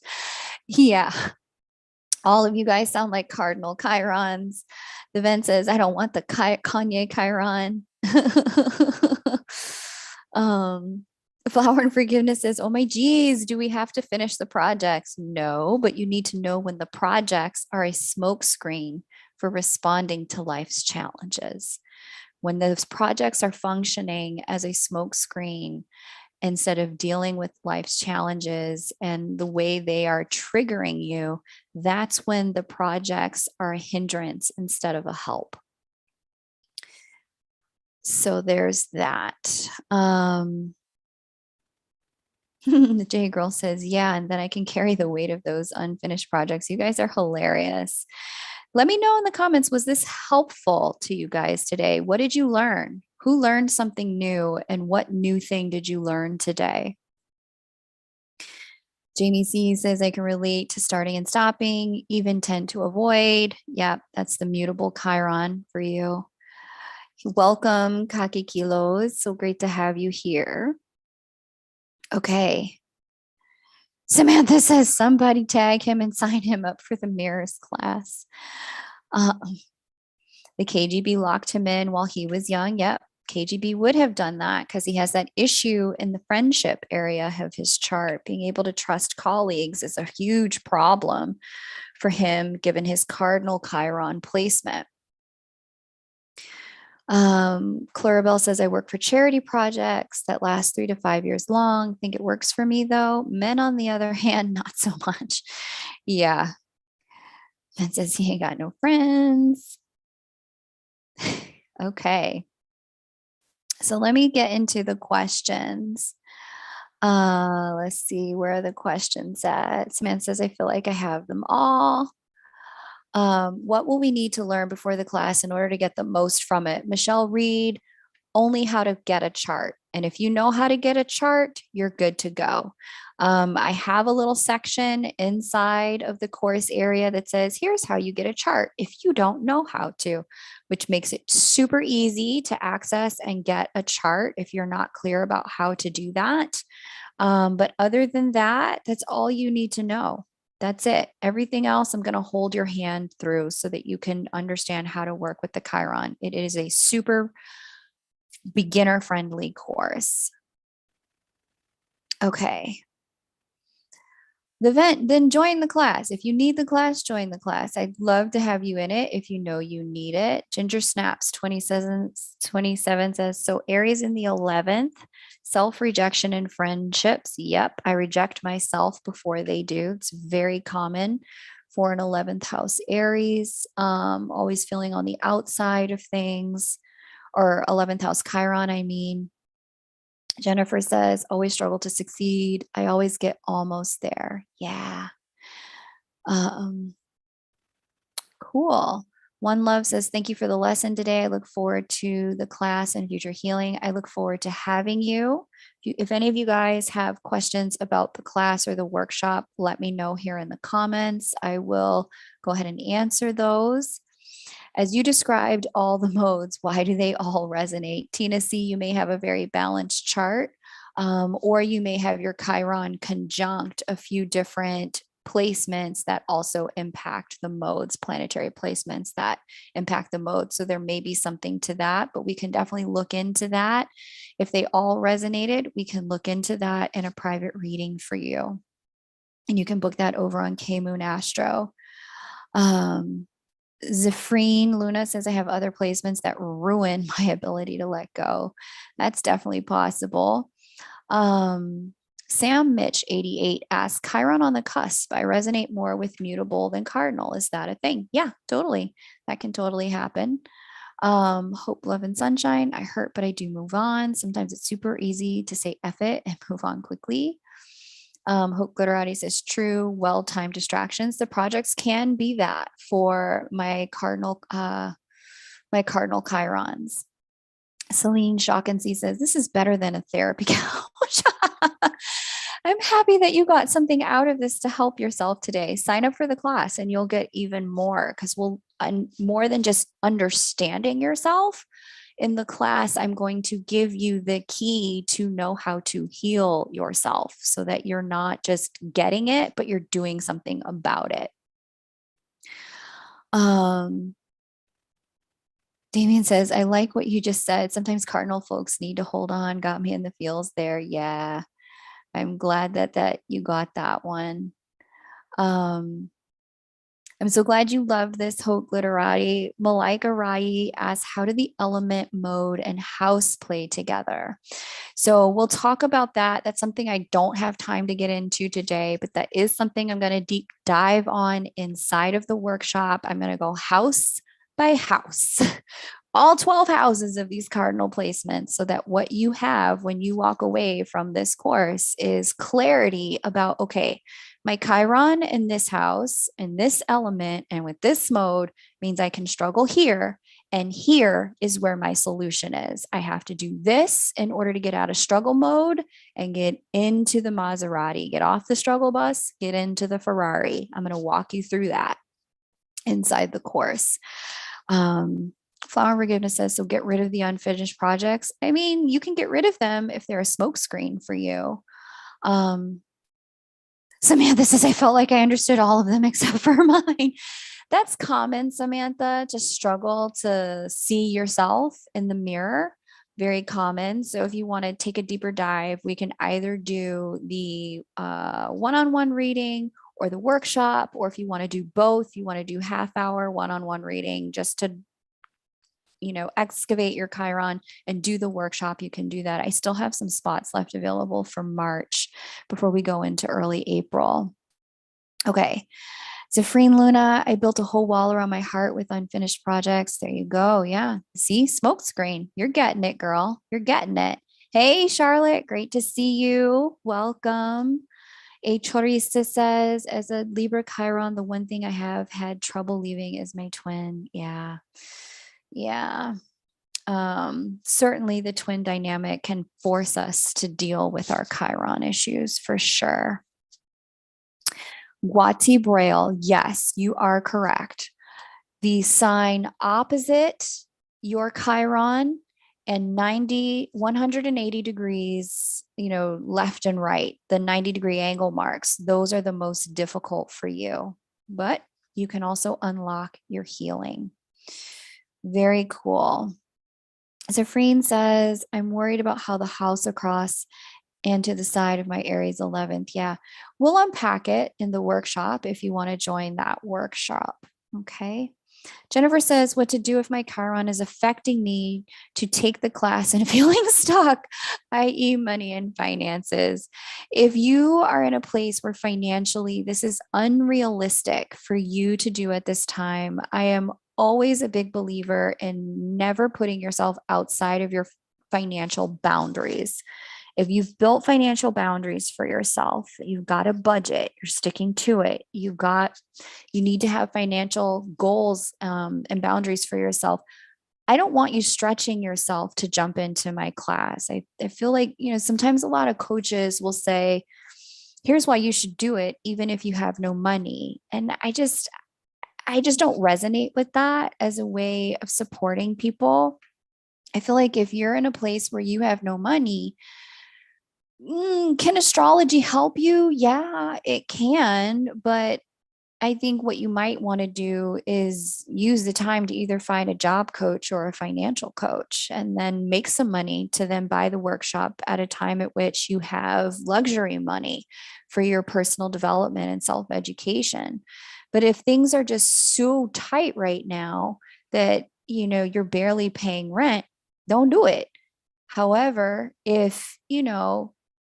Yeah. All of you guys sound like cardinal Chirons. The Ven says, I don't want the Kanye Chiron. Flower and Forgiveness says, oh my geez, do we have to finish the projects? No, but you need to know when the projects are a smokescreen for responding to life's challenges. When those projects are functioning as a smokescreen instead of dealing with life's challenges and the way they are triggering you, that's when the projects are a hindrance instead of a help. So there's that. The J Girl says, yeah, and then I can carry the weight of those unfinished projects. You guys are hilarious. Let me know in the comments, was this helpful to you guys today? What did you learn? Who learned something new, and what new thing did you learn today? Jamie C says, I can relate to starting and stopping, even tend to avoid. Yeah, that's the mutable Chiron for you. Welcome, Kaki Kilos. So great to have you here. Okay. Samantha says, somebody tag him and sign him up for the mirrors class. The KGB locked him in while he was young. Yep. KGB would have done that because he has that issue in the friendship area of his chart. Being able to trust colleagues is a huge problem for him, given his cardinal Chiron placement. Clarabelle says, I work for charity projects that last 3 to 5 years long. Think it works for me though. Men, on the other hand, not so much. Yeah. Ben says he ain't got no friends. Okay. So let me get into the questions. Let's see, where are the questions at? Samantha says, I feel like I have them all. What will we need to learn before the class in order to get the most from it? Michelle Reed, only how to get a chart. And if you know how to get a chart, you're good to go. I have a little section inside of the course area that says, here's how you get a chart if you don't know how to, which makes it super easy to access and get a chart if you're not clear about how to do that. But other than that, that's all you need to know. That's it. Everything else, I'm going to hold your hand through so that you can understand how to work with the Chiron. It is a super beginner friendly course. Okay. Then join the class. If you need the class, join the class. I'd love to have you in it if you know you need it. Ginger Snaps 27 says, so Aries in the 11th, self-rejection in friendships. Yep, I reject myself before they do. It's very common for an 11th house Aries, always feeling on the outside of things, or 11th house Chiron, I mean. Jennifer says, always struggle to succeed. I always get almost there. Yeah. Um, cool. One Love says, thank you for the lesson today. I look forward to the class and future healing. I look forward to having you. If any of you guys have questions about the class or the workshop, let me know here in the comments. I will go ahead and answer those. As you described all the modes, why do they all resonate? Tina C, you may have a very balanced chart, or you may have your Chiron conjunct a few different placements that also impact the modes, planetary placements that impact the modes. So there may be something to that, but we can definitely look into that. If they all resonated, we can look into that in a private reading for you. And you can book that over on K Moon Astro. Zephrine Luna says, I have other placements that ruin my ability to let go. That's definitely possible. Sam Mitch 88 asks, Chiron on the cusp. I resonate more with mutable than cardinal. Is that a thing? Yeah, totally. That can totally happen. Hope, love, and sunshine. I hurt, but I do move on. Sometimes it's super easy to say F it and move on quickly. Hope Glitterati says true, well-timed distractions. The projects can be that for my cardinal Chirons. Celine Shawkinsey says, this is better than a therapy couch. I'm happy that you got something out of this to help yourself today. Sign up for the class and you'll get even more, because we'll more than just understanding yourself. In the class, I'm going to give you the key to know how to heal yourself so that you're not just getting it, but you're doing something about it. Damien says, I like what you just said. Sometimes cardinal folks need to hold on. Got me in the feels there. Yeah. I'm glad that you got that one. I'm so glad you loved this, Hope Glitterati. Malika Rai asks, how do the element, mode, and house play together? So we'll talk about that. That's something I don't have time to get into today, but that is something I'm going to deep dive on inside of the workshop. I'm going to go house by house, all 12 houses of these cardinal placements, so that what you have when you walk away from this course is clarity about, okay, my Chiron in this house, in this element, and with this mode means I can struggle here. And here is where my solution is. I have to do this in order to get out of struggle mode and get into the Maserati, get off the struggle bus, get into the Ferrari. I'm going to walk you through that inside the course. Flower Forgiveness says, so get rid of the unfinished projects. I mean, you can get rid of them if they're a smokescreen for you. Samantha says, I felt like I understood all of them except for mine. That's common, Samantha, to struggle to see yourself in the mirror. Very common. So if you want to take a deeper dive, we can either do the one-on-one reading or the workshop, or if you want to do both, you want to do half-hour one-on-one reading just to excavate your Chiron and do the workshop, you can do that. I still have some spots left available for March before we go into early April. Okay. Zephrine Luna, I built a whole wall around my heart with unfinished projects. There you go. Yeah. See, smoke screen. You're getting it, girl. You're getting it. Hey, Charlotte, great to see you. Welcome. A Chorista says, as a Libra Chiron, the one thing I have had trouble leaving is my twin. Yeah. Yeah. Certainly the twin dynamic can force us to deal with our Chiron issues for sure. Guati Braille, yes, you are correct. The sign opposite your Chiron and 180 degrees, left and right, the 90-degree angle marks, those are the most difficult for you. But you can also unlock your healing. Very cool. Zafreen says, I'm worried about how the house across and to the side of my Aries 11th. Yeah, we'll unpack it in the workshop if you want to join that workshop. Okay. Jennifer says, what to do if my Chiron is affecting me to take the class and feeling stuck, i.e., money and finances. If you are in a place where financially this is unrealistic for you to do at this time, I am always a big believer in never putting yourself outside of your financial boundaries. If you've built financial boundaries for yourself, you've got a budget, you're sticking to it, you need to have financial goals and boundaries for yourself. I don't want you stretching yourself to jump into my class. I feel like, sometimes a lot of coaches will say, here's why you should do it, even if you have no money. And I just don't resonate with that as a way of supporting people. I feel like if you're in a place where you have no money, can astrology help you? Yeah, it can. But I think what you might want to do is use the time to either find a job coach or a financial coach and then make some money to then buy the workshop at a time at which you have luxury money for your personal development and self education. But if things are just so tight right now that, you're barely paying rent, don't do it. However, if,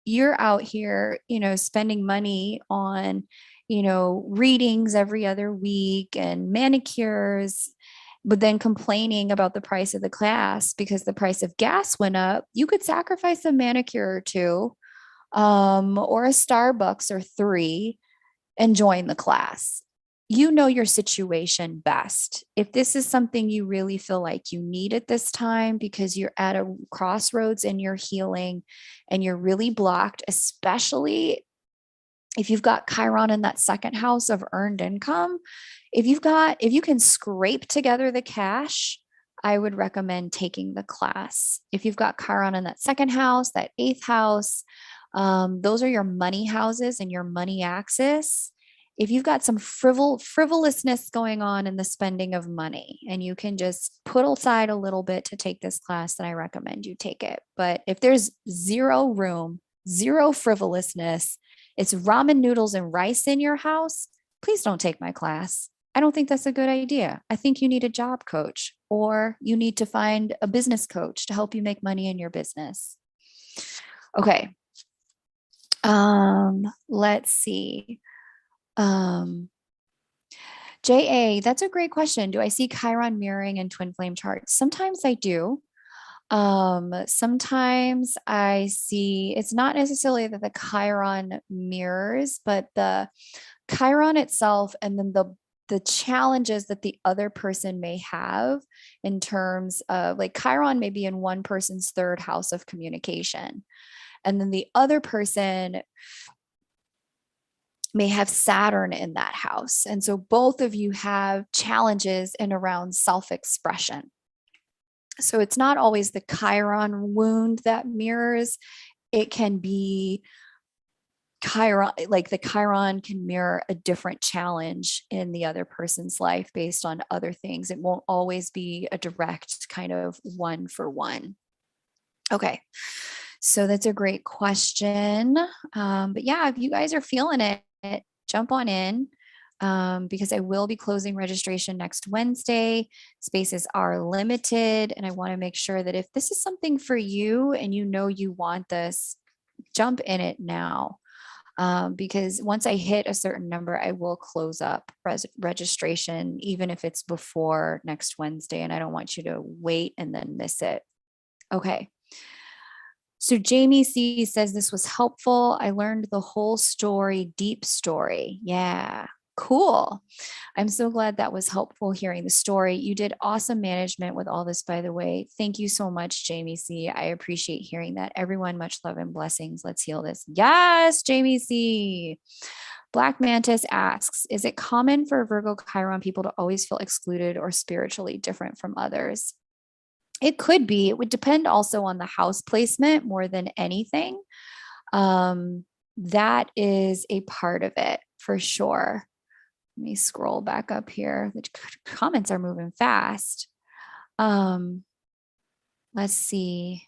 you're out here, spending money on, readings every other week and manicures, but then complaining about the price of the class because the price of gas went up, you could sacrifice a manicure or two, or a Starbucks or three and join the class. You know your situation best. If this is something you really feel like you need at this time because you're at a crossroads in your healing and you're really blocked, especially if you've got Chiron in that second house of earned income, if you can scrape together the cash, I would recommend taking the class. If you've got Chiron in that second house, that eighth house, those are your money houses and your money axis. If you've got some frivolousness going on in the spending of money and you can just put aside a little bit to take this class, then I recommend you take it. But if there's zero room, zero frivolousness, it's ramen noodles and rice in your house, please don't take my class. I don't think that's a good idea. I think you need a job coach or you need to find a business coach to help you make money in your business. Okay. Let's see. JA, that's a great question. Do I see Chiron mirroring in twin flame charts? Sometimes I do. Sometimes I see it's not necessarily that the Chiron mirrors, but the Chiron itself and then the challenges that the other person may have in terms of like Chiron may be in one person's third house of communication. And then the other person may have Saturn in that house. And so both of you have challenges in around self-expression. So it's not always the Chiron wound that mirrors. It can be Chiron, like the Chiron can mirror a different challenge in the other person's life based on other things. It won't always be a direct kind of one for one. Okay. So that's a great question. But yeah, if you guys are feeling it, jump on in. Because I will be closing registration next Wednesday. Spaces are limited, and I want to make sure that if this is something for you and you want this, jump in it now. Because once I hit a certain number, I will close up registration, even if it's before next Wednesday, and I don't want you to wait and then miss it. Okay. So Jamie C says this was helpful. I learned the whole story, deep story. Yeah, cool. I'm so glad that was helpful hearing the story. You did awesome management with all this, by the way. Thank you so much, Jamie C. I appreciate hearing that. Everyone, much love and blessings. Let's heal this. Yes, Jamie C. Black Mantis asks, is it common for Virgo Chiron people to always feel excluded or spiritually different from others? It could be. It would depend also on the house placement more than anything. That is a part of it for sure. Let me scroll back up here. The comments are moving fast. Let's see.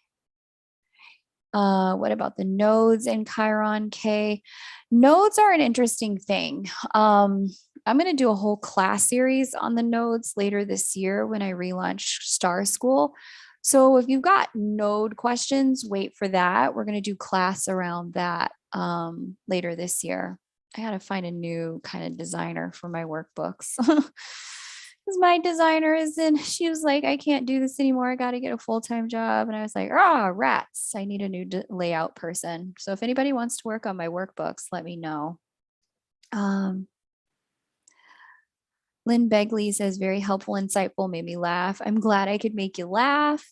What about the nodes in Chiron K? Nodes are an interesting thing. I'm going to do a whole class series on the nodes later this year when I relaunch Star School. So if you've got node questions, wait for that. We're going to do class around that later this year. I got to find a new kind of designer for my workbooks. Because my designer is in, she was like, I can't do this anymore. I got to get a full-time job. And I was like, rats. I need a new layout person. So if anybody wants to work on my workbooks, let me know. Lynn Begley says, very helpful, insightful, made me laugh. I'm glad I could make you laugh.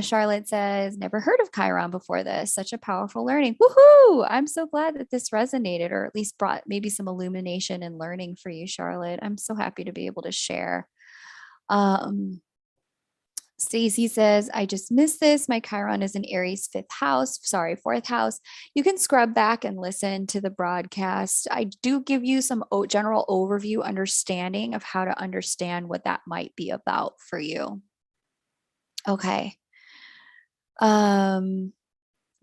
Charlotte says, never heard of Chiron before this. Such a powerful learning. Woohoo! I'm so glad that this resonated, or at least brought maybe some illumination and learning for you, Charlotte. I'm so happy to be able to share. Stacy says, I just missed this. My Chiron is in Aries fourth house. You can scrub back and listen to the broadcast. I do give you some general overview understanding of how to understand what that might be about for you. Okay.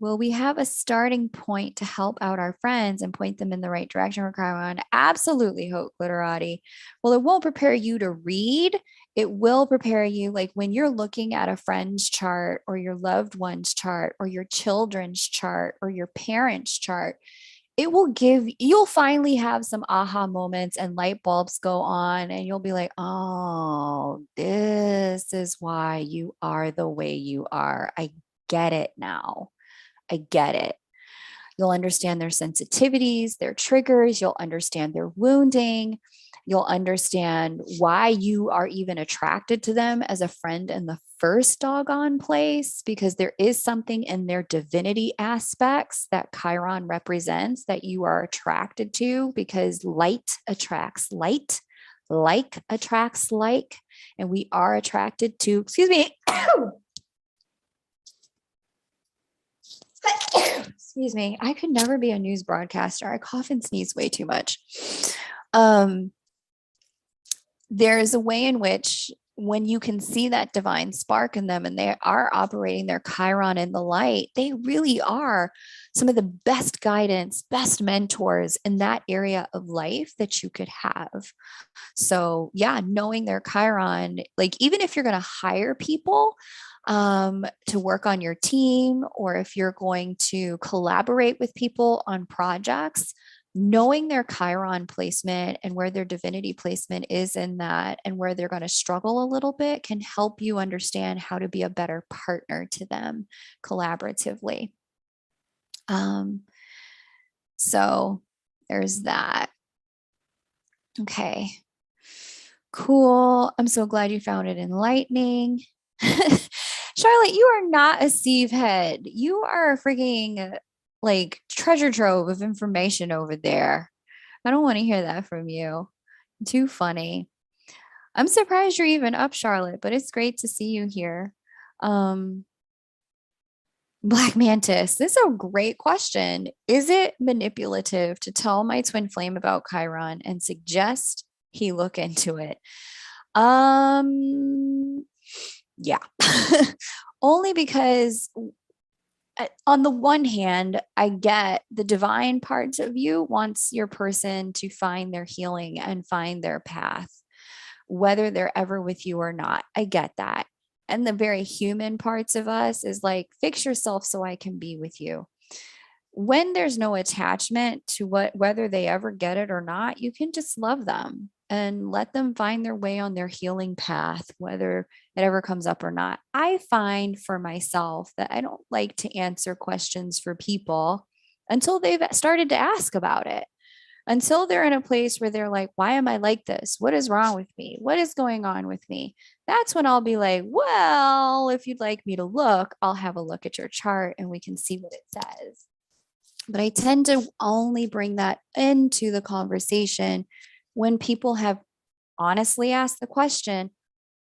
Will we have a starting point to help out our friends and point them in the right direction for Chiron? Absolutely, Hope Glitterati. Well, it won't prepare you to read. It will prepare you, like when you're looking at a friend's chart or your loved one's chart or your children's chart or your parents' chart. It will you'll finally have some aha moments and light bulbs go on, and you'll be like, oh, this is why you are the way you are. I get it now. I get it. You'll understand their sensitivities, their triggers. You'll understand their wounding. You'll understand why you are even attracted to them as a friend in the first doggone place, because there is something in their divinity aspects that Chiron represents that you are attracted to, because light attracts light, like attracts like, and we are attracted to, excuse me, excuse me, I could never be a news broadcaster. I cough and sneeze way too much. There is a way in which when you can see that divine spark in them and they are operating their Chiron in the light, they really are some of the best guidance, best mentors in that area of life that you could have. So yeah, knowing their Chiron, like even if you're going to hire people to work on your team, or if you're going to collaborate with people on projects, knowing their Chiron placement and where their divinity placement is in that and where they're going to struggle a little bit can help you understand how to be a better partner to them collaboratively. So there's that. Okay, cool. I'm so glad you found it enlightening. Charlotte, you are not a sieve head. You are a freaking like treasure trove of information over there. I don't want to hear that from you. Too funny. I'm surprised you're even up, Charlotte, but it's great to see you here. Black Mantis, this is a great question. Is it manipulative to tell my twin flame about Chiron and suggest he look into it? Yeah. Only because on the one hand, I get the divine parts of you wants your person to find their healing and find their path, whether they're ever with you or not. I get that. And the very human parts of us is like, fix yourself so I can be with you. When there's no attachment to whether they ever get it or not, you can just love them. and let them find their way on their healing path, whether it ever comes up or not. I find for myself that I don't like to answer questions for people until they've started to ask about it, until they're in a place where they're like, why am I like this? What is wrong with me? What is going on with me? That's when I'll be like, well, if you'd like me to look, I'll have a look at your chart and we can see what it says. But I tend to only bring that into the conversation when people have honestly asked the question,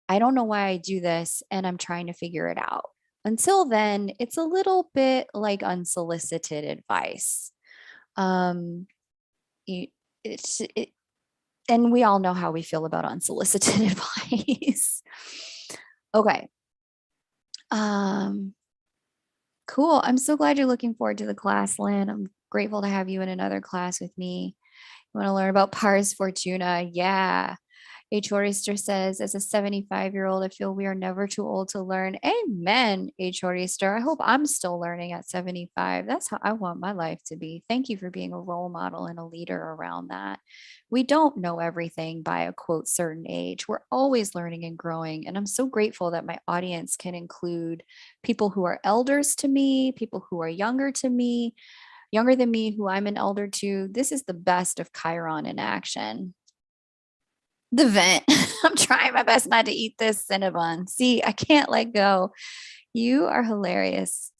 I don't know why I do this and I'm trying to figure it out. Until then, it's a little bit like unsolicited advice. Um, it's it, and we all know how we feel about unsolicited advice. Okay. Cool. I'm so glad you're looking forward to the class, Lynn. I'm grateful to have you in another class with me. You want to learn about Pars Fortuna? Yeah. H. Orister says, as a 75-year-old, I feel we are never too old to learn. Amen, H. Orister. I hope I'm still learning at 75. That's how I want my life to be. Thank you for being a role model and a leader around that. We don't know everything by a quote certain age. We're always learning and growing. And I'm so grateful that my audience can include people who are elders to me, people who are younger than me, who I'm an elder to. This is the best of Chiron in action. The vent. I'm trying my best not to eat this Cinnabon. See, I can't let go. You are hilarious.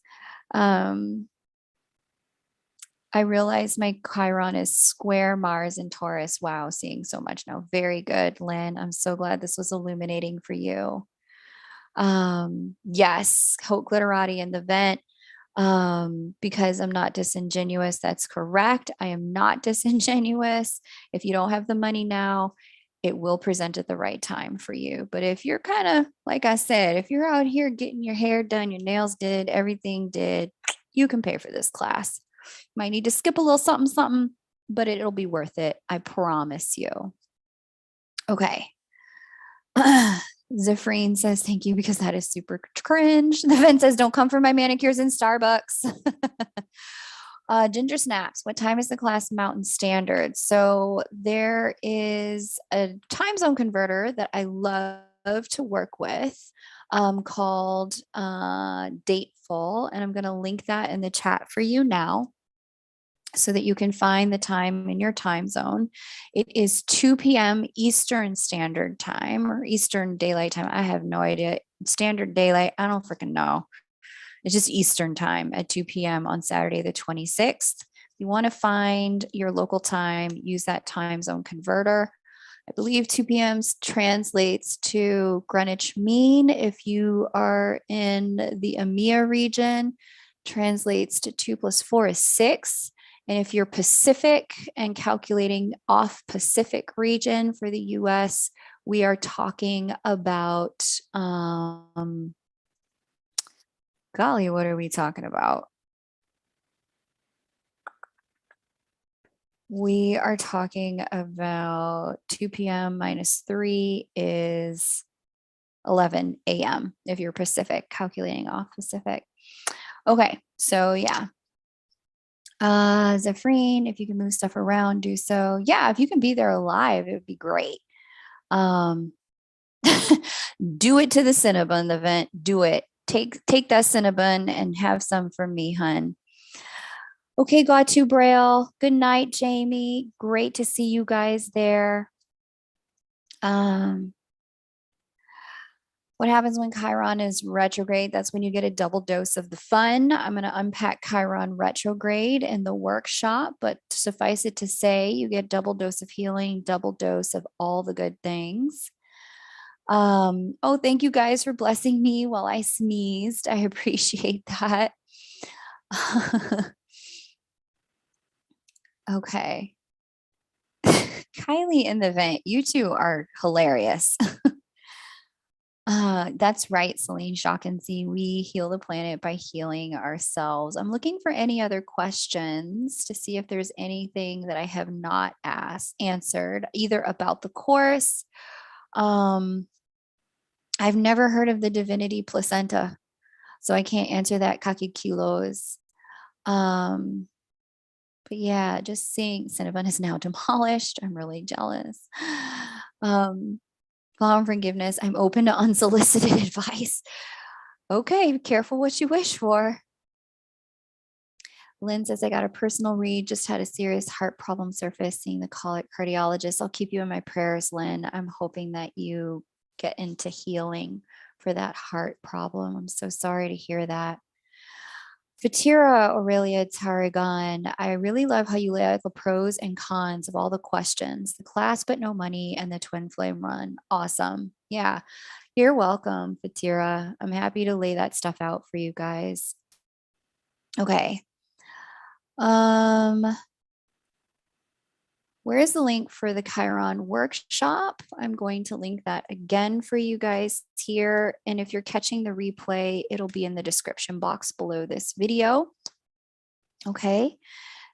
I realize my Chiron is square Mars and Taurus. Wow, seeing so much now. Very good, Lynn. I'm so glad this was illuminating for you. Yes, Hope Glitterati in the vent. Because I'm not disingenuous. That's correct. I am not disingenuous. If you don't have the money now, it will present at the right time for you. But if you're kind of, like I said, if you're out here getting your hair done, your nails did, everything did, you can pay for this class. Might need to skip a little something, something, but it'll be worth it. I promise you. Okay. Zephrine says, thank you, because that is super cringe. The vent says, don't come for my manicures in Starbucks. Ginger Snaps, what time is the class Mountain Standard? So there is a time zone converter that I love to work with called Dateful. And I'm going to link that in the chat for you now so that you can find the time in your time zone. It is 2 p.m. Eastern Standard Time or Eastern Daylight Time. I have no idea. Standard Daylight, I don't freaking know. It's just Eastern Time at 2 p.m. on Saturday, the 26th. You want to find your local time, use that time zone converter. I believe 2 p.m. translates to Greenwich Mean. If you are in the EMEA region, translates to 2 plus 4 is 6. And if you're Pacific and calculating off Pacific region for the US, we are talking about, golly, what are we talking about? We are talking about 2 p.m. minus 3 is 11 a.m. if you're Pacific, calculating off Pacific. Okay, so yeah. Zephrine, if you can move stuff around, do so. Yeah, if you can be there live, it would be great. Do it to the Cinnabon event. Do it. Take that Cinnabon and have some for me, hun. Okay, got to Braille. Good night, Jamie. Great to see you guys there. What happens when Chiron is retrograde? That's when you get a double dose of the fun. I'm going to unpack Chiron retrograde in the workshop, but suffice it to say, you get double dose of healing, double dose of all the good things. Oh, thank you guys for blessing me while I sneezed. I appreciate that. Okay. Kylie in the vent, you two are hilarious. That's right, Celine Shawkinsey. We heal the planet by healing ourselves. I'm looking for any other questions to see if there's anything that I have not answered, either about the course. I've never heard of the divinity placenta, so I can't answer that, Kaki Kilos. But yeah, just seeing Cinnabon is now demolished. I'm really jealous. Law and forgiveness. I'm open to unsolicited advice. Okay, careful what you wish for. Lynn says, I got a personal read, just had a serious heart problem surface, seeing the cardiologist. I'll keep you in my prayers, Lynn. I'm hoping that you get into healing for that heart problem. I'm so sorry to hear that. Fatira Aurelia Tarragon, I really love how you lay out the pros and cons of all the questions, the class but no money, and the twin flame run. Awesome. Yeah, you're welcome, Fatira. I'm happy to lay that stuff out for you guys. Okay. Where's the link for the Chiron workshop? I'm going to link that again for you guys here. And if you're catching the replay, it'll be in the description box below this video. Okay,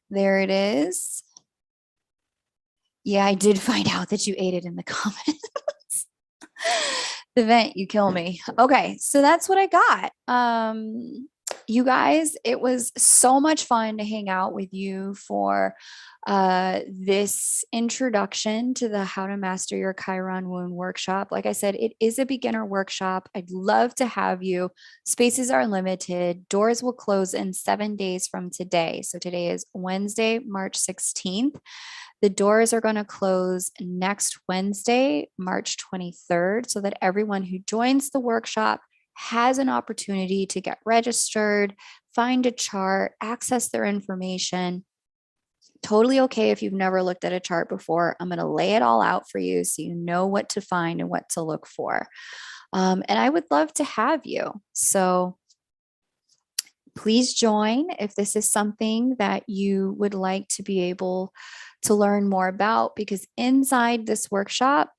there it is. Yeah, I did find out that you ate it in the comments. The vent, you kill me. Okay, so that's what I got. You guys, it was so much fun to hang out with you for this introduction to the How to Master Your Chiron Wound workshop. Like I said, it is a beginner workshop. I'd love to have you. Spaces are limited. Doors will close in 7 days from today. So today is Wednesday, March 16th. The doors are going to close next Wednesday, March 23rd, so that everyone who joins the workshop has an opportunity to get registered, find a chart, access their information. Totally okay if you've never looked at a chart before. I'm going to lay it all out for you so you know what to find and what to look for. And I would love to have you. So please join if this is something that you would like to be able to learn more about, because inside this workshop,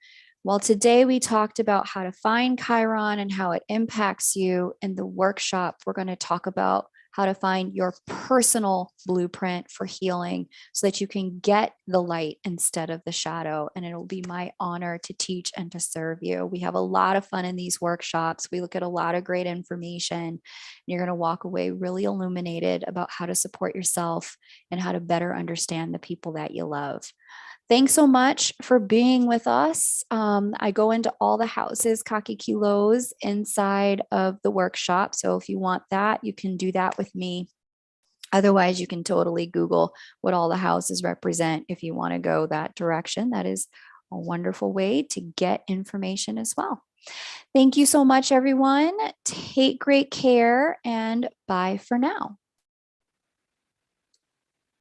while today we talked about how to find Chiron and how it impacts you, in the workshop, we're going to talk about how to find your personal blueprint for healing so that you can get the light instead of the shadow. And it'll be my honor to teach and to serve you. We have a lot of fun in these workshops. We look at a lot of great information. And you're going to walk away really illuminated about how to support yourself and how to better understand the people that you love. Thanks so much for being with us. I go into all the houses, Kaki Kilos, inside of the workshop. So if you want that, you can do that with me. Otherwise, you can totally Google what all the houses represent if you want to go that direction. That is a wonderful way to get information as well. Thank you so much, everyone. Take great care and bye for now.